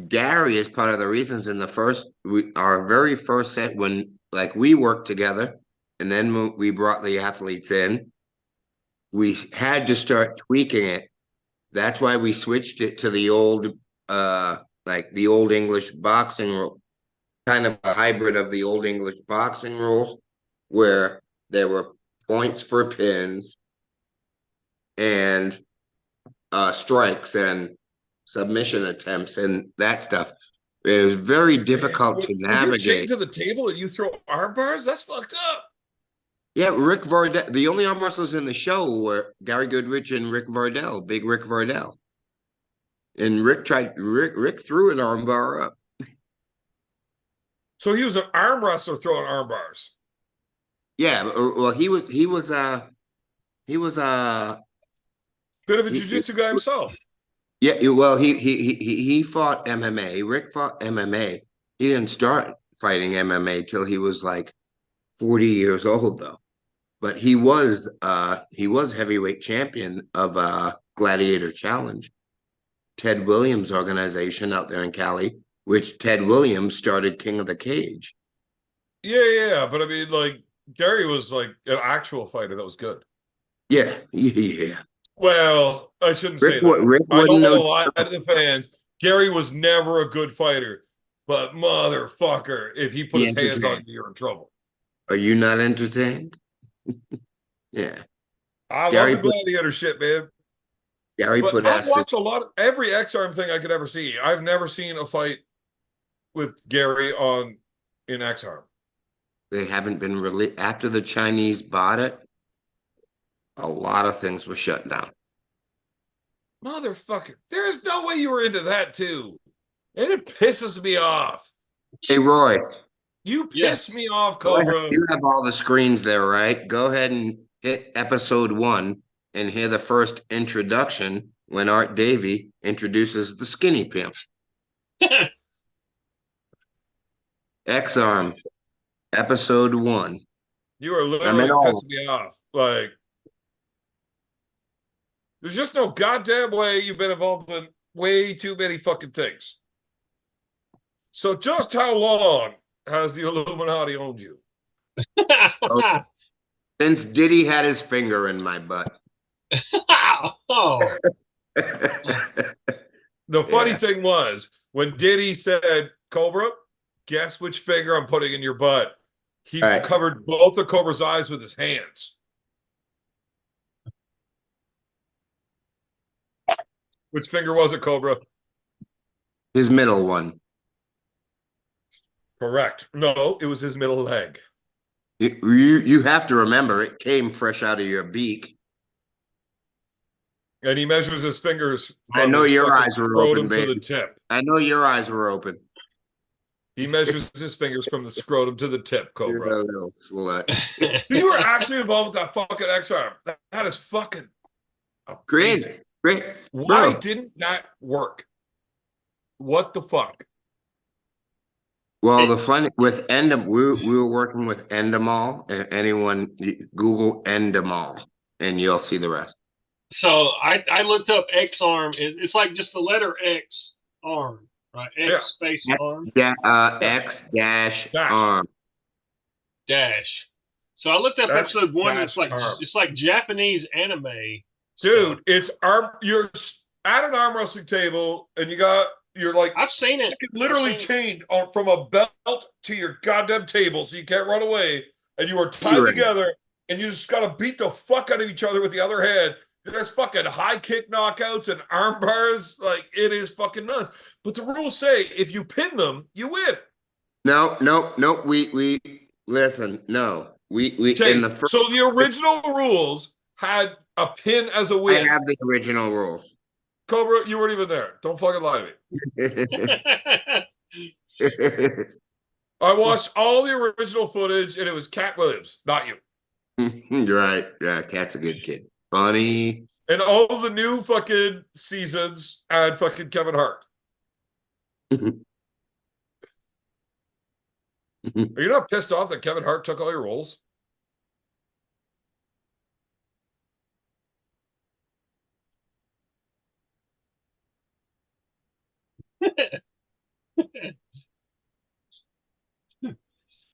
Gary is part of the reasons in our very first set when, like, we worked together and then we brought the athletes in, we had to start tweaking it. That's why we switched it to the old, like the old English boxing rule, kind of a hybrid of the old English boxing rules, where there were points for pins and strikes and submission attempts and that stuff. It was very difficult to navigate. When you're chained to the table and you throw arm bars, that's fucked up. Yeah, Rick Vardell. The only arm wrestlers in the show were Gary Goodridge and Rick Vardell, big Rick Vardell. And Rick threw an arm bar up. So he was an arm wrestler throwing arm bars. Yeah, well, he was bit of a jiu-jitsu guy himself. Yeah, well, he fought MMA. Rick fought MMA. He didn't start fighting MMA till he was like 40 years old, though. But he was heavyweight champion of Gladiator Challenge, Ted Williams' organization out there in Cali, which Ted Williams started King of the Cage. Yeah, but I mean, like, Gary was like an actual fighter that was good. Yeah. Well, I shouldn't say that. I don't want to lie to the fans. Gary was never a good fighter, but motherfucker, if he put his hands on you, you're in trouble. Are you not entertained? Yeah. I love the Gladiator shit, man. I've watched every X-Arm thing I could ever see. I've never seen a fight with Gary in X-Arm. They haven't been released. After the Chinese bought it, a lot of things were shut down. Motherfucker. There's no way you were into that too. And it pisses me off. Hey, Roy. You piss me off, Cobra. You have all the screens there, right? Go ahead and hit episode 1 and hear the first introduction when Art Davie introduces the skinny pimp. X-Arm, episode 1. You are I'm literally in all. pissing me off. Like, there's just no goddamn way you've been involved in way too many fucking things. So just how long has the Illuminati owned you? Since Diddy had his finger in my butt. Oh, The funny thing was, when Diddy said, Cobra, guess which finger I'm putting in your butt? He covered both of Cobra's eyes with his hands. Which finger was it, Cobra? His middle one. Correct. No, it was his middle leg. You have to remember, it came fresh out of your beak. And he measures his fingers I from know his your fucking eyes were scrotum open, to baby. the tip. I know your eyes were open. He measures his fingers from the scrotum to the tip, You're Cobra. a little slut. You were actually involved with that fucking X-Arm. That is fucking amazing. Great. Why didn't that work? What the fuck? Well, the fun with Endemol, we were working with Endemol. Anyone Google Endemol, and you'll see the rest. so I looked up X arm. It's like just the letter X arm, right? X space arm X dash arm dash. So I looked up X episode 1. dash arm. It's like Japanese anime. Dude, stuff. it's arm. You're at an arm wrestling table, and you're like, I've seen it. Literally chained from a belt to your goddamn table, so you can't run away, and you are tied together, and you just gotta beat the fuck out of each other with the other hand. There's fucking high kick knockouts and arm bars. Like, it is fucking nuts. But the rules say if you pin them, you win. No. We listen. No, we Okay, in the first. so the original rules had a pin as a win. I have the original rules. Cobra, you weren't even there. Don't fucking lie to me. I watched all the original footage, and it was Cat Williams, not you. You're right. Yeah, Cat's a good kid. Funny. And all the new fucking seasons had fucking Kevin Hart. Are you not pissed off that Kevin Hart took all your roles?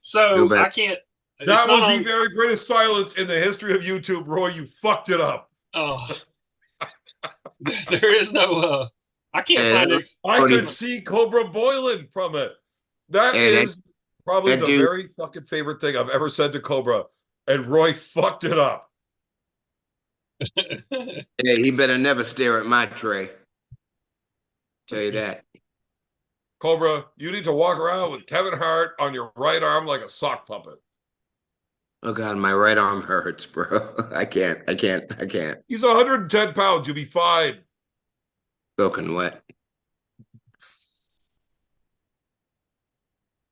So I can't. That was the very greatest silence in the history of YouTube, Roy. You fucked it up. Oh, there is no. I can't find it. I could see Cobra boiling from it. That is probably the very fucking favorite thing I've ever said to Cobra, and Roy fucked it up. Yeah, he better never stare at my tray. Tell you that. Cobra, you need to walk around with Kevin Hart on your right arm like a sock puppet. Oh God, my right arm hurts, bro. I can't. He's 110 pounds. You'll be fine. Soaking wet.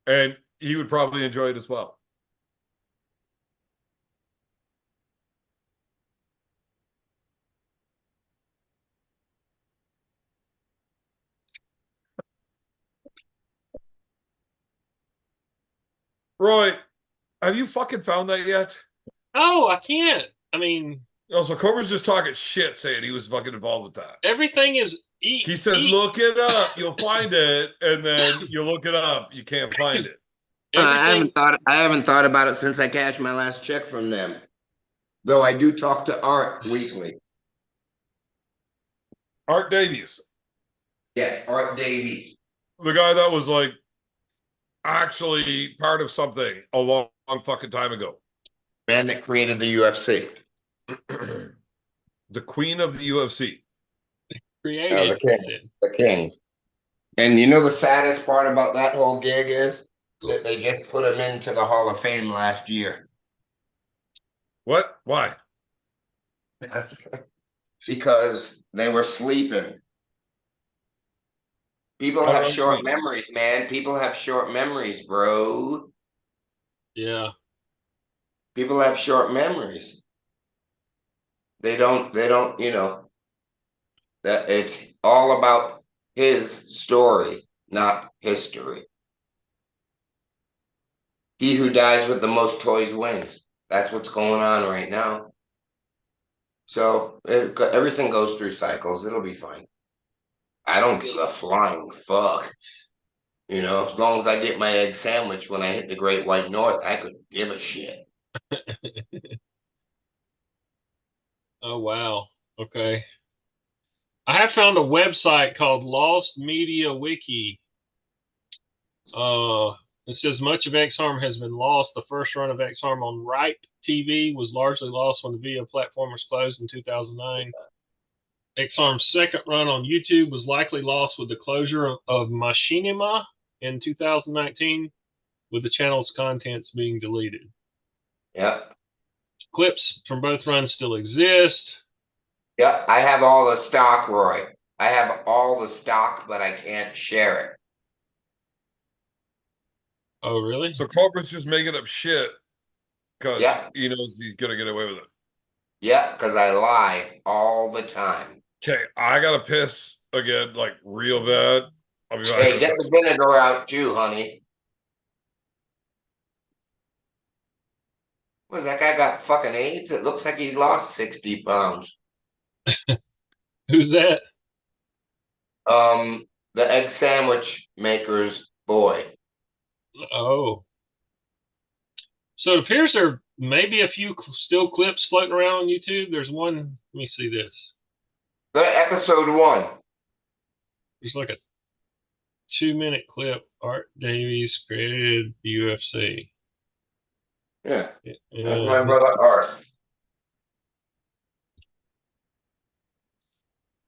And he would probably enjoy it as well. Roy, have you fucking found that yet? Oh, I can't. I mean, so Cobra's just talking shit, saying he was fucking involved with that. Everything is He says, look it up, you'll find it, and then you look it up, you can't find it. I haven't thought about it since I cashed my last check from them. Though I do talk to Art weekly. Art Davies. Yes, Art Davies. The guy that was like actually part of something a long fucking time ago. Man that created the UFC. The queen of the UFC. Created the king. And you know the saddest part about that whole gig is that they just put him into the Hall of Fame last year. What? Why? Because they were sleeping. People have short memories, man. People have short memories, bro. Yeah. People have short memories. They don't, That it's all about his story, not history. He who dies with the most toys wins. That's what's going on right now. So everything goes through cycles. It'll be fine. I don't give a flying fuck. You know, as long as I get my egg sandwich when I hit the Great White North, I could give a shit. Oh, wow. Okay. I have found a website called Lost Media Wiki. It says much of X-Arm has been lost. The first run of X-Arm on Ripe TV was largely lost when the video platform was closed in 2009. X-Arm's second run on YouTube was likely lost with the closure of Machinima in 2019, with the channel's contents being deleted. Yep. Clips from both runs still exist. Yep. I have all the stock, Roy. I have all the stock, but I can't share it. Oh, really? So Culver's just making up shit because he knows he's gonna get away with it. Yeah, because I lie all the time. Okay, I gotta piss again, like real bad. I'll be back. Hey, get the vinegar out too, honey. Was that guy got fucking AIDS? It looks like he lost 60 pounds. Who's that? The egg sandwich maker's boy. Oh. So it appears there may be a few still clips floating around on YouTube. There's one, let me see this. Episode 1. There's like a 2-minute clip. Art Davies created the UFC. Yeah. That's my brother Art.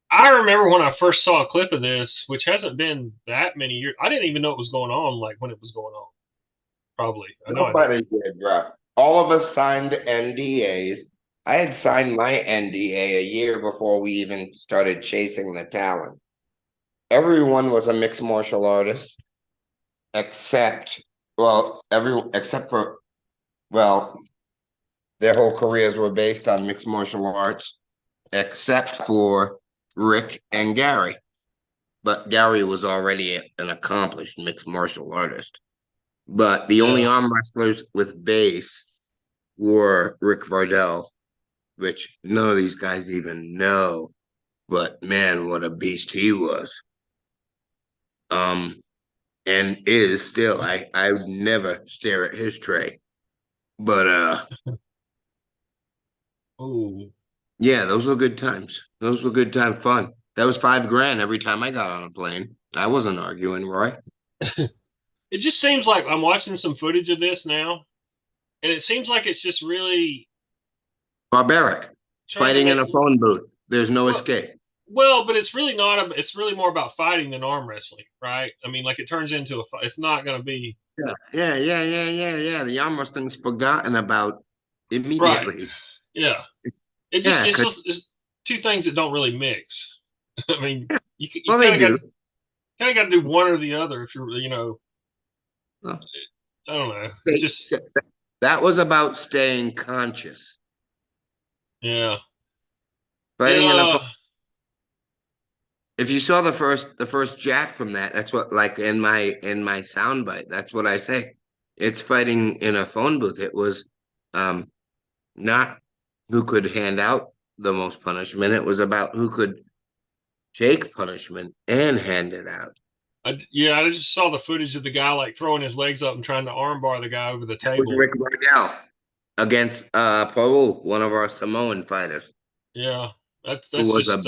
I remember when I first saw a clip of this, which hasn't been that many years. I didn't even know it was going on, like when it was going on. Probably. Nobody did, bro. All of us signed NDAs. I had signed my NDA a year before we even started chasing the talent. Everyone was a mixed martial artist, except for, their whole careers were based on mixed martial arts, except for Rick and Gary. But Gary was already an accomplished mixed martial artist. But the only arm wrestlers with base were Rick Vardell, which none of these guys even know. But man, what a beast he was. And is still. I would never stare at his tray. But Oh. Yeah, those were good times. Those were good time fun. That was $5,000 every time I got on a plane. I wasn't arguing, Roy. It just seems like I'm watching some footage of this now, and it seems like it's just really barbaric. Fighting in a phone booth. There's no escape. Well, but it's really not. It's really more about fighting than arm wrestling, right? I mean, like it turns into a fight. It's not going to be. Yeah. The arm wrestling's forgotten about immediately. Right. Yeah. It's two things that don't really mix. I mean, you kind of got to do one or the other if you're, I don't know. It's just that was about staying conscious. Yeah. Fighting in a if you saw the first jack from that, that's what, like in my soundbite, that's what I say. It's fighting in a phone booth. It was not who could hand out the most punishment. It was about who could take punishment and hand it out. I just saw the footage of the guy like throwing his legs up and trying to armbar the guy over the table. It was Rick Vardell against Paul, one of our Samoan fighters. Yeah, that's was just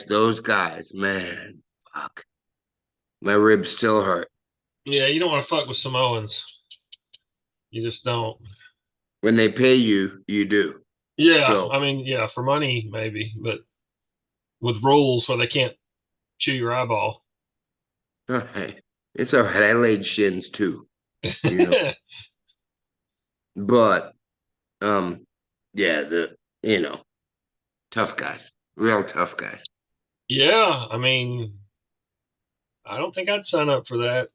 those guys, man. Fuck, my ribs still hurt. Yeah, you don't want to fuck with Samoans. You just don't. When they pay you, you do. Yeah, so, I mean, yeah, for money maybe, but with rules where they can't chew your eyeball. Hey, it's all right. I laid shins too. But tough guys, real tough guys. Yeah, I mean, I don't think I'd sign up for that.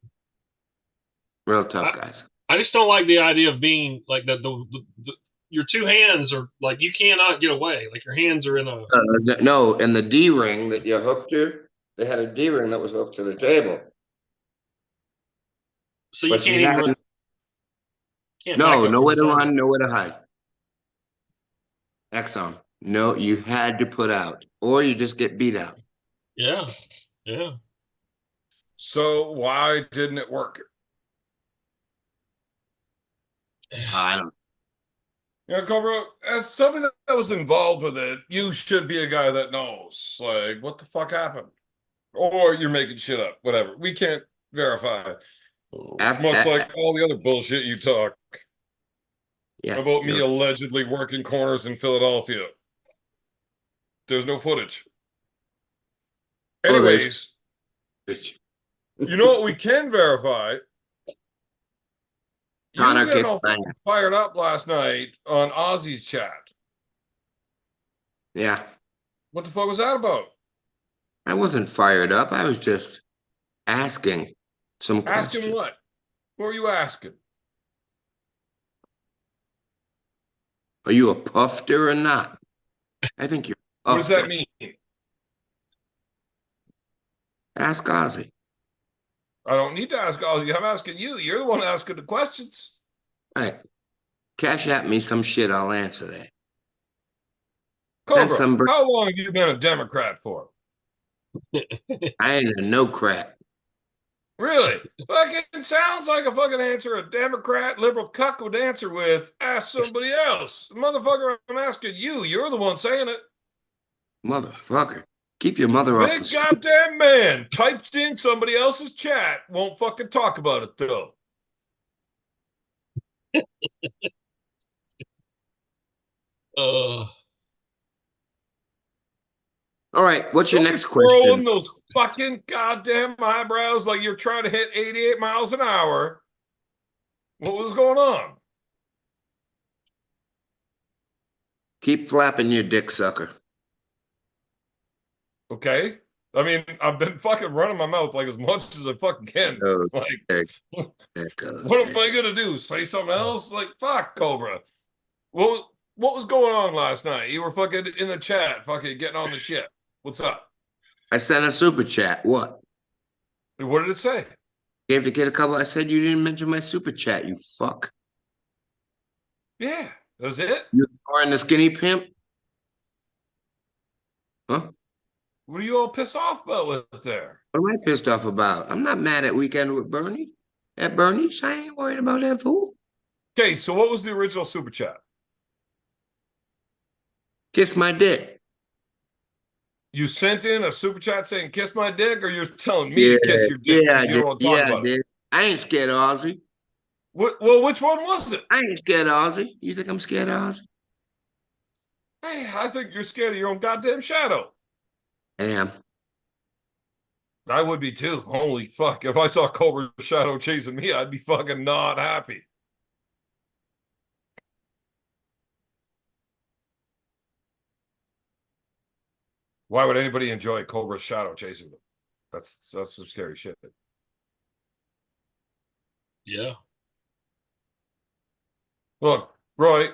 Real tough guys. I just don't like the idea of being like the your two hands are like you cannot get away. Like your hands are in a No, and the D ring that you hooked to, they had a D ring that was hooked to the table. so you But can't she even had run. Can't back no, up nowhere from to the run, table. nowhere to hide. Exxon. No, you had to put out, or you just get beat out. Yeah, yeah. So why didn't it work? I don't. Yeah, Cobra, as somebody that was involved with it, you should be a guy that knows, like, what the fuck happened? Or you're making shit up, whatever. We can't verify. Much like all the other bullshit you talk Yeah. about me allegedly working corners in Philadelphia. There's no footage. Oh, Anyways, you know what we can verify? You Connor getting kicked all fired up last night on Ozzy's chat. Yeah. What the fuck was that about? I wasn't fired up. I was just asking some Asking questions. what? What were you asking? Are you a puffer or not? I think you're a What does that puffer. mean? Ask Ozzy. I don't need to ask Ozzy. I'm asking you. You're the one asking the questions. All right. Cash at me some shit, I'll answer that. Cobra, how long have you been a Democrat for? I ain't a no crap. Really? Fucking sounds like a fucking answer a Democrat liberal cuck would answer with, ask somebody else. Motherfucker, I'm asking you. You're the one saying it. Motherfucker. Keep your mother off the Big goddamn man types in somebody else's chat, won't fucking talk about it though. All right, what's your next Rolling question? those fucking goddamn eyebrows like you're trying to hit 88 miles an hour. What was going on? Keep flapping your dick sucker. Okay. I mean, I've been fucking running my mouth like as much as I fucking can. Oh, like, what am I gonna do? Say something else? Like, fuck, Cobra. What was going on last night? You were fucking in the chat, fucking getting on the shit. What's up? I sent a super chat. What? What did it say? Gave the kid a couple. I said you didn't mention my super chat, you fuck. Yeah, that was it. You are in the skinny pimp? Huh? What are you all pissed off about with it there? What am I pissed off about? I'm not mad at Weekend with Bernie. At Bernie's, I ain't worried about that fool. Okay, so what was the original super chat? Kiss my dick. You sent in a super chat saying "kiss my dick," or you're telling me to kiss your dick Yeah, because you don't want to talk about it? I ain't scared of Ozzy. Well, which one was it? I ain't scared of Ozzy. You think I'm scared of Ozzy? Hey, I think you're scared of your own goddamn shadow. I am. I would be too. Holy fuck. If I saw Cobra's shadow chasing me, I'd be fucking not happy. Why would anybody enjoy Cobra's shadow chasing them? That's some scary shit. Yeah. Look, Roy,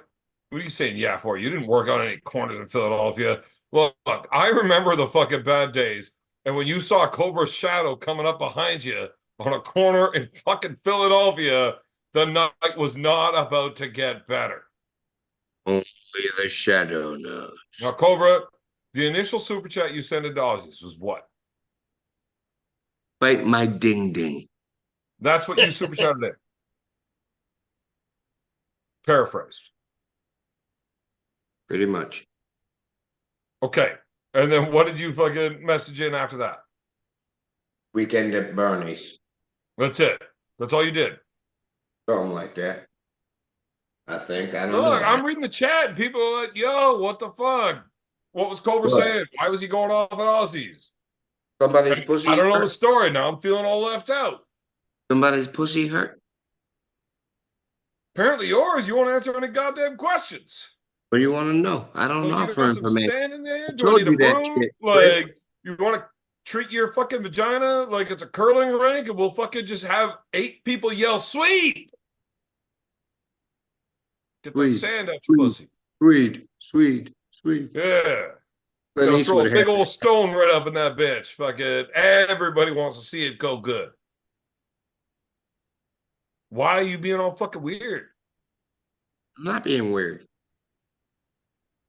what are you saying yeah for? You didn't work on any corners in Philadelphia. Look, I remember the fucking bad days. And when you saw Cobra's shadow coming up behind you on a corner in fucking Philadelphia, the night was not about to get better. Only the shadow knows. Now, Cobra, the initial super chat you sent into Aussies was what? Bite my ding ding. That's what you super chatted in. Paraphrased. Pretty much. Okay. And then what did you fucking message in after that? Weekend at Bernie's. That's it. That's all you did. Something like that. I think. I don't Look, know. I'm reading the chat and people are like, yo, what the fuck? What was Cobra saying? Why was he going off at Aussies? Somebody's pussy I don't know hurt. the story. Now I'm feeling all left out. Somebody's pussy hurt. Apparently yours, you won't answer any goddamn questions. What do you want to know? I don't Like, you offer got some information. sand in there? I Do I told need a you that broom? shit. Like, you want to treat your fucking vagina like it's a curling rink and we'll fucking just have 8 people yell, sweet! Get that sand out your pussy. Sweet. Yeah. Clint Gonna throw a Eastwood big had- old stone right up in that bitch. Fucking everybody wants to see it go good. Why are you being all fucking weird? I'm not being weird.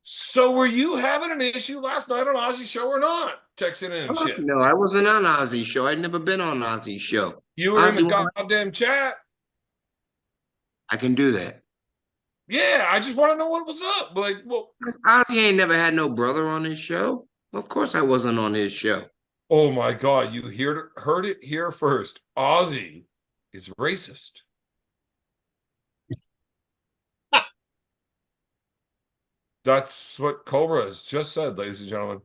So were you having an issue last night on Ozzy's show or not? Texting in and shit. No, I wasn't on Ozzy's show. I'd never been on Ozzy's show. You were in the Ozzy, goddamn chat. I can do that. Yeah, I just want to know what was up. Like, well, Ozzy ain't never had no brother on his show. Of course I wasn't on his show. oh my God, you heard it here first. Ozzy is racist. That's what Cobra has just said, ladies and gentlemen.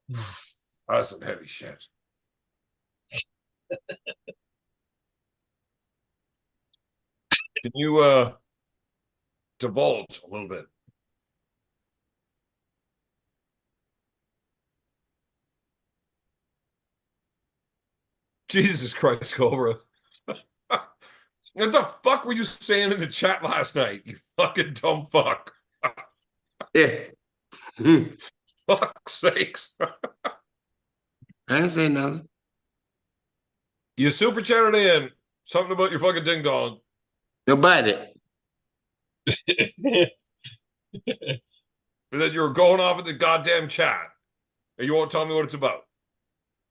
That's some heavy shit. Can you divulge a little bit? Jesus Christ, Cobra. What the fuck were you saying in the chat last night, you fucking dumb fuck? Yeah. Fuck's sakes. I didn't say nothing. You super chatted in something about your fucking ding dong. Nobody. And then you were going off in the goddamn chat. And you won't tell me what it's about.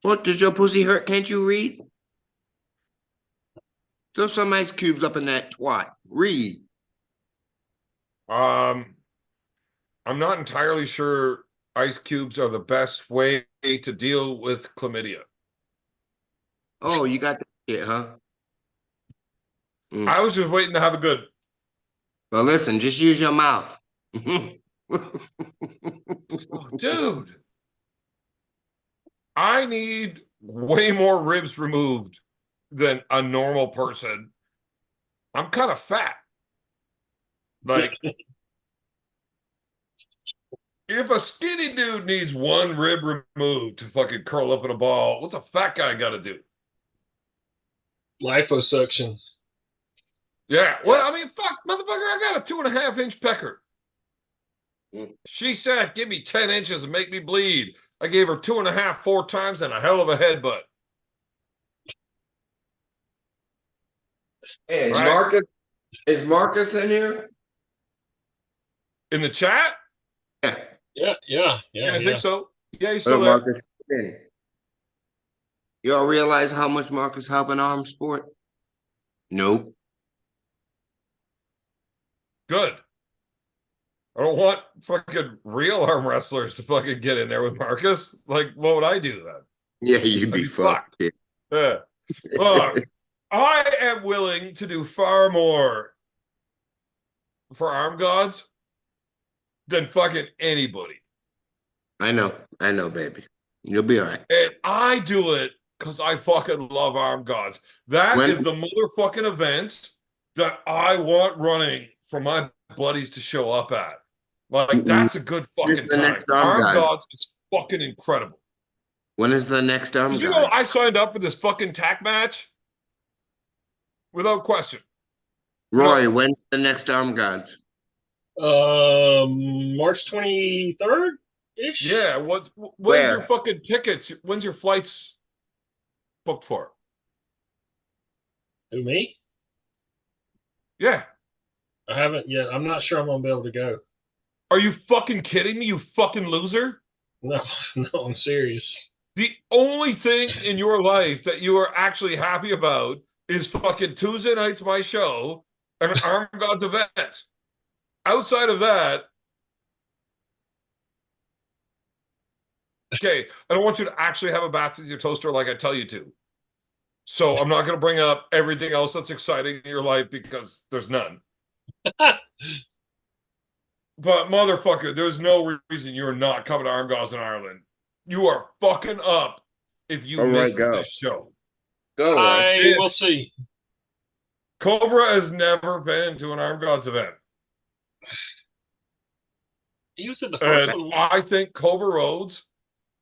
What, does your pussy hurt? Can't you read? Throw some ice cubes up in that twat. Read. I'm not entirely sure ice cubes are the best way to deal with chlamydia. Oh, you got that shit, huh? I was just waiting to have a good. Well, listen, just use your mouth. Dude, I need way more ribs removed than a normal person. I'm kind of fat. Like, if a skinny dude needs one rib removed to fucking curl up in a ball, what's a fat guy got to do? Liposuction. Yeah, well, I mean, fuck, motherfucker, I got a 2.5-inch pecker. She said, give me 10 inches and make me bleed. I gave her 2.5, 4 times and a hell of a headbutt. Hey, Right. Is Marcus in here? In the chat? Yeah. I think so. Yeah, he's still Well, there. Marcus in. Y'all realize how much Marcus help in arm sport? Nope. Good. I don't want fucking real arm wrestlers to fucking get in there with Marcus. Like, what would I do then? Yeah, you'd be I'd be fucked. Yeah. Look, I am willing to do far more for arm gods than fucking anybody. I know, baby. You'll be all right. And I do it because I fucking love arm gods. That is the motherfucking events that I want running for my buddies to show up at. Like, that's a good fucking time. Arm gods is fucking incredible. When is the next arm You god? know, I signed up for this fucking tack match without question. Roy, when's the next arm gods? March 23rd ish. Yeah, when's your fucking tickets? When's your flights booked for? Who, me? Yeah. I haven't yet. I'm not sure I'm gonna be able to go. Are you fucking kidding me, you fucking loser? No, I'm serious. The only thing in your life that you are actually happy about is fucking Tuesday nights my show and an Arm Gods event. Outside of that, okay, I don't want you to actually have a bath with your toaster like I tell you to. So I'm not going to bring up everything else that's exciting in your life because there's none. But motherfucker, there's no reason you're not coming to Arm Gods in Ireland. You are fucking up if you miss this show. Go. We'll see. Cobra has never been to an Arm Gods event. He was in the first one. I think Cobra Rhodes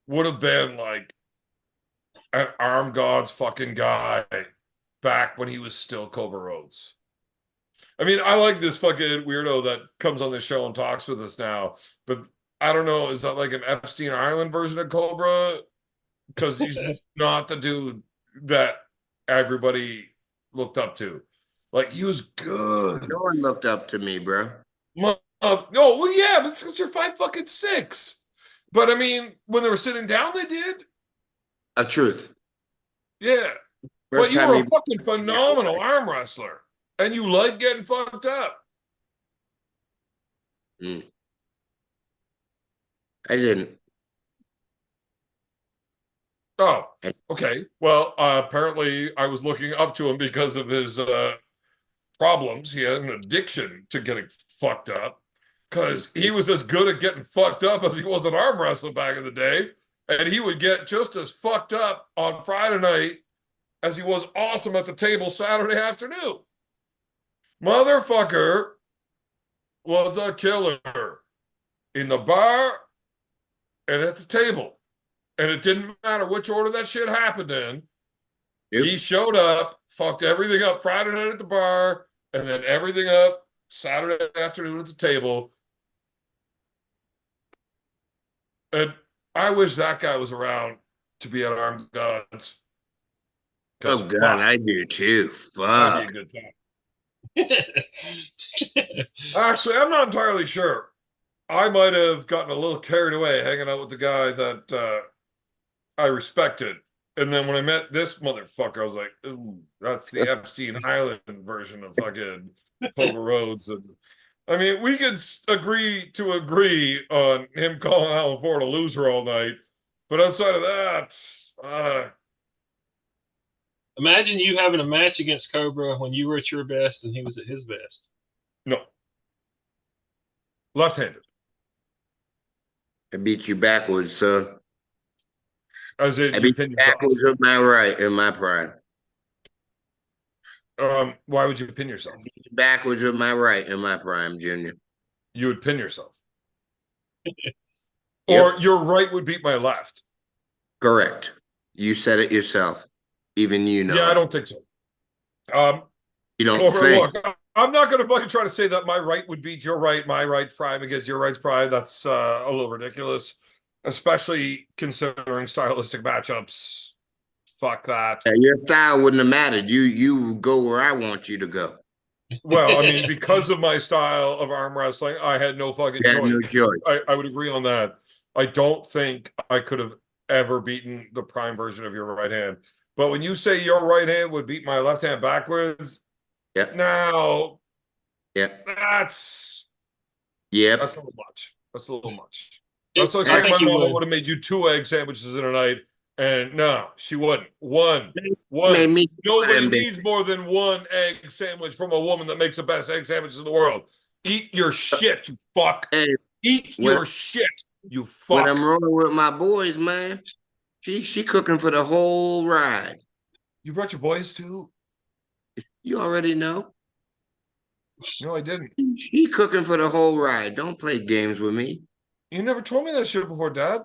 would have been like an Arm Gods fucking guy back when he was still Cobra Rhodes. I mean, I like this fucking weirdo that comes on this show and talks with us now, but I don't know, is that like an Epstein Island version of Cobra? Because he's not the dude that everybody looked up to. Like, he was good. No one looked up to me, bro. No, well, yeah, but it's because you're 5'6". But I mean, when they were sitting down, they did. A truth. Yeah. But you were a fucking phenomenal arm wrestler. And you like getting fucked up. I didn't. Oh, okay. Well, apparently I was looking up to him because of his problems. He had an addiction to getting fucked up because he was as good at getting fucked up as he was an arm wrestler back in the day. And he would get just as fucked up on Friday night as he was awesome at the table Saturday afternoon. Motherfucker was a killer in the bar and at the table. And it didn't matter which order that shit happened in. Yep. He showed up, fucked everything up Friday night at the bar, and then everything up Saturday afternoon at the table. And I wish that guy was around to be at armgods. Oh, God, I do too. Fuck. That'd be a good time. Actually, I'm not entirely sure. I might have gotten a little carried away hanging out with the guy that I respected. And then when I met this motherfucker, I was like, ooh, that's the Epstein Island version of fucking Cobra Rhodes. And I mean, we could agree on him calling Alan Ford a loser all night. But outside of that, imagine you having a match against Cobra when you were at your best and he was at his best. No. Left-handed. I beat you backwards, son. As in, I beat you backwards with my right in my prime. Why would you pin yourself? I beat you backwards with my right in my prime, Junior. You would pin yourself. Yep. Or your right would beat my left. Correct. You said it yourself. Even you know. Yeah, I don't think so. You don't think. Look, I'm not going to fucking try to say that my right would beat your right, my right prime against your right's prime. That's a little ridiculous, especially considering stylistic matchups. Fuck that. Yeah, your style wouldn't have mattered. You go where I want you to go. Well, I mean, because of my style of arm wrestling, I had no fucking choice. No choice. I would agree on that. I don't think I could have ever beaten the prime version of your right hand. But when you say your right hand would beat my left hand backwards, now, that's a little much. That's a little much. That's like saying my mama would have made you 2 egg sandwiches in a night, and no, she wouldn't. One. Nobody needs more than 1 egg sandwich from a woman that makes the best egg sandwiches in the world. Eat your shit, you fuck. Eat your shit, you fuck. When I'm rolling with my boys, man, she cooking for the whole ride. You brought your boys too? You already know. No, I didn't. She cooking for the whole ride. Don't play games with me. You never told me that shit before, Dad.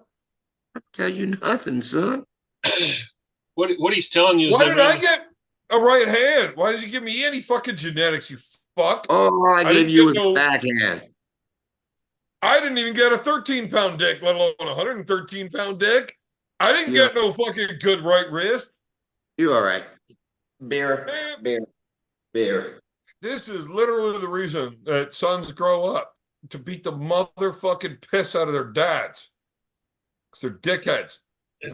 I tell you nothing, son. What he's telling you is why did I get a right hand? Why did you give me any fucking genetics, you fuck? All I gave you was a backhand. I didn't even get a 13-pound dick, let alone a 113-pound dick. I didn't get no fucking good right wrist. You all right. Bear. This is literally the reason that sons grow up, to beat the motherfucking piss out of their dads. Because they're dickheads. It's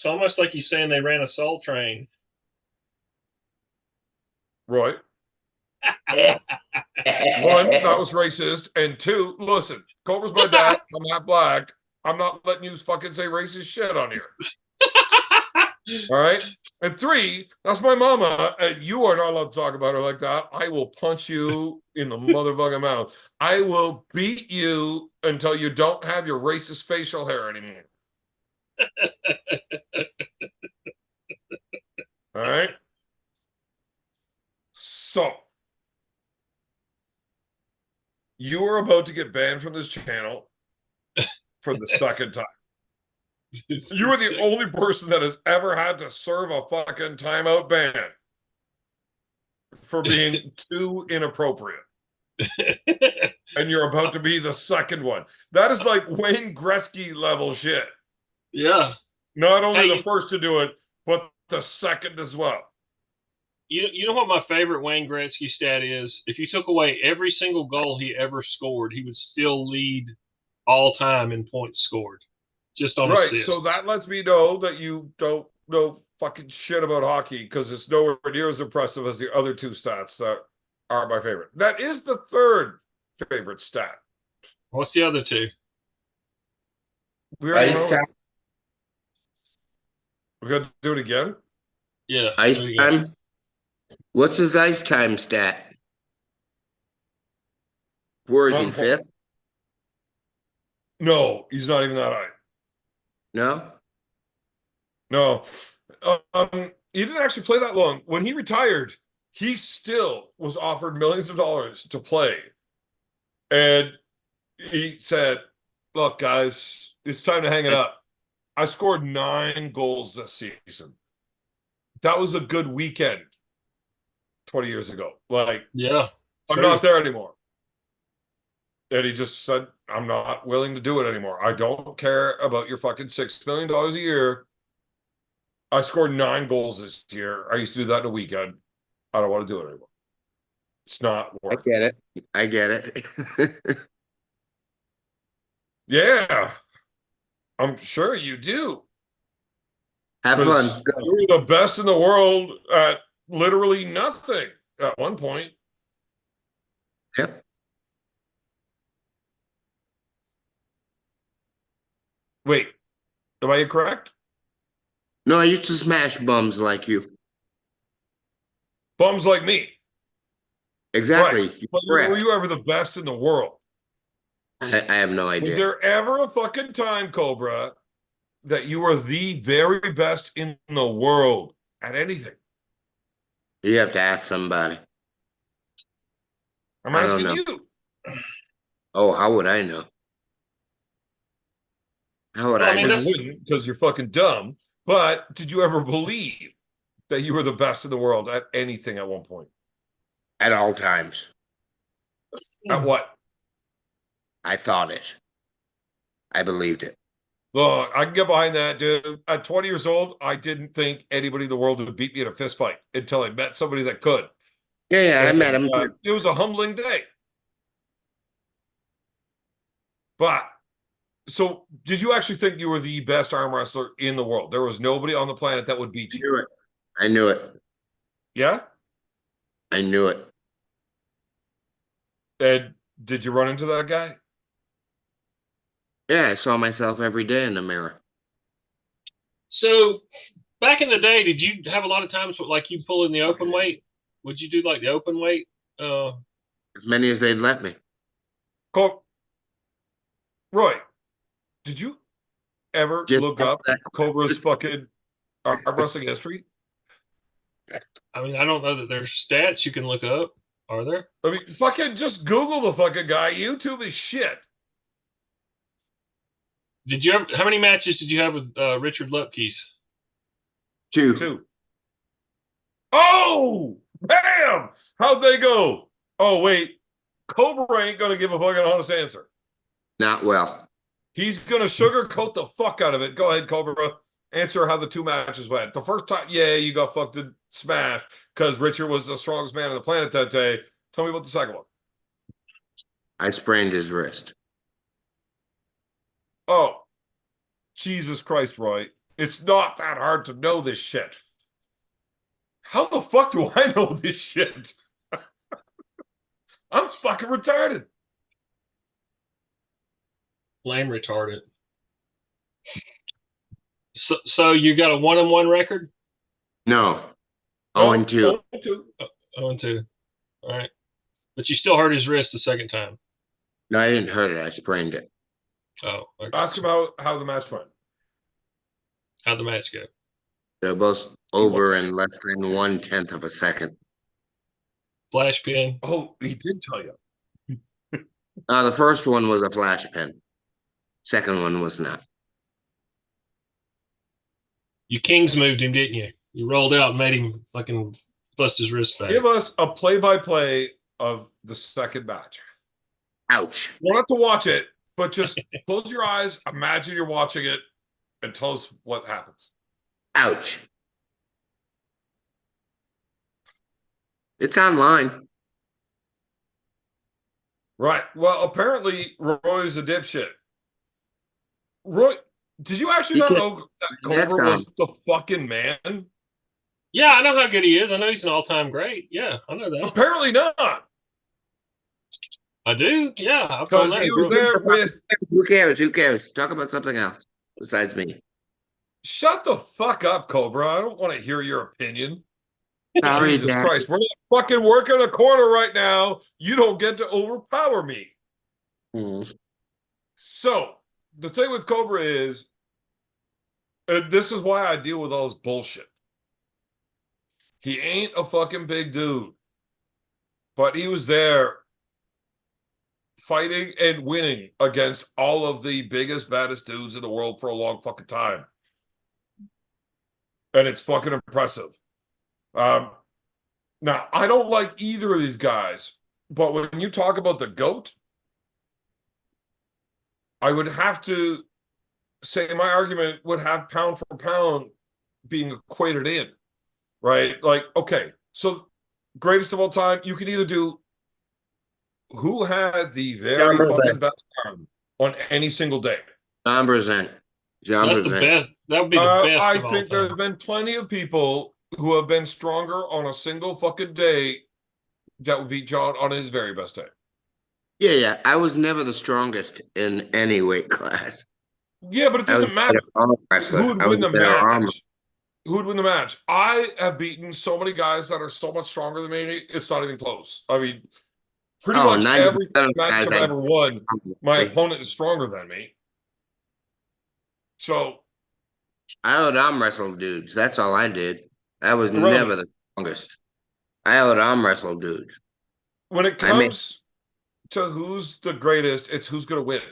almost like he's saying they ran a soul train. Right. 1, that was racist. And 2, listen, Cobra's my dad. I'm not black. I'm not letting you fucking say racist shit on here. All right. And 3, that's my mama, and you are not allowed to talk about her like that. I will punch you in the motherfucking mouth. I will beat you until you don't have your racist facial hair anymore. All right. So, you are about to get banned from this channel for the second time. You are the only person that has ever had to serve a fucking timeout ban for being too inappropriate. And you're about to be the second one. That is like Wayne Gretzky level shit. Yeah. Not only the first to do it, but the second as well. You know what my favorite Wayne Gretzky stat is? If you took away every single goal he ever scored, he would still lead all time in points scored, just on assists. So that lets me know that you don't know fucking shit about hockey, because it's nowhere near as impressive as the other two stats that are my favorite. That is the third favorite stat. What's the other two? We already know. We're gonna do it again. Yeah. Ice time. What's his ice time stat? Where is he, fifth? No, he's not even that high. No? No. He didn't actually play that long. When he retired, he still was offered millions of dollars to play. And he said, look, guys, it's time to hang it up. I scored 9 goals this season. That was a good weekend 20 years ago. Like, yeah, I'm not there anymore. And he just said, I'm not willing to do it anymore. I don't care about your fucking $6 million a year. I scored 9 goals this year. I used to do that in a weekend. I don't want to do it anymore. It's not worth it. I get it. Yeah. I'm sure you do. Have fun. You were the best in the world at literally nothing at one point. Yep. Wait, am I incorrect? No, I used to smash bums like you. Bums like me. Exactly. Right. But were you ever the best in the world? I have no idea. Was there ever a fucking time, Cobra, that you were the very best in the world at anything? You have to ask somebody. I'm asking you. Oh, how would I know? How would I know? You wouldn't, because you're fucking dumb. But did you ever believe that you were the best in the world at anything at one point? At all times. At what? I thought it. I believed it. Look, I can get behind that, dude. At 20 years old, I didn't think anybody in the world would beat me in a fist fight until I met somebody that could. Yeah, I met him. It was a humbling day. But, so did you actually think you were the best arm wrestler in the world? There was nobody on the planet that would beat you. I knew it. Yeah? I knew it. And did you run into that guy? Yeah, I saw myself every day in the mirror. So, back in the day, did you have a lot of times like you pull in the open weight? Would you do like the open weight? As many as they'd let me. Cool. Roy, did you ever look up Cobra's fucking arm wrestling history? I mean, I don't know that there's stats you can look up. Are there? I mean, fucking just Google the fucking guy. YouTube is shit. Did you ever? How many matches did you have with Richard Lupke's? 2. Oh, bam! How'd they go? Oh, wait. Cobra ain't gonna give a fucking honest answer. Not well. He's gonna sugarcoat the fuck out of it. Go ahead, Cobra. Answer how the 2 matches went. The first time, yeah, you got fucking smashed because Richard was the strongest man on the planet that day. Tell me about the second one. I sprained his wrist. Oh, Jesus Christ, Roy. It's not that hard to know this shit. How the fuck do I know this shit? I'm fucking retarded. Blame retarded. So you got a 1-1 record? No. 0-2. 0-2. 0-2. All right. But you still hurt his wrist the second time. No, I didn't hurt it. I sprained it. Oh. Okay. Ask him how the match went. How'd the match go? They're both over in less than 1/10 of a second. Flash pin. Oh, he did tell you. The first one was a flash pin. Second one was not. You Kings moved him, didn't you? You rolled out and made him fucking bust his wrist back. Give us a play-by-play of the second match. Ouch. You don't have to watch it, but just close your eyes, imagine you're watching it, and tell us what happens. Ouch. It's online. Right. Well, apparently Roy's a dipshit. Roy, did you actually not know that Cobra was the fucking man? Yeah, I know how good he is. I know he's an all-time great. Yeah, I know that. Apparently not. I do. Yeah, because he was there with. Who cares? Who cares? Talk about something else besides me. Shut the fuck up, Cobra. I don't want to hear your opinion. Sorry, Jesus Dad. Christ, we're not fucking working a corner right now. You don't get to overpower me. So the thing with Cobra is, and this is why I deal with all this bullshit. He ain't a fucking big dude, but he was there fighting and winning against all of the biggest, baddest dudes in the world for a long fucking time. And it's fucking impressive. Now, I don't like either of these guys, but when you talk about the GOAT, I would have to say my argument would have pound for pound being equated in, right? Like, okay, so greatest of all time, you can either do who had the very fucking best arm on any single day. John Brezent. That's the best. That would be the best. I think there's been plenty of people who have been stronger on a single fucking day that would beat John on his very best day. Yeah. I was never the strongest in any weight class. Yeah, but it doesn't matter. Who would win the match? Who would win the match? I have beaten so many guys that are so much stronger than me, it's not even close. I mean, pretty much every match I've ever won, my opponent is stronger than me. So I would arm wrestle dudes. That's all I did. I was never the strongest. I would arm wrestle dudes. When it comes to who's the greatest, it's who's going to win.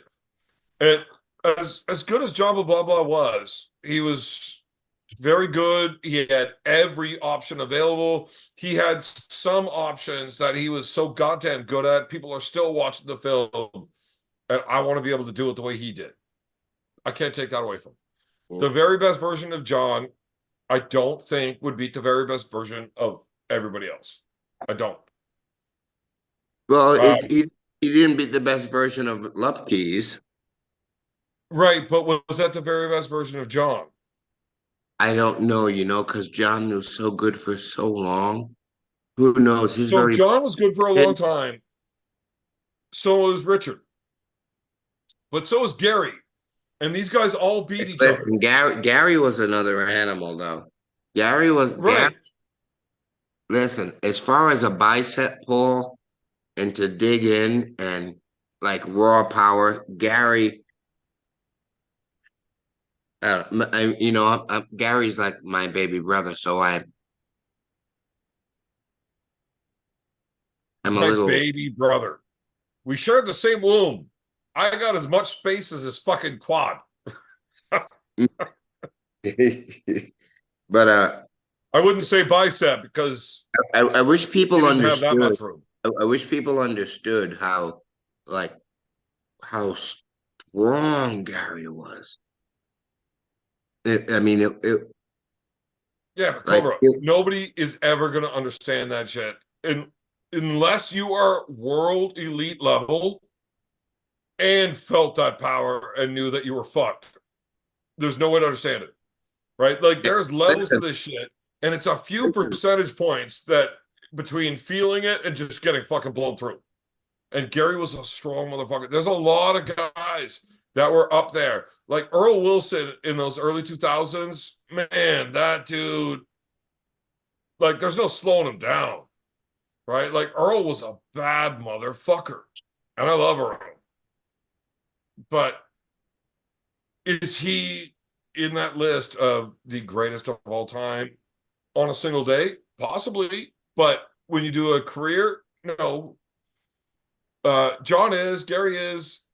And as good as John Blah Blah was, he was very good. He had every option available. He had some options that he was so goddamn good at. People are still watching the film, and I want to be able to do it the way he did. I can't take that away from him. The very best version of John, I don't think would beat the very best version of everybody else. I don't. Well, he didn't beat the best version of Lupke's. Right, but was that the very best version of John? I don't know, because John was so good for so long. Who knows? John was good for a long time. So was Richard. But so was Gary. And these guys all beat each other. Gary was another animal, though. Gary was... Right. Listen, as far as a bicep pull and to dig in and, like, raw power, Gary... Gary's like my baby brother, so I'm a little baby brother. We shared the same womb. I got as much space as his fucking quad. But I wouldn't say bicep because I wish people understood. Have that much room. I wish people understood how strong Gary was. Yeah, but Cobra, nobody is ever going to understand that shit. And unless you are world elite level and felt that power and knew that you were fucked, there's no way to understand it. Right? Like, there's levels to this shit, and it's a few percentage points that between feeling it and just getting fucking blown through. And Gary was a strong motherfucker. There's a lot of guys that were up there. Like Earl Wilson in those early 2000s, man, that dude, like, there's no slowing him down, right? Like, Earl was a bad motherfucker, and I love Earl. But is he in that list of the greatest of all time on a single day? Possibly, but when you do a career, no. John is, Gary is,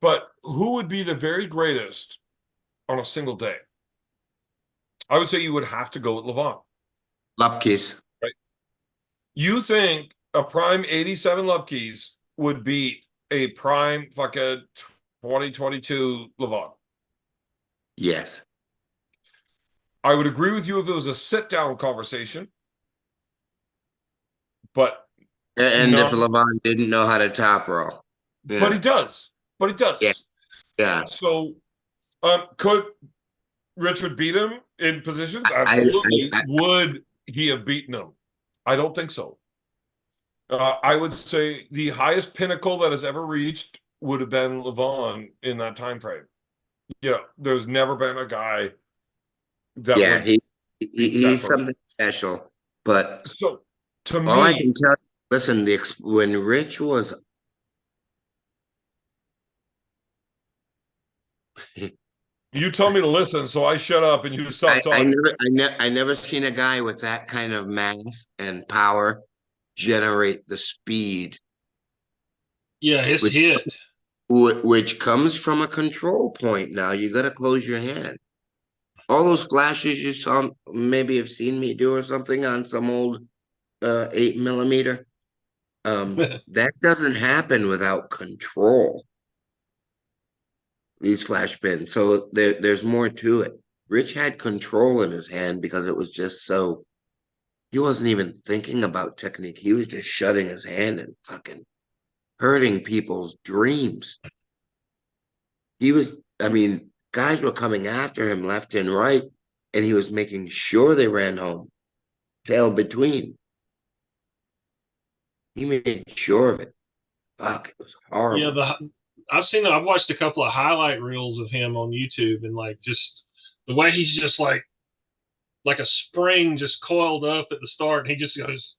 but who would be the very greatest on a single day? I would say you would have to go with Levon. Lupkeys. Right. You think a prime 87 Lupkeys would beat a prime fucking 2022 Levon? Yes. I would agree with you if it was a sit-down conversation. But And if Levon didn't know how to top roll. Yeah. But he does. Yeah. So could Richard beat him in positions? Absolutely. Would he have beaten him? I don't think so. I would say the highest pinnacle that has ever reached would have been Levon in that time frame. There's never been a guy that he's something special. But so to me, I can tell you, listen, when Rich was you tell me to listen, so I shut up and you stop talking. I never seen a guy with that kind of mass and power generate the speed. Yeah, his hit. Which comes from a control point. Now you got to close your hand. All those flashes you saw, maybe have seen me do or something on some old 8mm. That doesn't happen without control. These flash pins. So there's more to it. Rich had control in his hand because it was just so. He wasn't even thinking about technique. He was just shutting his hand and fucking hurting people's dreams. Guys were coming after him left and right, and he was making sure they ran home, tail between. He made sure of it. Fuck, it was horrible. Yeah, I've watched a couple of highlight reels of him on YouTube, and like just the way he's just like a spring just coiled up at the start, and he just goes,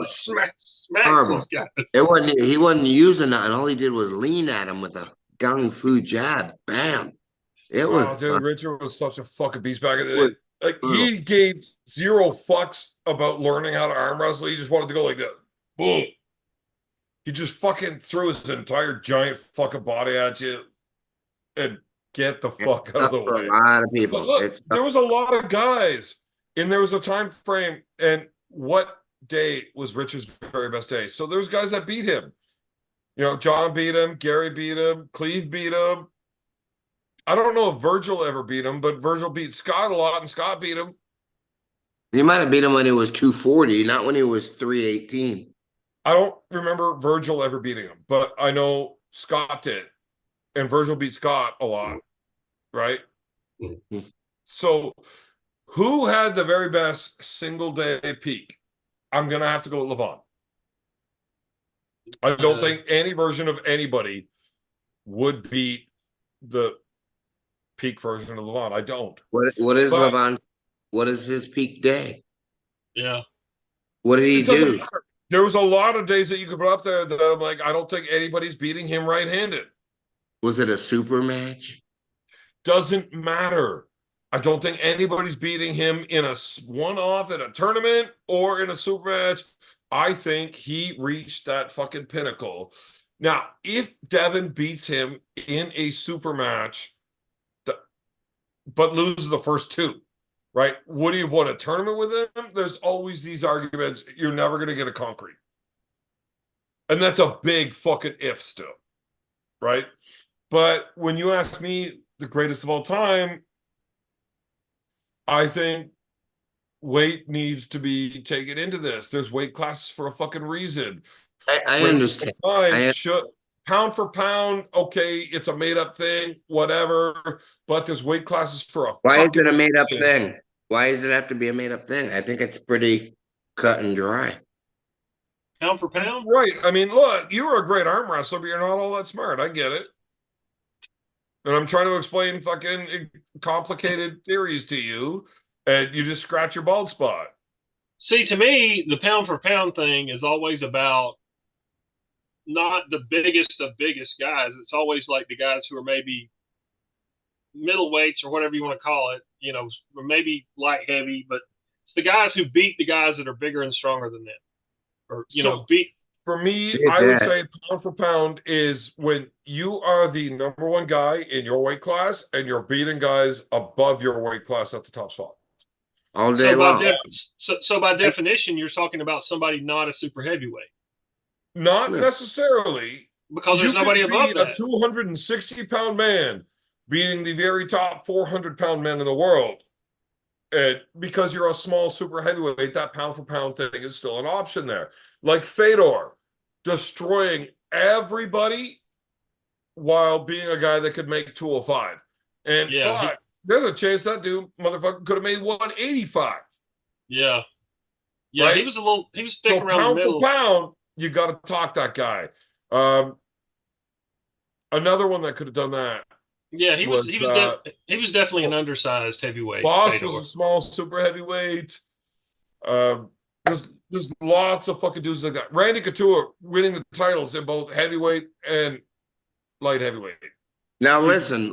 smacks these guys. He wasn't using that, and all he did was lean at him with a gung fu jab. Bam. It was. Dude, Richard was such a fucking beast back in the day. Like he gave zero fucks about learning how to arm wrestle. He just wanted to go like that. Boom. He just fucking threw his entire giant fucking body at you and get the fuck out of the way. A lot of people. But look, there was a lot of guys, and there was a time frame. And what day was Richard's very best day? So there's guys that beat him. John beat him, Gary beat him, Cleve beat him. I don't know if Virgil ever beat him, but Virgil beat Scott a lot, and Scott beat him. He might have beat him when he was 240, not when he was 318. I don't remember Virgil ever beating him, but I know Scott did. And Virgil beat Scott a lot, right? Mm-hmm. So who had the very best single day peak? I'm going to have to go with Levon. I don't think any version of anybody would beat the peak version of Levon. I don't. What is Levon? What is his peak day? Yeah. What did he do? Matter. There was a lot of days that you could put up there that I'm like, I don't think anybody's beating him right-handed. Was it a super match? Doesn't matter. I don't think anybody's beating him in a one-off at a tournament or in a super match. I think he reached that fucking pinnacle. Now, if Devin beats him in a super match, but loses the first two, right? Would he have won a tournament with him? There's always these arguments. You're never going to get a concrete. And that's a big fucking if still, right? But when you ask me the greatest of all time, I think weight needs to be taken into this. There's weight classes for a fucking reason. I understand. Pound for pound, okay, it's a made-up thing, whatever, but there's weight classes for a Why is it a made-up thing? Why does it have to be a made-up thing? I think it's pretty cut and dry. Pound for pound? Right. I mean, look, you were a great arm wrestler, but you're not all that smart. I get it. And I'm trying to explain fucking complicated theories to you, and you just scratch your bald spot. See, to me, the pound for pound thing is always about not the biggest of biggest guys. It's always like the guys who are maybe middleweights or whatever you want to call it, or maybe light heavy, but it's the guys who beat the guys that are bigger and stronger than them. Or, beat. For me, Did I would that say pound for pound is when you are the number one guy in your weight class and you're beating guys above your weight class at the top spot. all day So by long. by definition, you're talking about somebody not a super heavyweight Not Yeah. necessarily. because there's You nobody could above be a that. 260-pound man beating the very top 400-pound men in the world. And because you're a small super heavyweight, that pound for pound thing is still an option there. Like Fedor, destroying everybody while being a guy that could make 205. And Yeah, fuck, there's a chance that dude motherfucker could have made 185. yeah. Right? He was thick So around the pound middle. for pound, you got to talk that guy. Another one that could have done that. Yeah, he was definitely an undersized heavyweight. Boss Fedor. was a small super heavyweight. There's lots of fucking dudes like that. Randy Couture winning the titles in both heavyweight and light heavyweight. Now listen.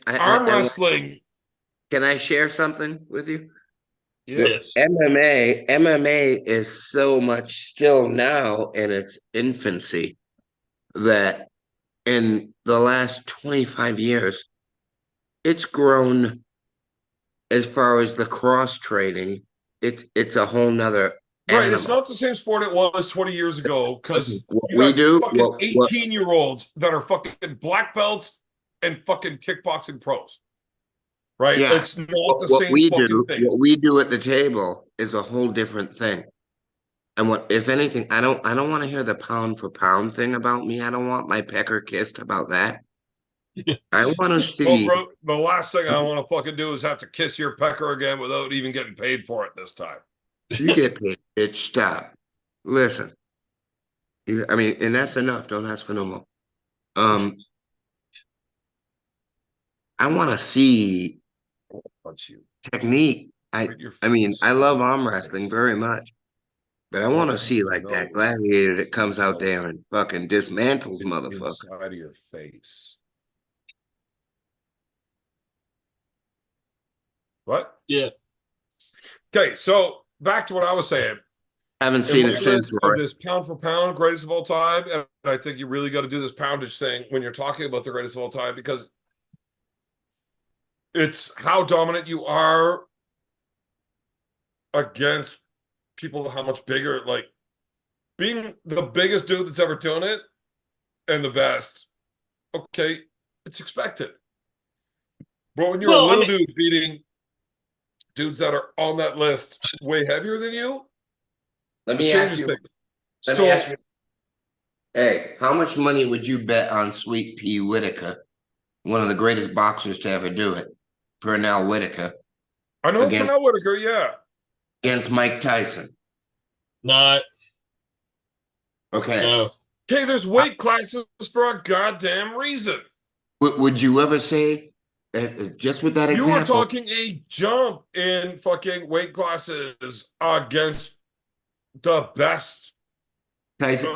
Arm wrestling. Can I share something with you? Yes. MMA is so much still now in its infancy that in the last 25 years, it's grown as far as the cross training. It's a whole nother Right, it's animal. not the same sport it was 20 years ago because What you we got do, fucking what 18-year-olds that are fucking black belts and fucking kickboxing pros. Right? yeah, It's not the same fucking thing. what we do at the table is a whole different thing. And what, if anything, I don't want to hear the pound for pound thing about me. I don't want my pecker kissed about that. I want to Well, see. bro, the last thing I want to fucking do is have to kiss your pecker again without even getting paid for it this time. You get paid, bitch. Stop. Listen. I mean, and that's enough. Don't ask for no more. I want to see Punch you. technique. Right, your I mean, I face. love arm wrestling very much, but I want to see like that gladiator that comes out there and fucking dismantles It's motherfucker. inside of your face. What? Yeah. Okay, so back to what I was saying. Haven't seen it since. Of this pound for pound greatest of all time, and I think you really got to do this poundage thing when you're talking about the greatest of all time because it's how dominant you are against people, how much bigger, like being the biggest dude that's ever done it and the best. Okay, it's expected. But when you're a little dude beating dudes that are on that list way heavier than you, Let me ask you. Hey, how much money would you bet on Sweet Pea Whitaker, one of the greatest boxers to ever do it, Pernell Whitaker? I know Pernell Whitaker, yeah. Against Mike Tyson. Not. Okay. No. Okay, there's weight classes for a goddamn reason. Would you ever say, just with that example? You were talking a jump in fucking weight classes against the best. Tyson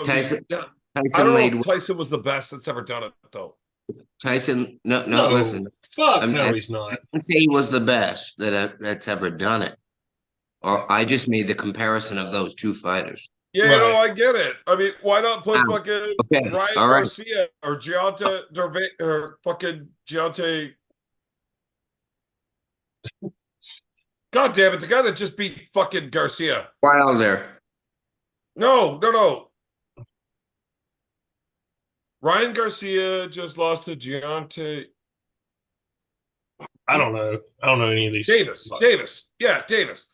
I don't know if Tyson was the best that's ever done it, though. Tyson, no, listen. Fuck, no, he's not. I didn't say he was the best that's ever done it. Or I just made the comparison of those two fighters. Yeah, right. No, I get it. I mean, why not put fucking Ryan Garcia or Giante Dervay or fucking Giante? God damn it, the guy that just beat fucking Garcia. Wilder. No. Ryan Garcia just lost to Giante. I don't know any of these. Davis. Yeah, Davis.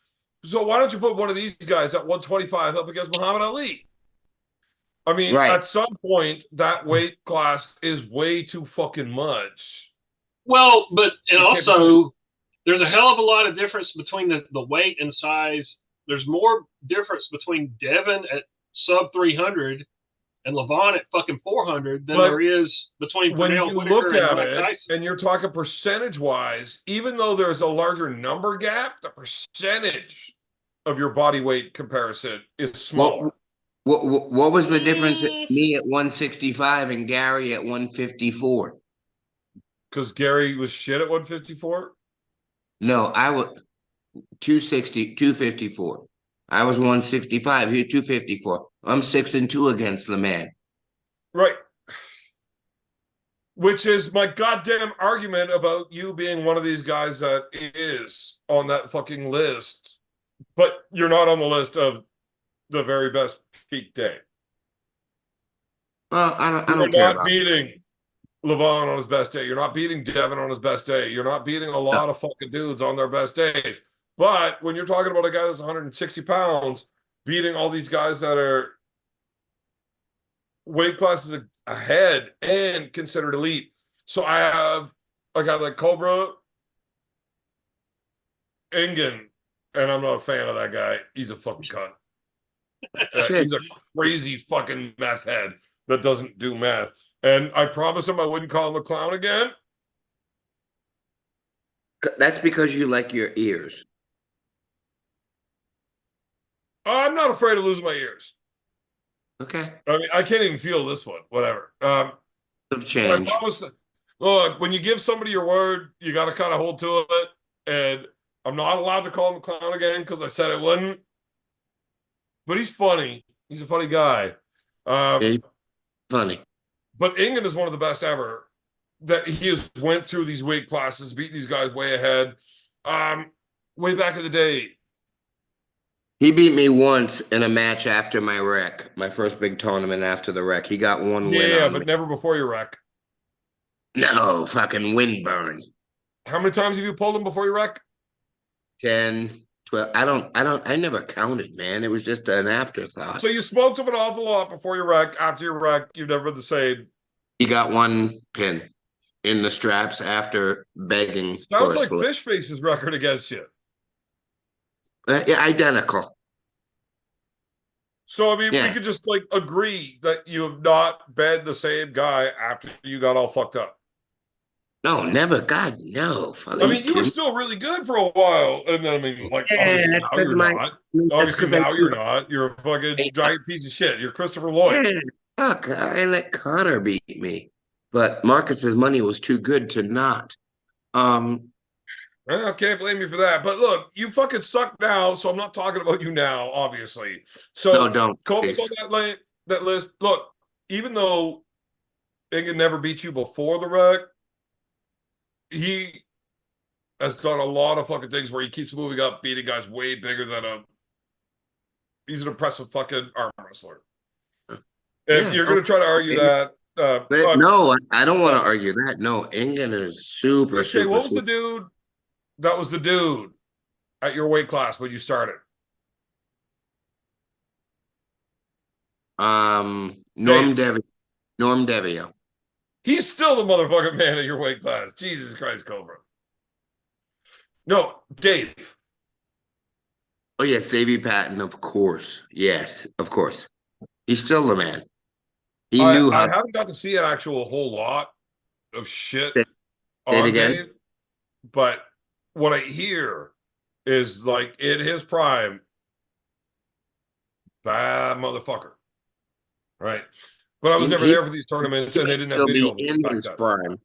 So why don't you put one of these guys at 125 up against Muhammad Ali? I mean, at some point, that weight class is way too fucking much. Well, and also, there's a hell of a lot of difference between the weight and size. There's more difference between Devin at sub 300 and Levon at fucking 400 than there is between when Pernell you Whitaker look at and Mike it Tyson. And you're talking percentage wise, even though there's a larger number gap, the percentage of your body weight comparison is smaller. What was the difference at me at 165 and Gary at 154? Because Gary was shit at 154? No, I was 254. I was 165. He was 254. I'm 6-2 against the man. Right. Which is my goddamn argument about you being one of these guys that is on that fucking list, but you're not on the list of the very best peak day. Well, I don't You're care not about beating Levon on his best day. You're not beating Devin on his best day. You're not beating a lot of fucking dudes on their best days. But when you're talking about a guy that's 160 pounds, beating all these guys that are weight classes ahead and considered elite. So I have a guy like Cobra Ingen, and I'm not a fan of that guy. He's a fucking cunt. He's a crazy fucking meth head that doesn't do meth. And I promised him I wouldn't call him a clown again. That's because you like your ears. I'm not afraid of losing my ears. Okay. I mean, I can't even feel this one. Whatever. Of change. I promise. Look, when you give somebody your word, you got to kind of hold to it. And I'm not allowed to call him a clown again because I said I wouldn't. But he's funny. He's a funny guy. Funny. But Ingen is one of the best ever. That he has went through these weight classes, beat these guys way ahead. Way back in the day. He beat me once in a match after my wreck, my first big tournament after the wreck. He got one win. Yeah, on but me. never before your wreck. No, fucking windburn. How many times have you pulled him before your wreck? 10, 12. I never counted, man. It was just an afterthought. So you smoked him an awful lot before your wreck. After your wreck, you've never been the same. He got one pin in the straps after begging. Sounds like Fish Face's record against you. Yeah, identical. So, I mean, we could just like agree that you have not been the same guy after you got all fucked up. No, never. God, no. I mean, you were still really good for a while. And then, I mean, like, obviously now you're not. Obviously now you're not. You're a fucking giant piece of shit. You're Christopher Lloyd. Yeah, fuck, I let Connor beat me. But Marcus's money was too good to not. I can't blame you for that. But look, you fucking suck now, so I'm not talking about you now, obviously. So No, don't. Coleman's on that list. Look, even though Ingen never beat you before the wreck, he has done a lot of fucking things where he keeps moving up, beating guys way bigger than him. He's an impressive fucking arm wrestler. If you're going to try to argue that, no, I don't want to argue that. No, Ingen is super. Okay, what was the dude? That was the dude at your weight class when you started. Norm Devio. He's still the motherfucking man at your weight class. Jesus Christ, Cobra. No, Dave. Oh yes, Davey Patton, of course. Yes, of course. He's still the man. He knew how. I haven't got to see an actual whole lot of shit on Dave, but what I hear is like in his prime, bad motherfucker, right? But I was never there for these tournaments, and they didn't have video in his prime.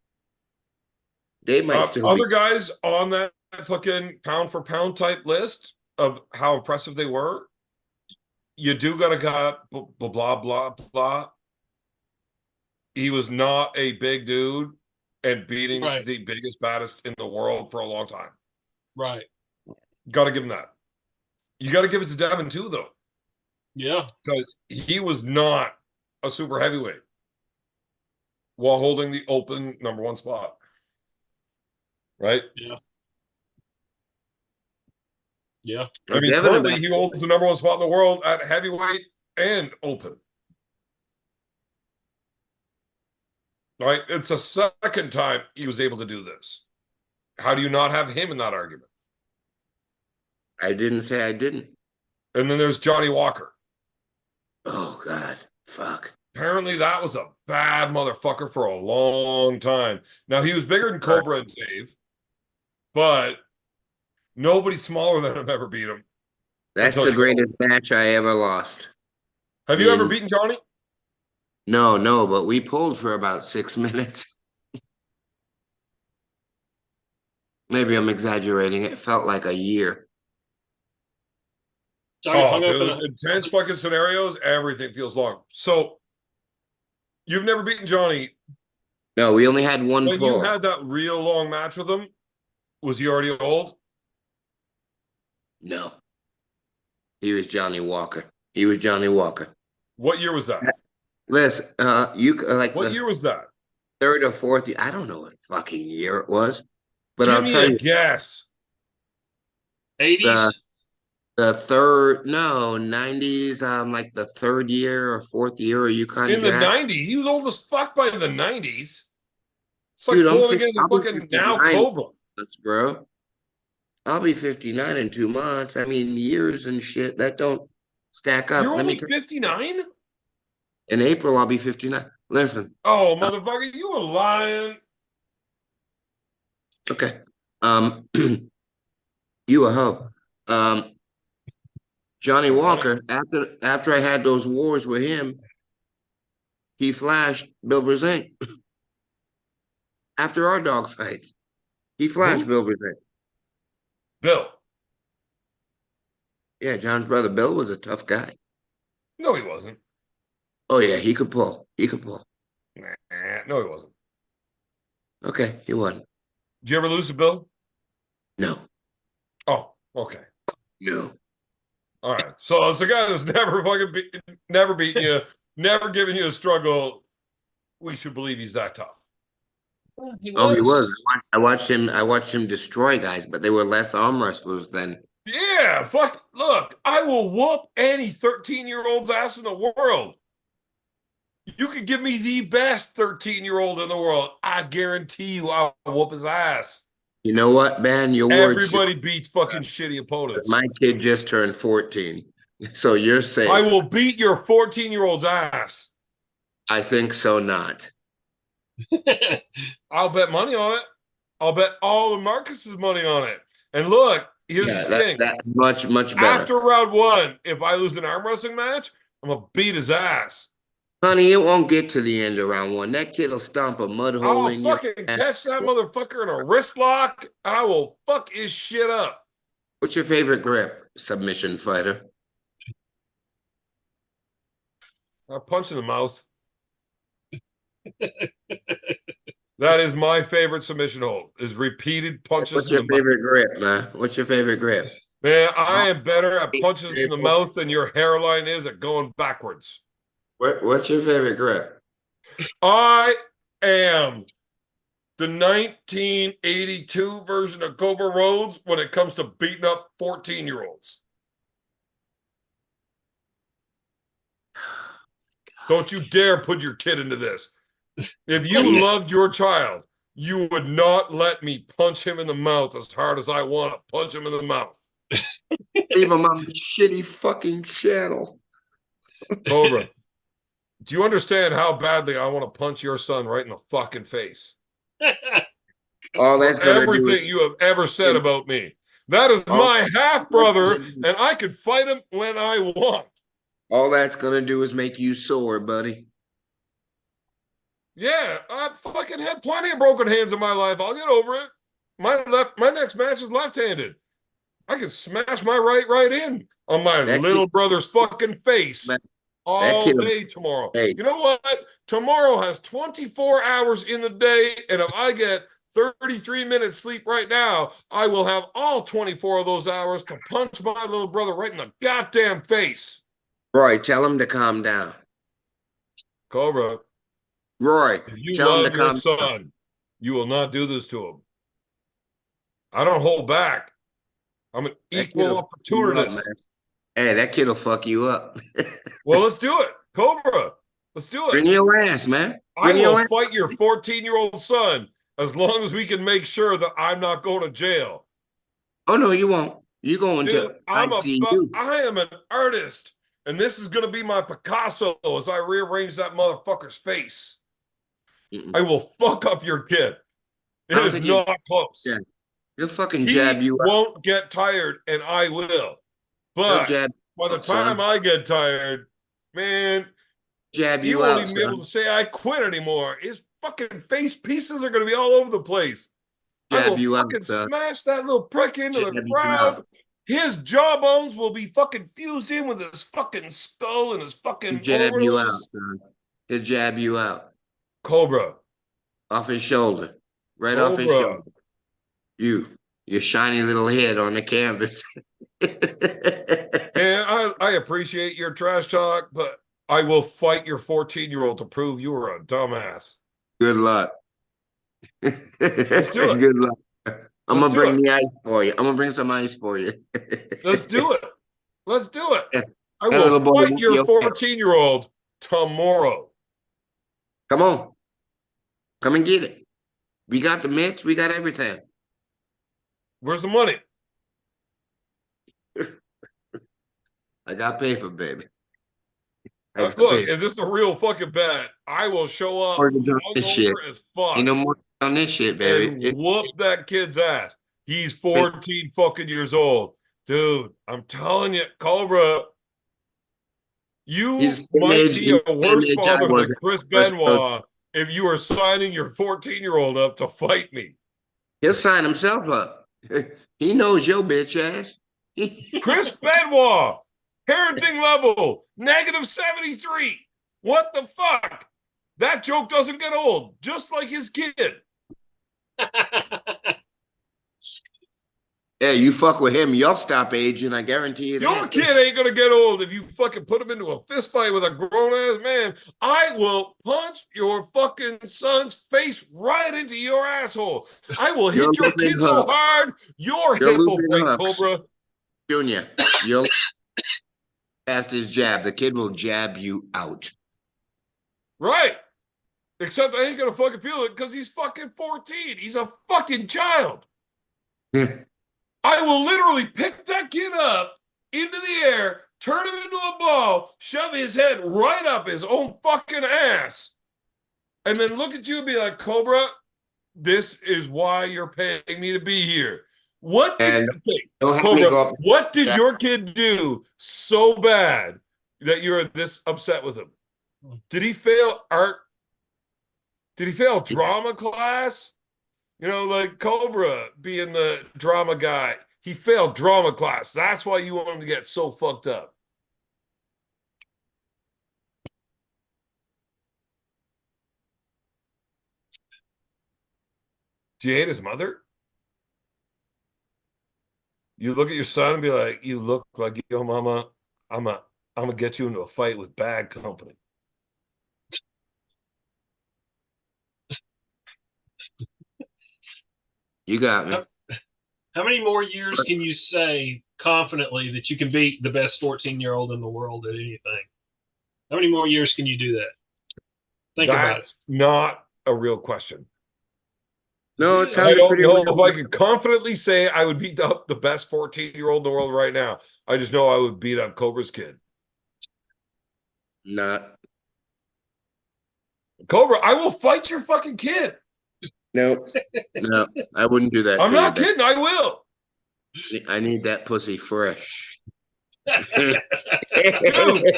They might still other guys on that fucking pound for pound type list of how impressive they were. You do got a guy, blah blah blah blah. He was not a big dude and beating the biggest, baddest in the world for a long time. Right. Got to give him that. You got to give it to Devin too, though. Yeah. Because he was not a super heavyweight while holding the open number one spot. Right? Yeah. Yeah. I mean, currently he holds the number one spot in the world at heavyweight and open. Right? It's the second time he was able to do this. How do you not have him in that argument? I didn't say I didn't. And then there's Johnny Walker. Oh, God. Fuck. Apparently that was a bad motherfucker for a long time. Now, he was bigger than Cobra and Dave, but nobody smaller than him ever beat him. That's the greatest match I ever lost. Have you ever beaten Johnny? No, but we pulled for about 6 minutes. Maybe I'm exaggerating. It felt like a year. So I got hung up in dude, intense fucking scenarios, everything feels long. So you've never beaten Johnny. No, we only had one When pull. you had that real long match with him, was he already old? No. He was Johnny Walker. He was Johnny Walker. What year was that? Listen, you like What the year was that? third or fourth year. I don't know what fucking year it was, but Give I'll me tell a you, guess. 80s. the third, no, 90s, like the third year or fourth year of UConn In the Jack. 90s. He was old as fuck by the 90s. It's like Dude, pulling against a I'll be fucking now 59 Cobra. months, bro. I'll be 59 in 2 months. I mean, years and shit that don't stack up. You're Let me only tell 59? you, in April, I'll be 59. Listen, Oh, motherfucker, you were lying. okay. You a hoe. Johnny So Walker, after I had those wars with him, he flashed Bill Brazing. After our dog fights, he flashed Who? Bill Brazing. Bill. Yeah, John's brother Bill was a tough guy. No, he wasn't. Oh yeah, he could pull. He could pull. Nah, no, he wasn't. Okay, he won. Did you ever lose to Bill? No, Oh, okay. no. All right. So it's a guy that's never never beaten you, never given you a struggle. We should believe he's that tough. He Oh, he was. was. I watched him destroy guys, but they were less arm wrestlers than. Yeah, fuck. Look, I will whoop any 13-year-old's ass in the world. You could give me the best 13-year-old in the world. I guarantee you I'll whoop his ass. You know what, man? Your words. Everybody beats fucking shitty opponents. My kid just turned 14, so you're safe. I will beat your 14-year-old's ass. I think so. Not. I'll bet money on it. I'll bet all of Marcus's money on it. And look, here's the thing. That's much better. After round one, if I lose an arm wrestling match, I'm going to beat his ass. Honey, it won't get to the end of round one. That kid will stomp a mud hole I'll in your fucking ass. catch that motherfucker in a wrist lock, and I will fuck his shit up. What's your favorite grip? Submission fighter. I punch in the mouth. That is my favorite submission hold, is repeated punches What's in your the mouth. favorite grip, man? What's your favorite grip? Man, I am better at punches in the mouth than your hairline is at going backwards. What's your favorite grip? I am the 1982 version of Cobra Rhodes when it comes to beating up 14-year-olds. Don't you dare put your kid into this. If you loved your child, you would not let me punch him in the mouth as hard as I want to punch him in the mouth. Leave him on the shitty fucking channel. Cobra, do you understand how badly I want to punch your son right in the fucking face? All that's gonna Everything do is you have ever said about me. That is my half brother, and I could fight him when I want. all that's gonna do is make you sore, buddy. Yeah, I've fucking had plenty of broken hands in my life. I'll get over it. My next match is left-handed. I can smash my right in on my little brother's fucking face all day tomorrow. Hey. You know what? Tomorrow has 24 hours in the day, and if I get 33 minutes sleep right now, I will have all 24 of those hours to punch my little brother right in the goddamn face. Roy, tell him to calm down. Cobra, Roy, if you tell him love to your calm son, down. you will not do this to him. I don't hold back. I'm an equal opportunist. Hey, that kid will fuck you up. Well, let's do it. Cobra, let's do it. Bring your ass, man. I will fight your 14-year-old son as long as we can make sure that I'm not going to jail. Oh, no, you won't. You're going to I ICU. am an artist, and this is going to be my Picasso as I rearrange that motherfucker's face. I will fuck up your kid. It is not close. Yeah. He'll fucking jab you up. He won't get tired, and I will. But by the time I get tired, man, he won't even be able to say I quit anymore. His fucking face pieces are going to be all over the place. I will fucking smash that little prick into the crowd. His jawbones will be fucking fused in with his fucking skull and his fucking Jab you out, orbitals. son. He'll jab you out. Cobra. Off his shoulder. Right off his Cobra. shoulder. Your shiny little head on the canvas. And I appreciate your trash talk, but I will fight your 14-year-old to prove you are a dumbass. Good luck. Let's do it. Good luck. I'm Let's gonna do bring it. the ice for you. I'm gonna bring some ice for you. Let's do it. Let's do it. I That little will boy fight won't your be okay. 14-year-old tomorrow. Come on. Come and get it. We got the mitts. We got everything. Where's the money? I got paper, baby. Look, is this the real fucking bet? I will show up hungover as fuck. Ain't no more on this shit, baby. And whoop that kid's ass. He's 14 fucking years old. Dude, I'm telling you, Cobra, you might be a worse father than Chris Benoit if you are signing your 14-year-old up to fight me. He'll sign himself up. He knows your bitch ass. Chris Benoit, parenting level, -73. What the fuck? That joke doesn't get old, just like his kid. Yeah, you fuck with him, you'll stop aging. I guarantee you. Your kid ain't gonna get old if you fucking put him into a fist fight with a grown-ass man. I will punch your fucking son's face right into your asshole. I will hit your kid so hard, your hip will break, Cobra. Junior, you'll past his jab. The kid will jab you out. Right. Except I ain't gonna fucking feel it because he's fucking 14. He's a fucking child. I will literally pick that kid up into the air, turn him into a ball, shove his head right up his own fucking ass, and then look at you and be like, Cobra, this is why you're paying me to be here. What did, Cobra, what did your kid do so bad that you're this upset with him? Did he fail art? Did he fail drama class? You know, like Cobra being the drama guy. He failed drama class. That's why you want him to get so fucked up. Do you hate his mother? You look at your son and be like, you look like your mama. I'm gonna get you into a fight with bad company. You got me. How many more years can you say confidently that you can beat the best 14-year-old in the world at anything? How many more years can you do that? Think about it. That's not a real question. No, I don't know if I can confidently say I would beat up the best 14-year-old in the world right now. I just know I would beat up Cobra's kid. Not. Cobra, I will fight your fucking kid. No, I wouldn't do that. I'm not kidding. I will. I need that pussy fresh. Dude,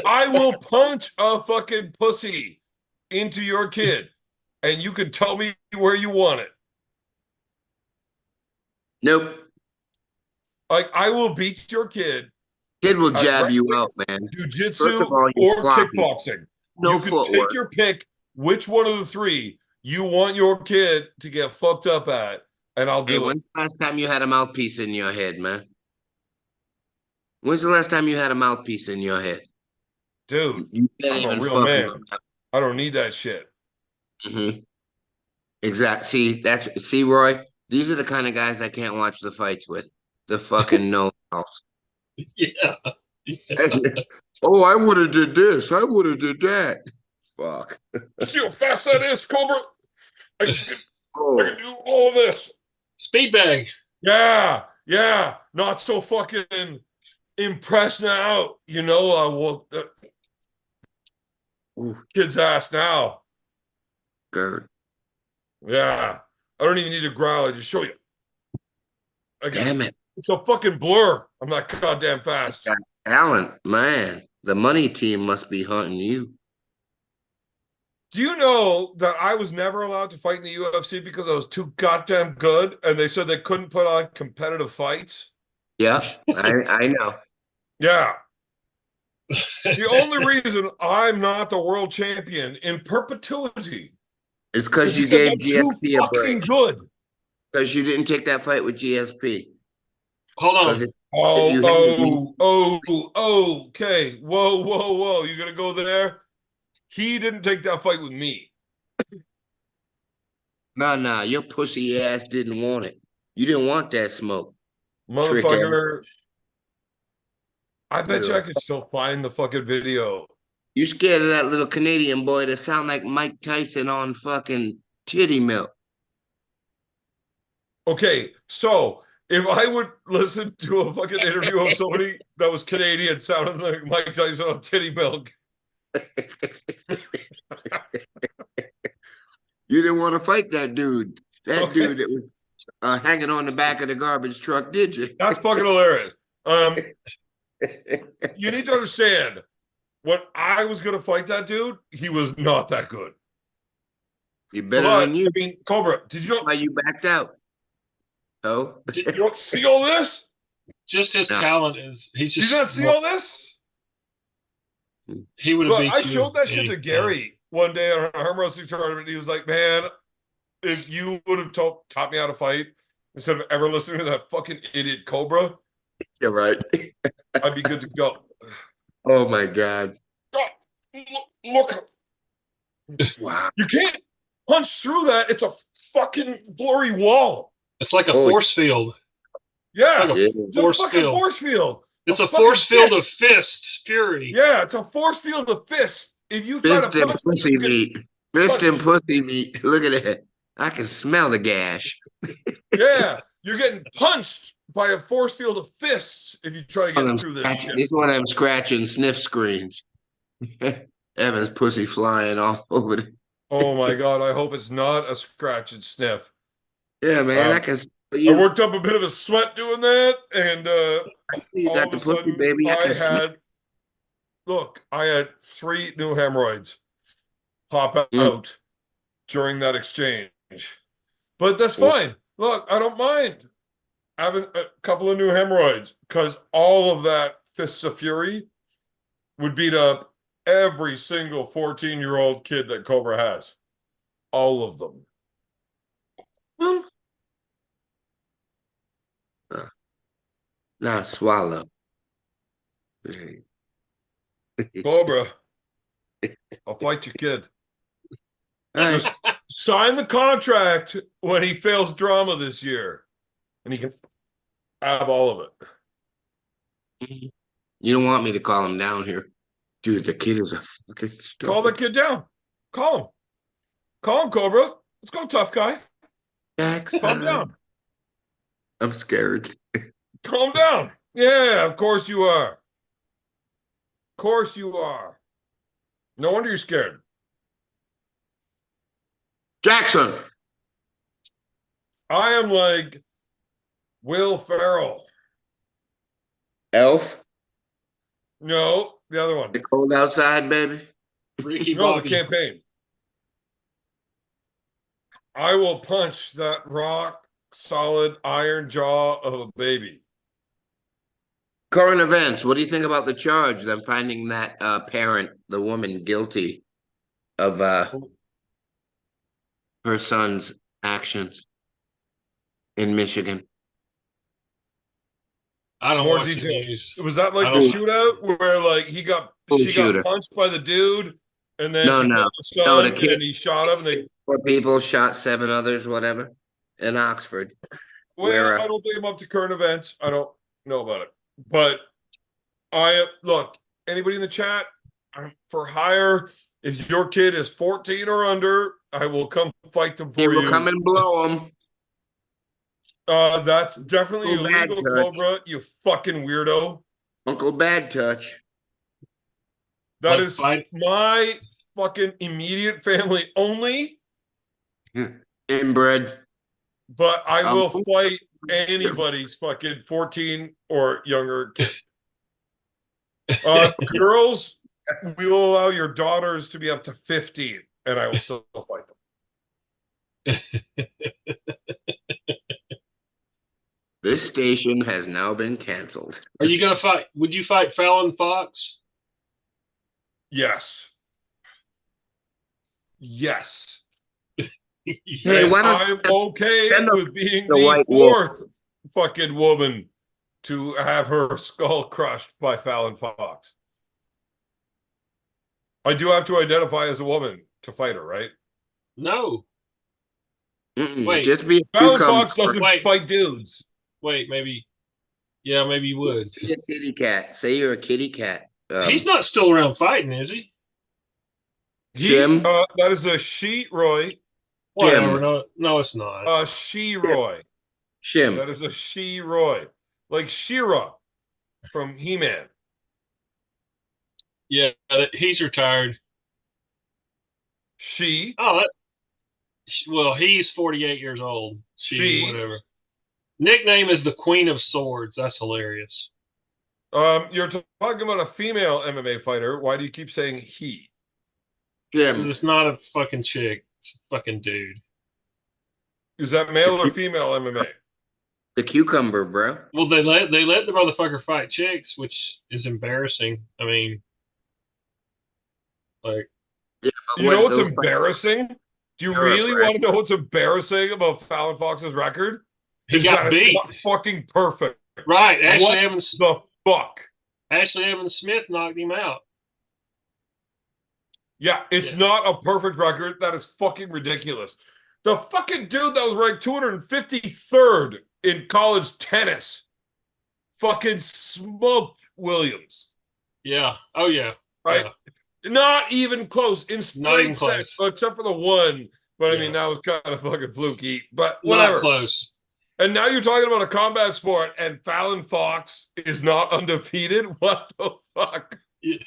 I will punch a fucking pussy into your kid, and you can tell me where you want it. Nope. Like, I will beat your kid. Kid will jab you out, man. Jiu-jitsu or kickboxing. You can take your pick. Which one of the three you want your kid to get fucked up at, and I'll do it. When's the last time you had a mouthpiece in your head, man? When's the last time you had a mouthpiece in your head? Dude, I'm a real man. I don't need that shit. Mm-hmm. Exactly. See, Roy, these are the kind of guys I can't watch the fights with. The fucking no-house. Yeah. Oh, I would have did this. I would have did that. Fuck. See how fast that is, Cobra? I can do all of this. Speed bag. Yeah. Not so fucking impressed now. You know, I will kid's ass now. Good. Yeah. I don't even need to growl. I just show you. Damn it. It's a fucking blur. I'm not goddamn fast. Talent, man. The money team must be hunting you. Do you know that I was never allowed to fight in the UFC because I was too goddamn good, and they said they couldn't put on competitive fights? Yeah, I know. Yeah. The only reason I'm not the world champion in perpetuity It's is because you because gave I'm too GSP a fucking break. good. Because you didn't take that fight with GSP. Hold Because on. if you Okay. Whoa. You gonna go there? He didn't take that fight with me. no, your pussy ass didn't want it. You didn't want that smoke. Trick ass. Motherfucker. I bet you I can still find the fucking video. You scared of that little Canadian boy that sound like Mike Tyson on fucking titty milk. Okay, so if I would listen to a fucking interview of somebody that was Canadian sounding like Mike Tyson on titty milk. You didn't want to fight that dude. That Okay. dude that was hanging on the back of the garbage truck, did you? That's fucking hilarious. You need to understand, when I was gonna fight that dude, he was not that good. He better But than you. I mean, Cobra, did you Why you backed out? Oh, don't see all this? Just his No. talent is he's Did just you not see all this? he would have Look, beat I you. showed that shit to any time. Gary one day on an arm wrestling tournament. He was like, "Man, if you would have taught me how to fight instead of ever listening to that fucking idiot Cobra, you're right. I'd be good to go." Oh my God. Oh, look, Wow. you can't punch through that. It's a fucking blurry wall. It's like a Oh, force field. Yeah, Like Yeah. it's a force fucking field. force field. It's a fucking force field of fist. fists, fury. Yeah, it's a force field of fists. If you try to Fist and punch, pussy you get meat. Fist and punched. pussy meat. Look at that. I can smell the gash. Yeah, you're getting punched by a force field of fists if you try to get through this shit. This one I'm scratching sniff screens. Evan's pussy flying all over the. Oh my God, I hope it's not a scratch and sniff. Yeah, man, I can. You, I worked up a bit of a sweat doing that, and you all got of the a pussy, sudden baby. I can smell. I had 3 new hemorrhoids pop out during that exchange. But that's fine. Look, I don't mind having a couple of new hemorrhoids because all of that Fists of Fury would beat up every single 14-year-old kid that Cobra has. All of them. Now swallow. Cobra, I'll fight your kid. All right. Just sign the contract when he fails drama this year, and he can have all of it. You don't want me to call him down here. Dude, the kid is a fucking star. Call the kid down. Call him. Call him, Cobra. Let's go, tough guy. Calm down. I'm scared. Calm down. Yeah, of course you are. Of course you are. No wonder you're scared. Jackson. I am like Will Ferrell. Elf. No, the other one. The cold outside, baby. Ricky No, Bobby. the campaign. I will punch that rock solid iron jaw of a baby. Current events. What do you think about the charge? Them finding that parent, the woman, guilty of her son's actions in Michigan. I don't More watch the details. news. Was that like I the don't- shootout where like she got punched by the dude and then she called the son the kid, and he shot him and they 4 people shot 7 others, whatever, in Oxford. well, I don't think I'm up to current events. I don't know about it. But look, anybody in the chat, I'm for hire. If your kid is 14 or under, I will come fight them for He you. will come and blow them. That's definitely Uncle illegal, Bad Touch. Cobra, you fucking weirdo. Uncle Bad Touch. That is my fucking immediate family only. Inbred. But I will fight anybody's fucking 14 or younger kid. Girls, we will allow your daughters to be up to 15, and I will still fight them. This station has now been canceled. Are you gonna fight? Would you fight Fallon Fox? Yes. Yes. Hey, why I'm don't okay send with being the the White Wolf? fourth fucking woman to have her skull crushed by Fallon Fox. I do have to identify as a woman to fight her, right? No. Wait. just be a Fallon cucumber. Fox doesn't Wait. fight dudes. Wait, maybe. Yeah, maybe you would. Be a kitty cat. Say you're a kitty cat. He's not still around fighting, is he? Jim? That is a she-roy. Whatever. No, it's not. She-roy. Shim. That is a she-roy. Like She-Ra from He-Man. Yeah, he's retired. She. Oh, well, he's 48 years old. She. Whatever. Nickname is the Queen of Swords. That's hilarious. You're talking about a female MMA fighter. Why do you keep saying he? Because it's not a fucking chick. It's a fucking dude. Is that male or female MMA? The cucumber, bro. Well, they let the motherfucker fight chicks, which is embarrassing. I mean, like, Yeah, you know what's embarrassing? Do you really want to know what's embarrassing about Fallon Fox's record? He got beat. It's not fucking perfect. Right. The fuck? Ashley Evans Smith knocked him out. Yeah, it's not a perfect record. That is fucking ridiculous. The fucking dude that was ranked 253rd in college tennis fucking smoked Williams. Yeah. Oh, yeah. Right? Yeah. Not even close in straight sets, except for the one. But I mean, that was kind of fucking fluky. But whatever. Not close. And now you're talking about a combat sport, and Fallon Fox is not undefeated? What the fuck? Yeah,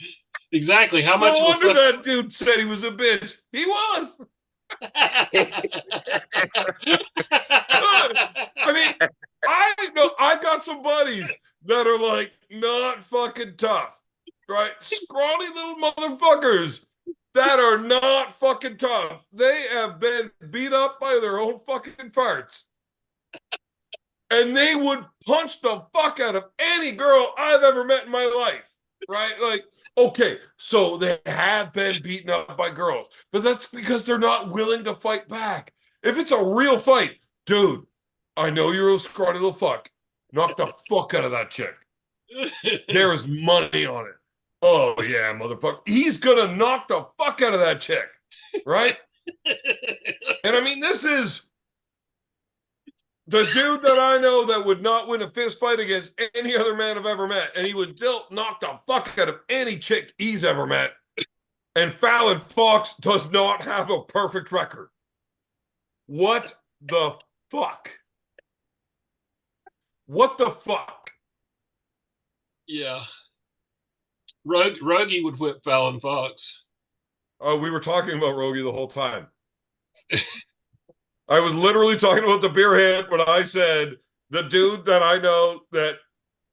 exactly. How much? No wonder that dude said he was a bitch. He was. I mean, I got some buddies that are like not fucking tough, right? Scrawny little motherfuckers that are not fucking tough. They have been beat up by their own fucking farts. And they would punch the fuck out of any girl I've ever met in my life, right? Like, okay, so they have been beaten up by girls, but that's because they're not willing to fight back. If it's a real fight, dude, I know you're a scrawny little fuck. Knock the fuck out of that chick. There is money on it. Oh, yeah, motherfucker. He's going to knock the fuck out of that chick, right? And I mean, this is the dude that I know that would not win a fist fight against any other man I've ever met. And he would still knock the fuck out of any chick he's ever met. And Fallon Fox does not have a perfect record. What the fuck? What the fuck? Yeah. Ruggie would whip Fallon Fox. Oh, we were talking about Rogie the whole time. I was literally talking about the beer hand when I said the dude that I know that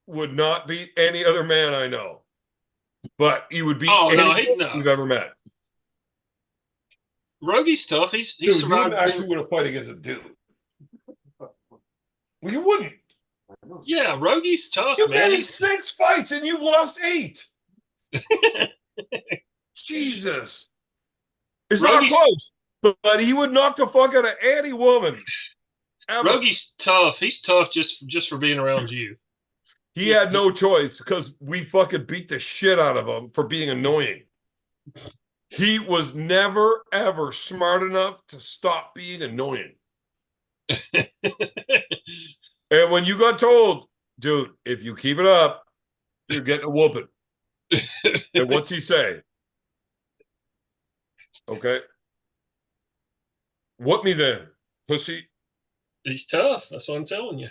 would not beat any other man I know. But he would beat anyone you've ever met. Rogie's tough. He's dude, survived. You wouldn't actually win a fight against a dude. Well, you wouldn't. Yeah, Rogie's tough. You've had 6 fights and you've lost 8. Jesus. It's not close. But he would knock the fuck out of any woman. Ever. Rogie's tough. He's tough just for being around you. He had no choice because we fucking beat the shit out of him for being annoying. He was never, ever smart enough to stop being annoying. And when you got told, dude, if you keep it up, you're getting a whooping. And what's he say? Okay. Whoop me then, pussy. He's tough. That's what I'm telling you.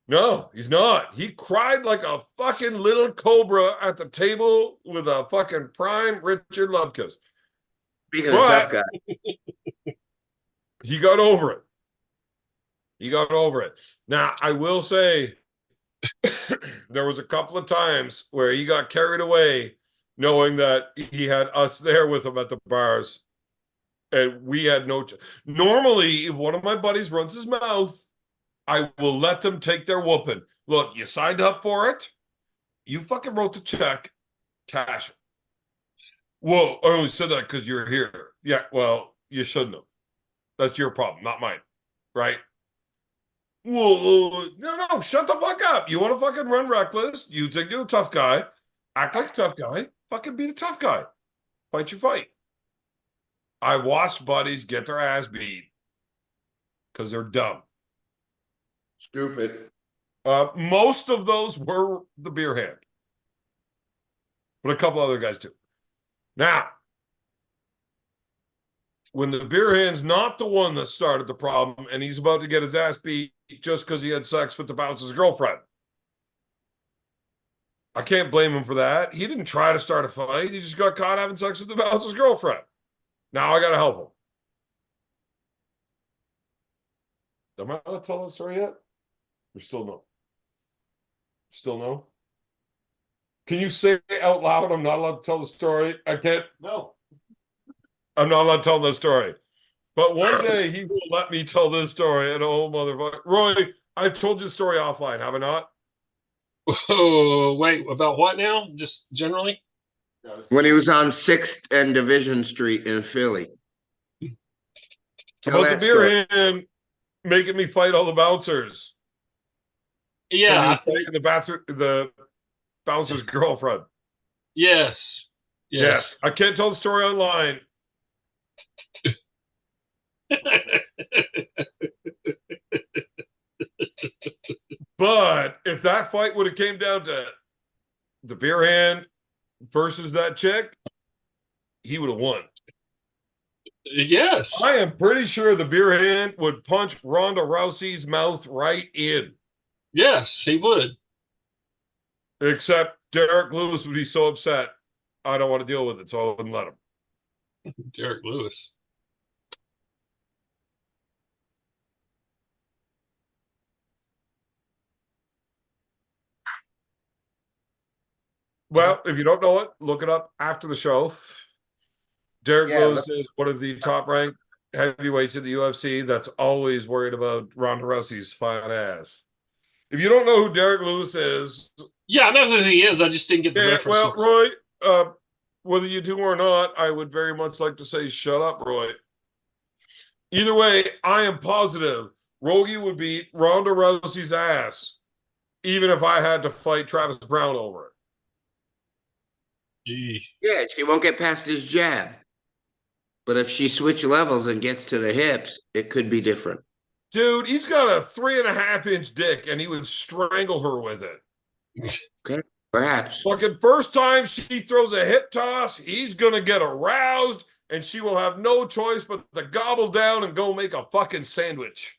No, he's not. He cried like a fucking little cobra at the table with a fucking prime Richard Lubkus. Speaking of tough guy. He got over it. He got over it. Now, I will say there was a couple of times where he got carried away knowing that he had us there with him at the bars. And we had no... Normally, if one of my buddies runs his mouth, I will let them take their whooping. Look, you signed up for it. You fucking wrote the check. Cash it. Whoa, I only said that because you're here. Yeah, well, you shouldn't have. That's your problem, not mine. Right? Whoa, no, shut the fuck up. You want to fucking run reckless. You think you're the tough guy. Act like a tough guy. Fucking be the tough guy. Fight your fight. I watched buddies get their ass beat because they're dumb. Stupid. Most of those were the beer hand, but a couple other guys too. Now, when the beer hand's not the one that started the problem and he's about to get his ass beat just because he had sex with the bouncer's girlfriend, I can't blame him for that. He didn't try to start a fight. He just got caught having sex with the bouncer's girlfriend. Now I got to help him. Am I allowed to tell that story yet? Or still no? Still no? Can you say out loud, I'm not allowed to tell the story? I can't. No. I'm not allowed to tell the story. But one day he will let me tell this story. And oh, motherfucker. Roy, I've told you the story offline, have I not? Oh, wait, about what now? Just generally? When he was on 6th and Division Street in Philly. Tell About the that beer story. hand making me fight all the bouncers. Yeah. The bouncer's girlfriend. Yes. Yes. I can't tell the story online. But if that fight would have came down to the beer hand versus that chick, he would have won. Yes. I am pretty sure the beer hand would punch Ronda Rousey's mouth right in. Yes, he would. Except Derek Lewis would be so upset. I don't want to deal with it, so I wouldn't let him. Derek Lewis. Well, if you don't know it, look it up after the show. Derek Lewis is one of the top-ranked heavyweights in the UFC that's always worried about Ronda Rousey's fine ass. If you don't know who Derek Lewis is... Yeah, I know who he is. I just didn't get the reference. Well, Roy, whether you do or not, I would very much like to say, shut up, Roy. Either way, I am positive Rogie would beat Ronda Rousey's ass, even if I had to fight Travis Brown over it. Gee. Yeah, she won't get past his jab. But if she switch levels and gets to the hips, it could be different. Dude, he's got a 3.5-inch dick, and he would strangle her with it. Okay, perhaps. Fucking first time she throws a hip toss, he's gonna get aroused, and she will have no choice but to gobble down and go make a fucking sandwich.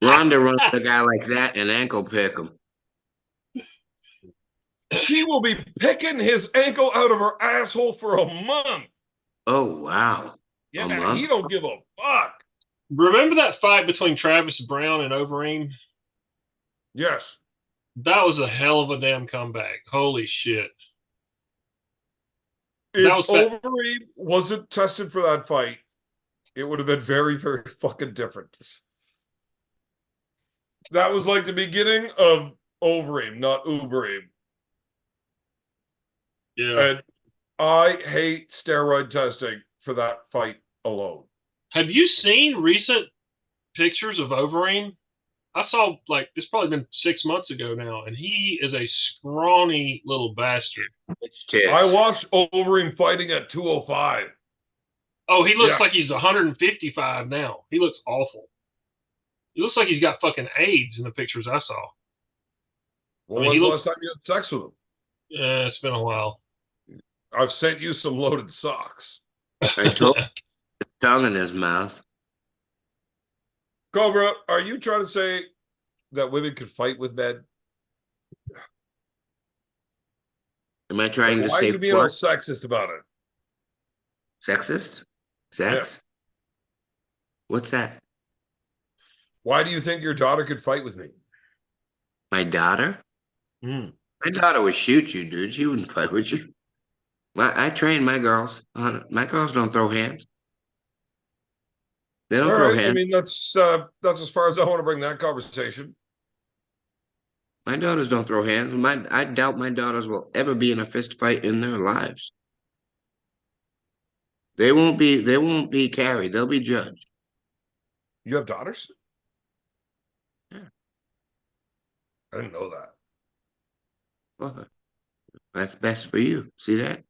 Ronda runs a guy like that and ankle pick him. She will be picking his ankle out of her asshole for a month. Oh, wow. Yeah, he don't give a fuck. Remember that fight between Travis Brown and Overeem? Yes. That was a hell of a damn comeback. Holy shit. If Overeem wasn't tested for that fight, it would have been very, very fucking different. That was like the beginning of Overeem, not Ubereem. Yeah. And I hate steroid testing for that fight alone. Have you seen recent pictures of Overeem? I saw, like, it's probably been 6 months ago now, and he is a scrawny little bastard. I watched Overeem fighting at 205. Oh, he looks like he's 155 now. He looks awful. He looks like he's got fucking AIDS in the pictures I saw. Well, when's the last time you had sex with him? Yeah, it's been a while. I've sent you some loaded socks. I told him the tongue in his mouth. Cobra, are you trying to say that women could fight with men? Am I trying to say... Why are you being all sexist about it? Sexist? Sex? Yeah. What's that? Why do you think your daughter could fight with me? My daughter? My daughter would shoot you, dude. She wouldn't fight with you. I train my girls. My girls don't throw hands. They don't throw hands. I mean, that's as far as I want to bring that conversation. My daughters don't throw hands. I doubt my daughters will ever be in a fist fight in their lives. They won't be carried. They'll be judged. You have daughters? Yeah. I didn't know that. Well, that's best for you. See that?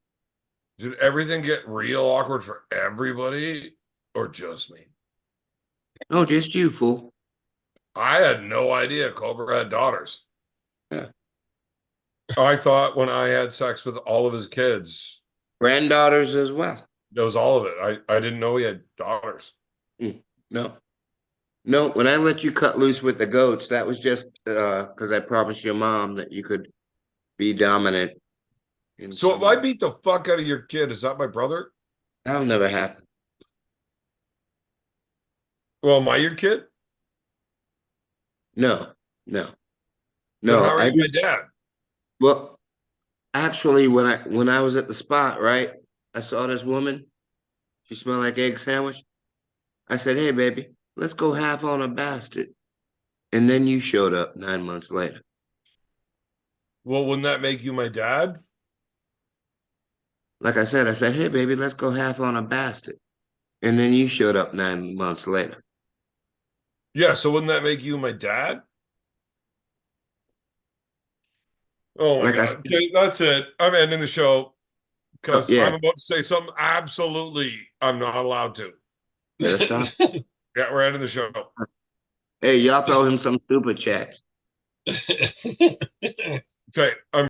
Did everything get real awkward for everybody or just me? No, just you, fool. I had no idea Cobra had daughters. Yeah. I thought when I had sex with all of his kids, Granddaughters as well. that was all of it. I didn't know he had daughters. No. No, when I let you cut loose with the goats, that was just because I promised your mom that you could be dominant. So if I beat the fuck out of your kid, is that my brother? That'll never happen. Well, am I your kid? No. Then how are you my dad? Well, actually, when I was at the spot, right, I saw this woman. She smelled like egg sandwich. I said, "Hey, baby, let's go half on a bastard." And then you showed up 9 months later. Well, wouldn't that make you my dad? Like I said, "Hey, baby, let's go half on a bastard." And then you showed up 9 months later. Yeah, so wouldn't that make you my dad? Oh my Like I God. said, Okay, that's it. I'm ending the show because yeah, I'm about to say something absolutely I'm not allowed to. better stop. Yeah, we're ending the show. Hey, y'all throw him some super chats. Yeah. Okay, I'm